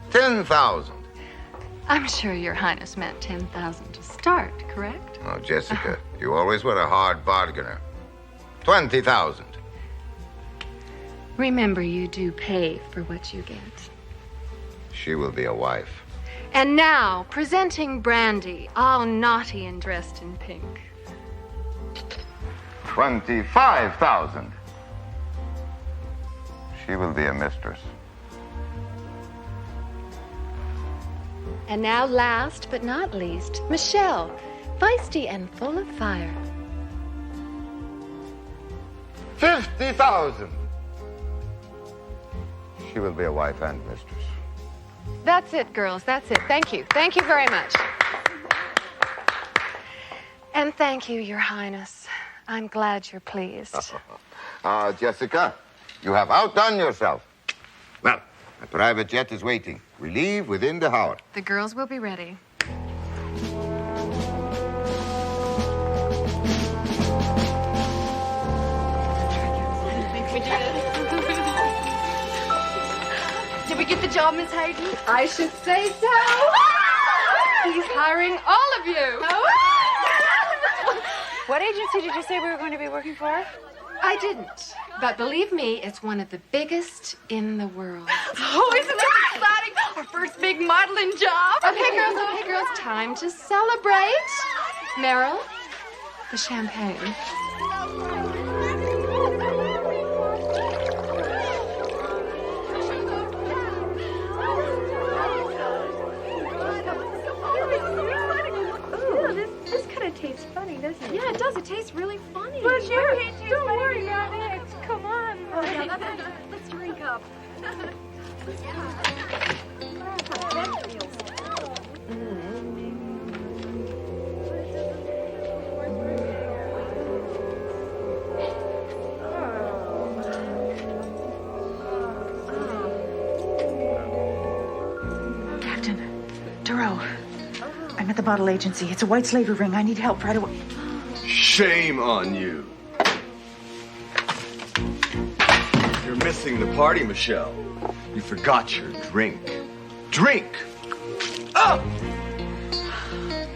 10,000. I'm sure Your Highness meant 10,000 to start, correct? Oh, Jessica, you always were a hard bargainer. 20,000. Remember, you do pay for what you get. She will be a wife. And now, presenting Brandy, all naughty and dressed in pink. 25,000. She will be a mistress. And now, last but not least, Michelle, feisty and full of fire. 50,000. She will be a wife and mistress. That's it, girls. That's it. Thank you. Thank you very much. And thank you, Your Highness. I'm glad you're pleased. Jessica, you have outdone yourself. Well, a private jet is waiting. We leave within the hour. The girls will be ready. Did we get the job, Miss Hayden? I should say so. He's hiring all of you. What agency did you say we were going to be working for? I didn't. But believe me, it's one of the biggest in the world. Oh, isn't that exciting? Our first big modeling job. Okay, girls, time to celebrate. Meryl, the champagne. This kind of tastes funny, doesn't it? Yeah, it does. It tases really funny. But you Don't worry about it. Come on. Oh, yeah, let's drink up. Captain, Duro, I'm at the model agency. It's a white slavery ring. I need help right away. Shame on you. You're missing the party, Michelle. You forgot your drink. Drink! Oh!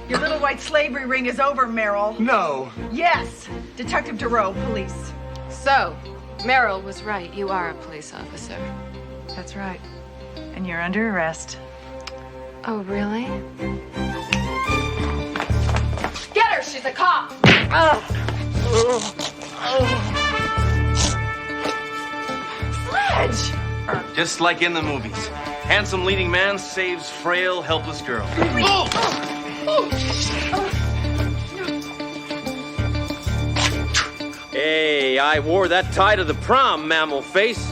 Your little white slavery ring is over, Meryl. No. Yes. Detective Duro, police. So, Meryl was right. You are a police officer. That's right. And you're under arrest. Oh, really? Get her. She's a cop. Sledge! Just like in the movies. Handsome leading man saves frail, helpless girl. Hey, I wore that tie to the prom, mammal face.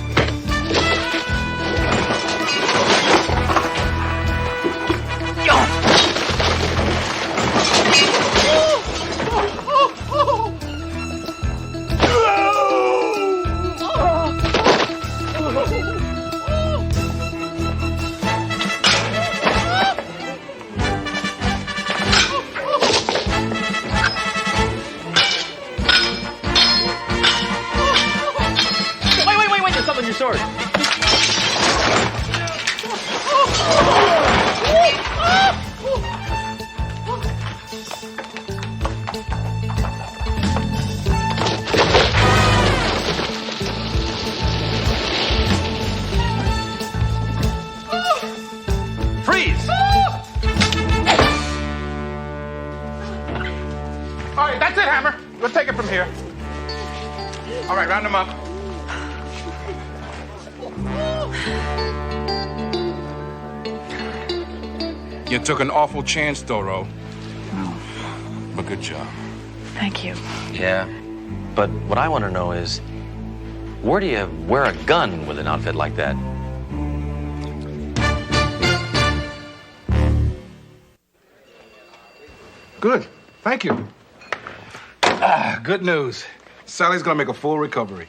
Wait, there's something on your sword. round him up. You took an awful chance, Doro. But good job. Thank you. Yeah, but what I want to know is, where do you wear a gun with an outfit like that? Good. Thank you. Good news. Sally's gonna make a full recovery.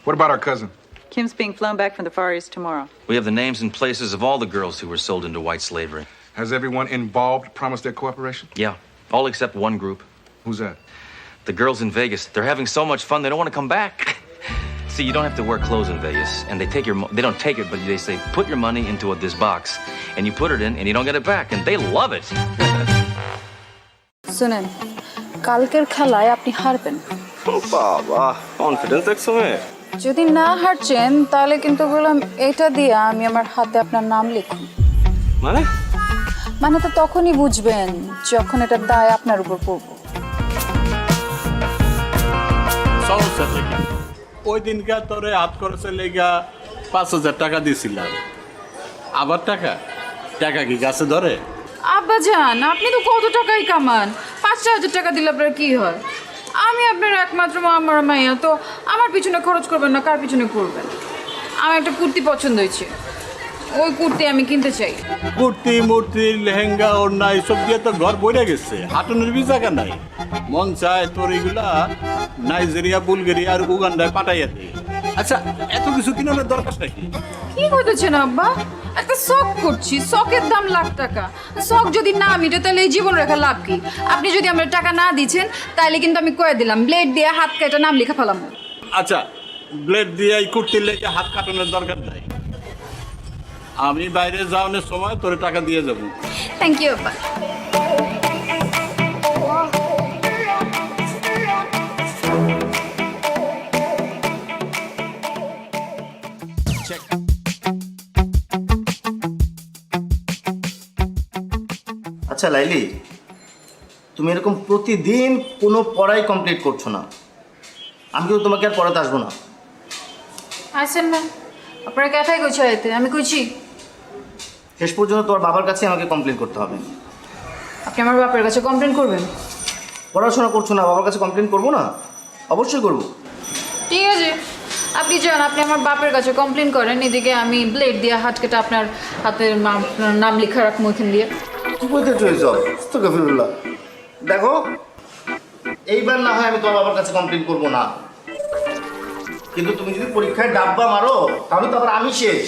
What about our cousin? Kim's being flown back from the Far East tomorrow. We have the names and places of all the girls who were sold into white slavery. Has everyone involved promised their cooperation? Yeah, all except one group. Who's that? The girls in Vegas. They're having so much fun, they don't want to come back. See, you don't have to wear clothes in Vegas, and they don't take it, but they say, put your money into this box, and you put it in, and you don't get it back, and they love it. শুনেন কালকের খেলায় আপনি হারবেন বাবা confidence দেখছো মেয়ে যদি না হারছেন তাহলে কিন্তু বললাম এটা দিয়ে আমি আমার হাতে আপনার নাম লিখুন মানে তো তখনই বুঝবেন যখন এটা দায় আপনার উপর পড়বে ওই দিনকা তোরে হাত খরচে লেগা ৫,০০০ টাকা দিয়েছিলাম আবার টাকা কি গাছে ধরে আব্বাজান আপনি তো কত টাকাই কামান ৫,০০০ টাকা দিলে আপনার কি হয় আমি আপনার একমাত্র আমার মাইয়া তো আমার পিছনে খরচ করবেন না কার পিছনে করবেন আমার একটা কুর্তি পছন্দ হয়েছে ওই কুর্তি আমি কিনতে চাই কুর্তি মূর্তি লেহেঙ্গা ওড়না এসব দিয়ে তো ঘর বইরে গেছে হাঁটনের বি জায়গা নাই মন চায় তোর এগুলা নাইজেরিয়া বুলগেরিয়া আর উগান্ডায় পাঠাইয়া দে আচ্ছা এত কিছু কিনার দরকার নাকি কি বলতেছেন আব্বা একটা শখ করছি শখের দাম লাখ টাকা শখ যদি না মিটে তাহলে এই জীবন রেখা লাভ কি আপনি যদি আমার টাকা না দিচ্ছেন তাহলে কিন্তু আমি কয়ে দিলাম ব্লেড দিয়ে হাত কেটে নাম লেখা ফেলাম আচ্ছা ব্লেড দিয়ে এই কুর্তির লেগে হাত কাটানোর দরকার নাই আমি বাইরে যাওয়ার সময় তোর টাকা দিয়ে যাবো থ্যাংক ইউ আব্বা আচ্ছা লাইলি তুমি এরকম প্রতিদিন কোনো পড়াই কমপ্লিট করছো না আমি কিন্তু তোমাকে আর পড়াতে আসবো না আসেন না আপনারা কেটাই কইছো এতে আমি কইছি শেষ পর্যন্ত তোমার বাবার কাছে আমাকে কমপ্লেন করতে হবে আপনি আমার বাবার কাছে কমপ্লেন করবেন পড়াশোনা করছো না বাবার কাছে কমপ্লেন করবো না অবশ্যই করবো ঠিক আছে আপনি যান আপনি আমার বাপের কাছে কমপ্লেন করেন এদিকে আমি ব্লেড দিয়ে হাত কেটে আপনার হাতের নাম লেখা রাখবো এখান দিয়ে দেখো এইবার না হয় আমি তোমার বাবার কাছে কমপ্লেন করবো না কিন্তু তুমি যদি পরীক্ষায় ডাব্বা মারো তাহলে তো আবার আমি শেষ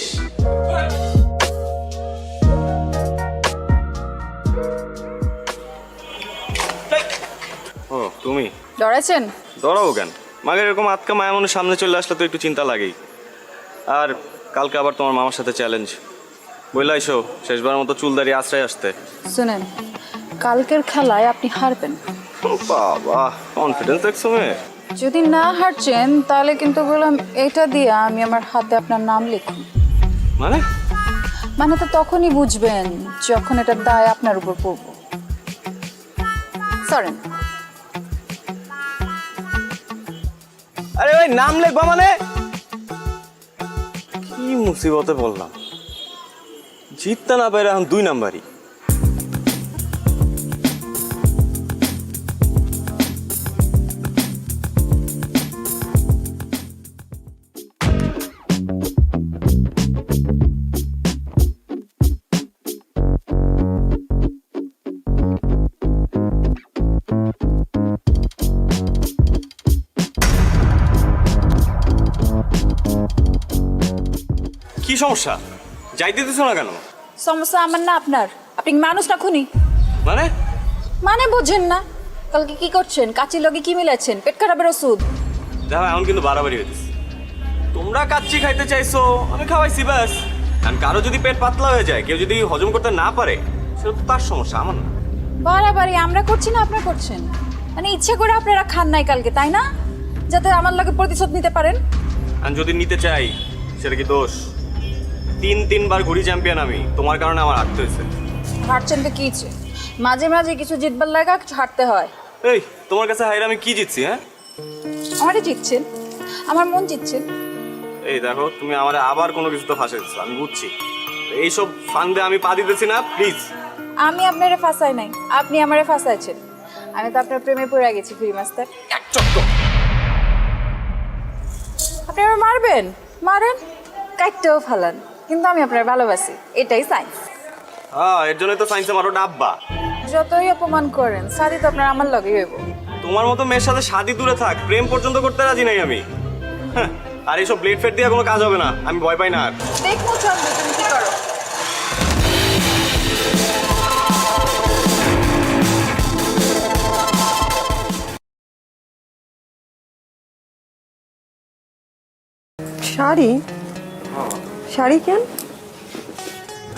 ও তুমি ডরাইছেন ডরাবো কেন মাগের এরকম আটকা মায়া মনে সামনে চলে আসলে তো একটু চিন্তা লাগেই আর কালকে আবার তোমার মামার সাথে চ্যালেঞ্জ বললে এসো শেষবার মতো চুল দাঁড়িয়ে আশ্রয় আসতে শুনেন কালকের খেলায় আপনি হারবেন বাবা কনফিডেন্স দেখছো মেয়ে যদি না হারছেন তাহলে কিন্তু বললাম এটা দিয়ে আমি আমার হাতে আপনার নাম লিখুন মানে তো তখনই বুঝবেন যখন এটা দায় আপনার উপর পড়বে সরেন আরে ভাই নাম লিখবা মানে কি মুসিবতে বললাম জিততে না পারে এখন 2 নাম্বারই কি সমস্যা যাইতে দিছ না কেন সমস্যা আমার না আপনার আপনি মানুষ না খুনি মানে বুঝেন না কালকে কি করছেন কাচির লগে কি মিলাচ্ছেন পেট খারাপের ওষুধ দেখো এখন কিন্তু বাড়াবাড়ি হইতেছে তোমরা কাচ্চি খাইতে চাইছো আমি খাওয়াইছি ব্যাস কারণ কারো যদি পেট পাতলা হয়ে যায় কেউ যদি হজম করতে না পারে সেটা তো তার সমস্যা আমার না বাড়াবাড়ি আমরা করছি না আপনারা করছেন মানে ইচ্ছে করে আপনারা খান নাই কালকে তাই না যাতে আমার লগে প্রতিশোধ নিতে পারেন আর যদি নিতে চাই সেটা কি দোষ 3 বার ঘুরি চ্যাম্পিয়ন আমি তোমার কারণে আমার হারতে হয়েছে হারছেন তো কি মাঝে মাঝে কিছু জিতবার লাগা কিছু হারতে হয় এই তোমার কাছে হাইরা আমি কি জিতছি হ্যাঁ আমারই জিতছেন আমার মন চিচ্ছে। এই দেখো তুমি আমারে আবার কোনো কিছু তো ফাঁসে দিচ্ছ, আমি বুঝছি। এইসব ফান্দে আমি পা দিতেছি না, প্লিজ। আমি আপনারে ফাঁসাই নাই, আপনি আমারে ফাঁসাইছেন। আমি তো আপনার প্রেমে পড়ে গেছি ফ্রি মাস্টার। আপনি আমার মারবেন, মারেন, কাটতেও ফালান, কিন্তু আমি আপনার ভালোবাসি, এটাই সায়েন্স। হ্যাঁ, এর জন্যই তো সায়েন্সে মারো ডাব্বা। যতই অপমান করেন, শাদি তো আপনার আমার লগেই হইব। তোমার মতো মেয়ের সাথে শাদি দূরে থাক, প্রেম পর্যন্ত করতে রাজি নাই আমি। হ্যাঁ, আর এইসব ব্লেড ফেড দিয়ে কোনো কাজ হবে না, আমি ভয় পাই না আর। দেখো চন্দ্র, তুমি কি করো। শাড়ি? শাড়ি কেন?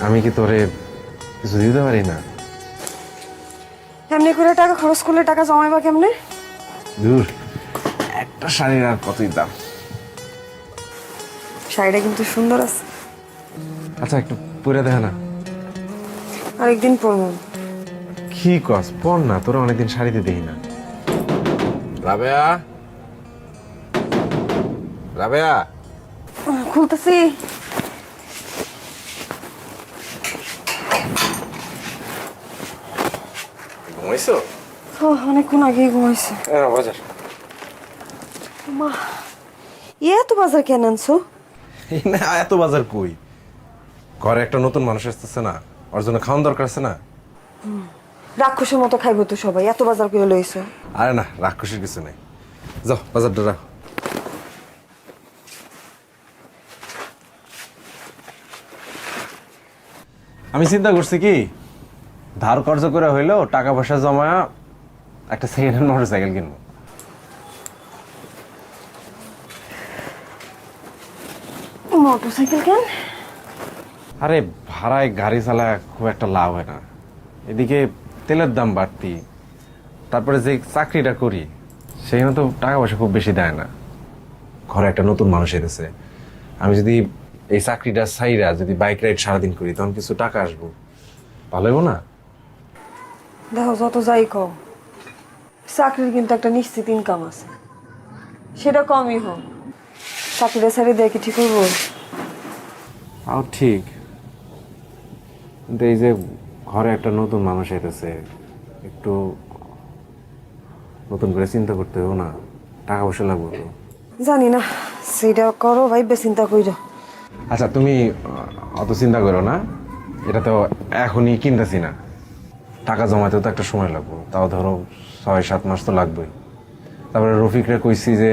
আমি কি তোরে কিছু দিতে পারি না? এমনি করে টাকা খরচ করলে টাকা জমাইবা কেমনে? দূর, একটা শাড়ির আর কতই দাম। শাড়িটা কিন্তু সুন্দর আছে। আচ্ছা, একটু পরে দেখা না। আরেকদিন পরবো। কি কস, পর না, তোরা অনেকদিন শাড়িতে দেখি না। রাবেয়া, রাবেয়া, খুলতেছি। ঘুমাইছো? অনেকক্ষণ আগেই ঘুমাইছে। বাজার। মা, এত বাজার কেন আনছো? না, এত বাজার কই, ঘরে একটা নতুন মানুষ আসতেছে না, ওর জন্য খাওয়ান দরকার আছে না। রাক্ষসের মতো খাইবো তো সবাই, এত বাজার করে লইছো। আরে না, রাক্ষসের কিছু নেই, যাও বাজারটা রাখো। আমি চিন্তা করছি কি, ধার কর্জ করে হইলেও টাকা পয়সা জমা একটা সেকেন্ড হ্যান্ড মোটরসাইকেল কিনবো। মোটরসাইকেল কেন? আরে ভাড়ায় গাড়ি চালা খুব একটা লাভ হয় না, এদিকে তেলের দাম বাড়তি, তারপরে যে চাকরিটা করি সেখানে তো টাকা পয়সা খুব বেশি দেয় না। ঘরে একটা নতুন মানুষ এসেছে, আমি যদি এই চাকরিটা ছাইরা যদি বাইক রাইড সারাদিন করি তখন কিছু টাকা আসবো, ভালো হইব না? দেখো, যত যাই কও, চাকরির কিন্তু একটা নিশ্চিত ইনকাম আছে, সেটা কমই হোক। চাকরিটা ছেড়ে দেয় কি ঠিক হইব? তাও ঠিক, কিন্তু এই যে ঘরে একটা নতুন মানুষ এসেছে, একটু নতুন করে চিন্তা করতে হবে না, টাকা পয়সা লাগবে তো। জানি না, সেটা করো ভাইবে চিন্তা কইরো। আচ্ছা, তুমি অত চিন্তা করো না, এটা তো এখনই কিনতেছি না, টাকা জমাতেও তো একটা সময় লাগবে, তাও ধরো 6-7 মাস তো লাগবেই। তারপরে রফিকরে কইছি যে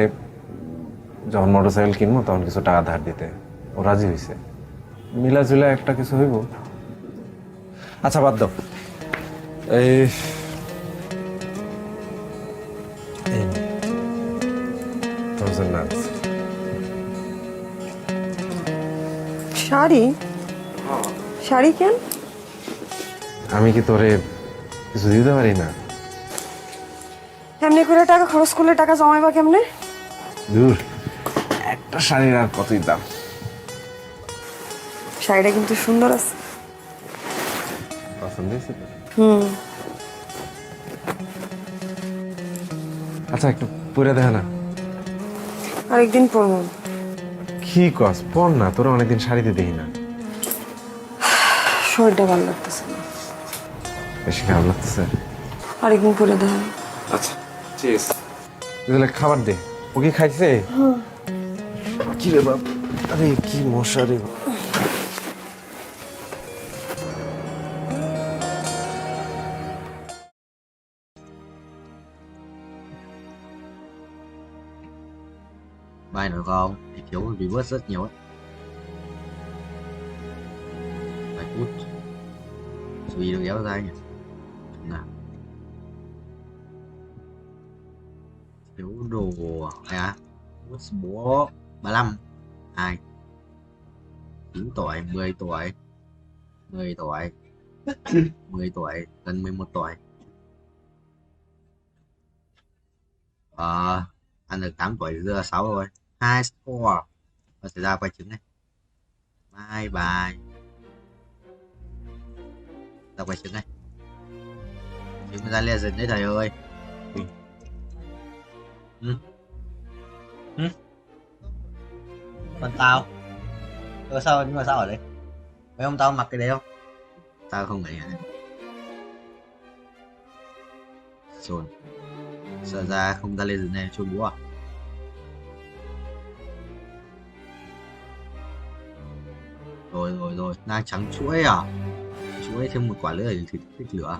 যখন মোটরসাইকেল কিনবো তখন কিছু টাকা ধার দিতে, ও রাজি হয়েছে, মিলাজুলা একটা কিছু হইব। আচ্ছা, বাদ দাও, এই শাড়ি? শাড়ি কেন? আমি কি তোরে কিছু দিতে পারি না? এমনি করে টাকা খরচ করলে টাকা জমাইবা কেমনে? দূর, একটা শাড়ির আর কতই দাম। শাড়িটা কিন্তু সুন্দর আছে। পছন্দ হয়েছে তো? আচ্ছা, একটু পরে দেখা না। আরেকদিন পরবো। কি কস, পর না, তোরা অনেকদিন শাড়িতে দেখি না। শরীরটা ভালো লাগতেছে না। বেশি খারাপ লাগতেছে? আরেকদিন পরে দেখা। আচ্ছা, ঠিক আছে, তাহলে খাবার দে। ও কি খাইছে? কি রে বাপ, আরে কি মশা রে। Bài nữa con thì thiếu reverse rất nhiều ấy. Bài cút suy được kéo ra nhỉ. Nào, thiếu đồ à, bố 35 2 9 tuổi 10 tuổi 10 tuổi 10 tuổi gần 11 tuổi. Anh được 8 tuổi giờ 6 rồi. 2 score và sẽ ra quay trứng này. Bye bye. Ra quay trứng này. Trứng ra legend đấy thầy ơi. Còn tao sao nhưng mà sao ở đây mấy ông tao mặc cái đấy không tao không nghĩ chồn sợ ra không ta lên dưới này chôn búa à? Rồi nang trắng chuỗi à chuỗi thêm một quả nữa để thử tích lửa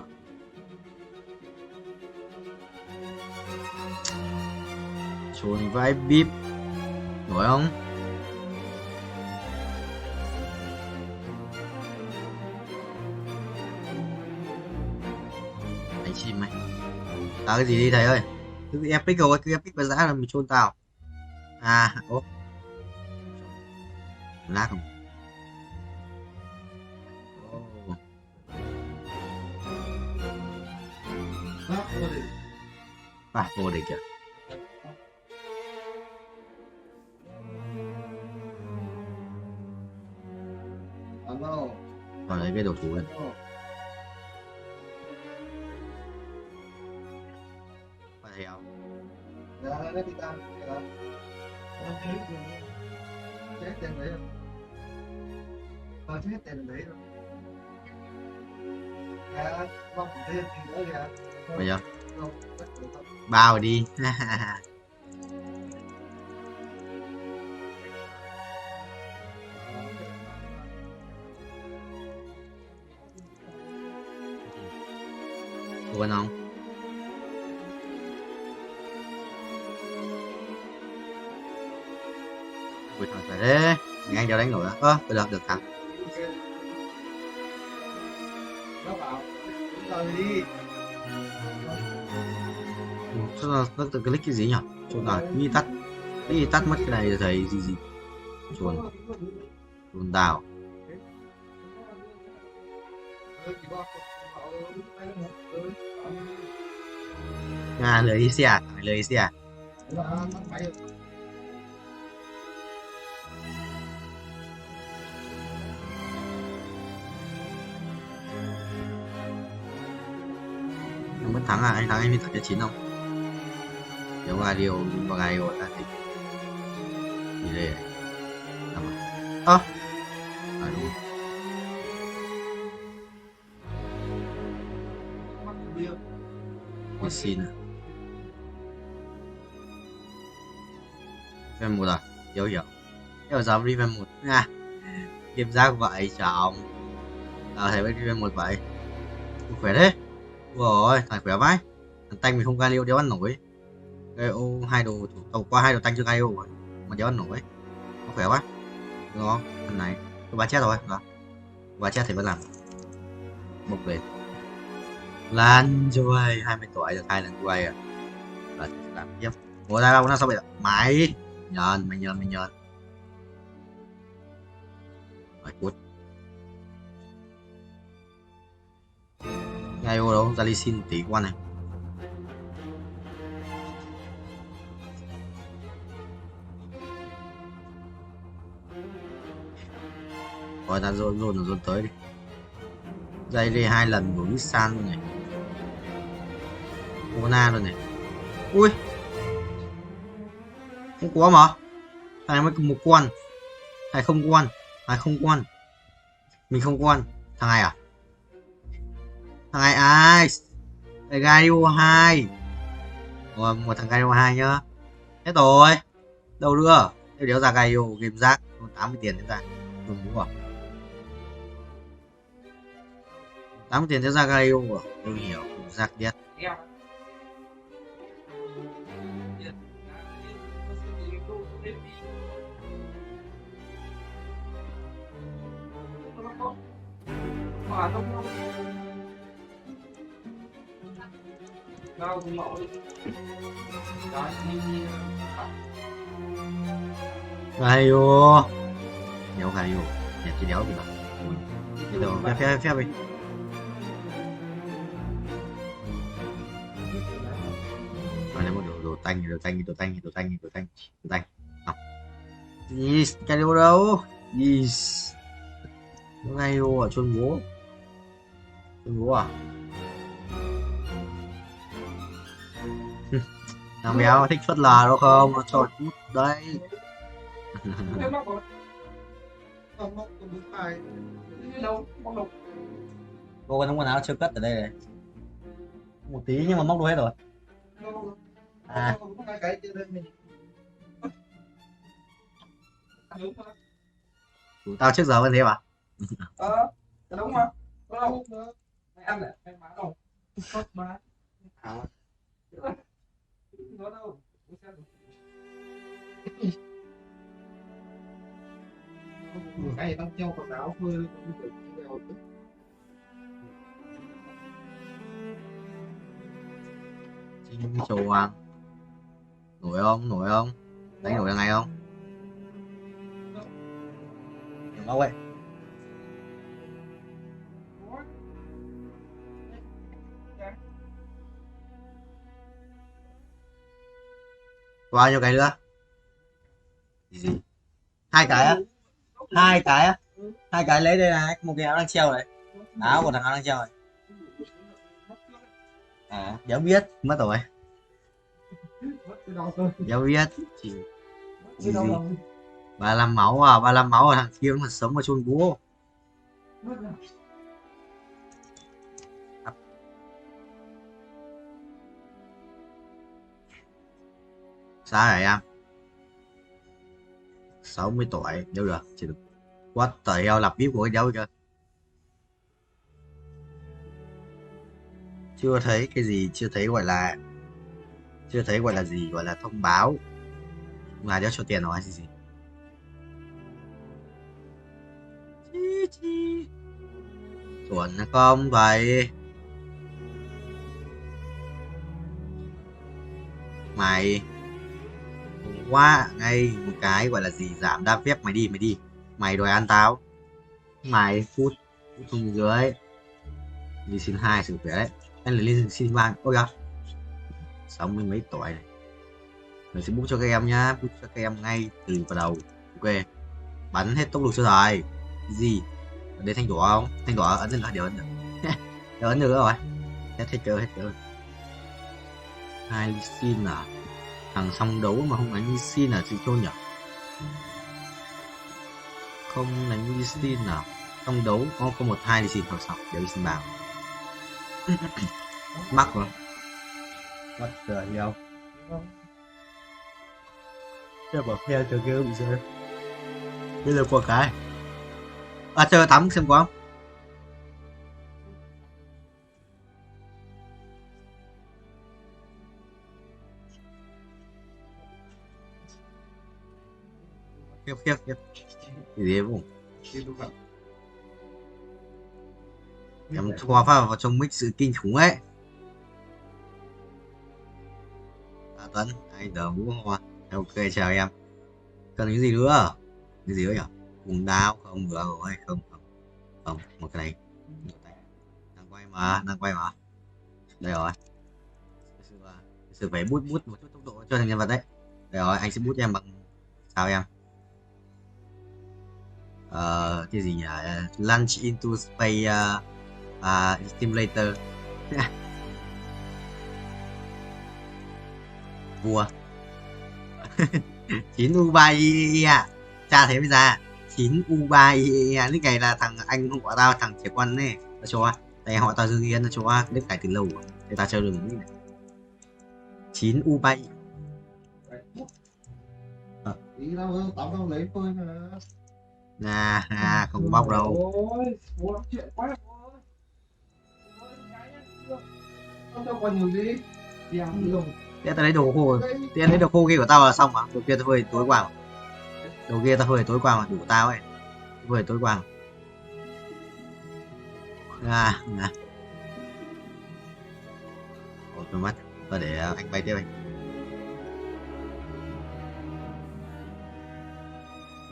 chồn vai bíp nổi không đánh chim mày tao cái gì đi thầy ơi cứ epic rồi cứ epic và giá là mình chôn tao à ô lát không vô địch kìa còn lấy cái đồ thủ lên phải theo bây giờ bao đi quên không quên thôi phải thế ngang cho đánh nổi á được thắng nó tự click cái gì nhỉ chuồn nào đi tắt mất cái này rồi thầy gì chuồn đào lời xe mất thắng à anh thắng em đi thắng cho 9 không nếu mà điều vào ngày rồi ta thì đây đúng mình xin fan 1 à hiểu dám đi fan 1 nha game giác vậy chồng tao thấy với fan 1 vậy khỏe thế rồi thằng khỏe vãi thằng tanh mình không ca liêu đéo ăn nổi cái ô hai đồ tàu qua 2 đồ tanh chưa ca liêu rồi mà đéo ăn nổi nó khỏe quá đúng không thằng này tôi ba chết rồi đó ba chết thì vẫn làm một về lan chơi 20 tuổi được 2 lần quay à là làm tiếp ngồi ra đâu nó sao vậy mày nhờn mày nhờn mày cút ngay vô đâu ra đi xin tỷ quan này rồi ta dồn tới đi dây đi 2 lần của Nissan luôn này Ona luôn này ui không có mà thằng này mới một con thằng không con mình không con thằng này à thằng này ai Gaio 2 rồi một thằng Gaio 2 nhá hết rồi đâu nữa đéo ra Gaio game rác 80 tiền đến ra dùng đúng không 80 tiền cho ra Gaio à tôi hiểu rác biết Gaio đéo Gaio nhặt cái đéo gì mà cái đồ phép đi mà một đồ tanh yes Gaio đâu yes Gaio ở chôn bố à thằng béo thích phớt lờ đâu không nó cho chút đấy Cô có trong quần áo chưa cất ở đây này. Một tí nhưng mà móc đâu hết rồi. À. Của tao trước giờ vẫn thế mà. Đúng mà. Mày ăn lại, mày bán đâu? Bán. Nó đâu? Cái tao treo quần áo thôi. Chinh chuồng. Nổi không? Nổi không? Đánh nổi là ngày không? Đừng móc vậy. Bao nhiêu cái nữa? Gì? Hai cái á? Hai cái á? Hai cái lấy đây này, một cái áo đang treo này. Áo của thằng áo đang treo này. À, dấu biết mất rồi. Dấu biết chỉ gì? 35 máu à, 35 máu à, thằng kia nó sống ở chôn búa. Sao vậy em? 60 tuổi, đâu rồi? Chỉ được what the hell, lập vip của cái dấu chưa? Chưa thấy cái gì, chưa thấy gọi là gì, gọi là thông báo là cho tiền rồi hay gì. Chuẩn không vậy? Mày quá ngay một cái gọi là gì giảm đa phép, mày đi mày đòi ăn tao, mày phút xuống dưới đi xin 2 sự việc đấy, anh lên xin mang ôi kìa 60 mấy tuổi này. Mình sẽ bút cho các em nhá, bút cho các em ngay từ vào đầu. Ok, bắn hết tốc độ chưa rồi gì ở đây, thanh đỏ không? Thanh đỏ ấn lên điều ấn được. Điều ấn được rồi, hết chơi. Hai ly xin à? Thằng xong đấu mà không đánh ly xin là chị chôn nhỉ? Không đánh ly xin nào? Xong đấu có 1-2 ly xin thôi, xong để ly xin vào. Mắc rồi. What the hell? Chơi bảo phe chơi kia bị rơi. Bây giờ qua cái. À chơi tắm xem có không? Khiếp. Cái gì vậy? Em thoa vào trong mix sự kinh khủng ấy. Tuấn, anh đờ mũ hoa. Ok, chào em. Cần cái gì nữa? Cái gì nữa nhỉ? Vùng đao không được rồi, không, một cái này. Đang quay mà. Đây rồi. Sự phải bút một chút tốc độ cho thành nhân vật đấy. Đây rồi, anh sẽ bút cho em bằng sao em? Cái gì nhỉ? Launch into space stimulator. Vua 9U3IEA cha thế bây giờ 9U3IEA lúc này là thằng anh không của tao, thằng trẻ con này nó cho đây họ tao Dương Yên nó cho đứt cải từ lâu để tao chơi được cái này 9U3 nè không bóc đâu. Tao lấy đồ khô, tao lấy đồ khô kia của tao là xong mà. Đồ kia tao hơi tối qua mà đủ tao ấy. Hơi tối qua. Nè. Ôi tôi mắt. Tao để anh bay tiếp anh.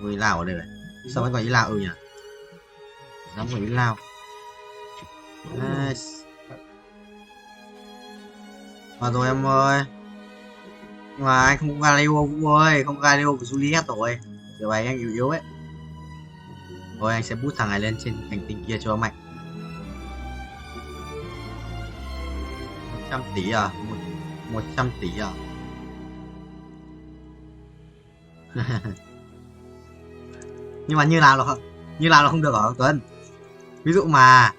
Ui lao ở đây này. Sao anh gọi ý lao nhỉ? Dám gọi ý lao. Mà rồi em ơi. Nhưng mà anh không Galileo Vũ ơi, không Galileo của Juliet rồi. Giờ bài anh yếu ấy. Thôi anh sẽ bút thằng này lên trên hành tinh kia cho mạnh. 100 tỷ à? 100 tỷ à? Nhưng mà như nào là không được hả Tuấn? Ví dụ mà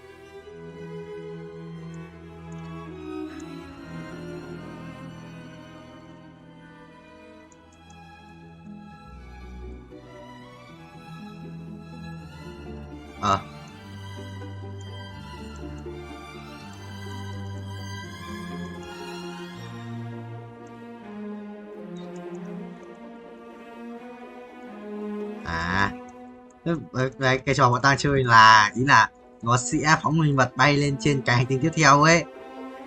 cái trò bọn tao chơi là ý là nó sẽ phóng linh vật bay lên trên cái hành tinh tiếp theo ấy,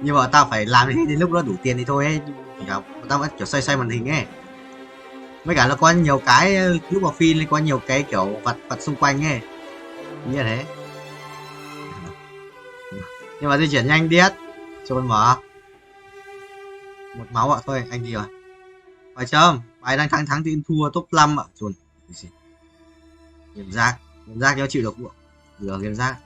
nhưng mà tao phải làm đến lúc nó đủ tiền thì thôi ấy. Bọn tao vẫn kiểu xoay màn hình ấy, với cả nó có nhiều cái lúc vào phim có nhiều cái kiểu vật xung quanh ấy, như thế. Nhưng mà di chuyển nhanh điết cho con mở một máu ạ. Thôi anh gì rồi phải châm bài đang thắng thì thua top 5 ạ. Chuẩn game rác nếu chịu được game rác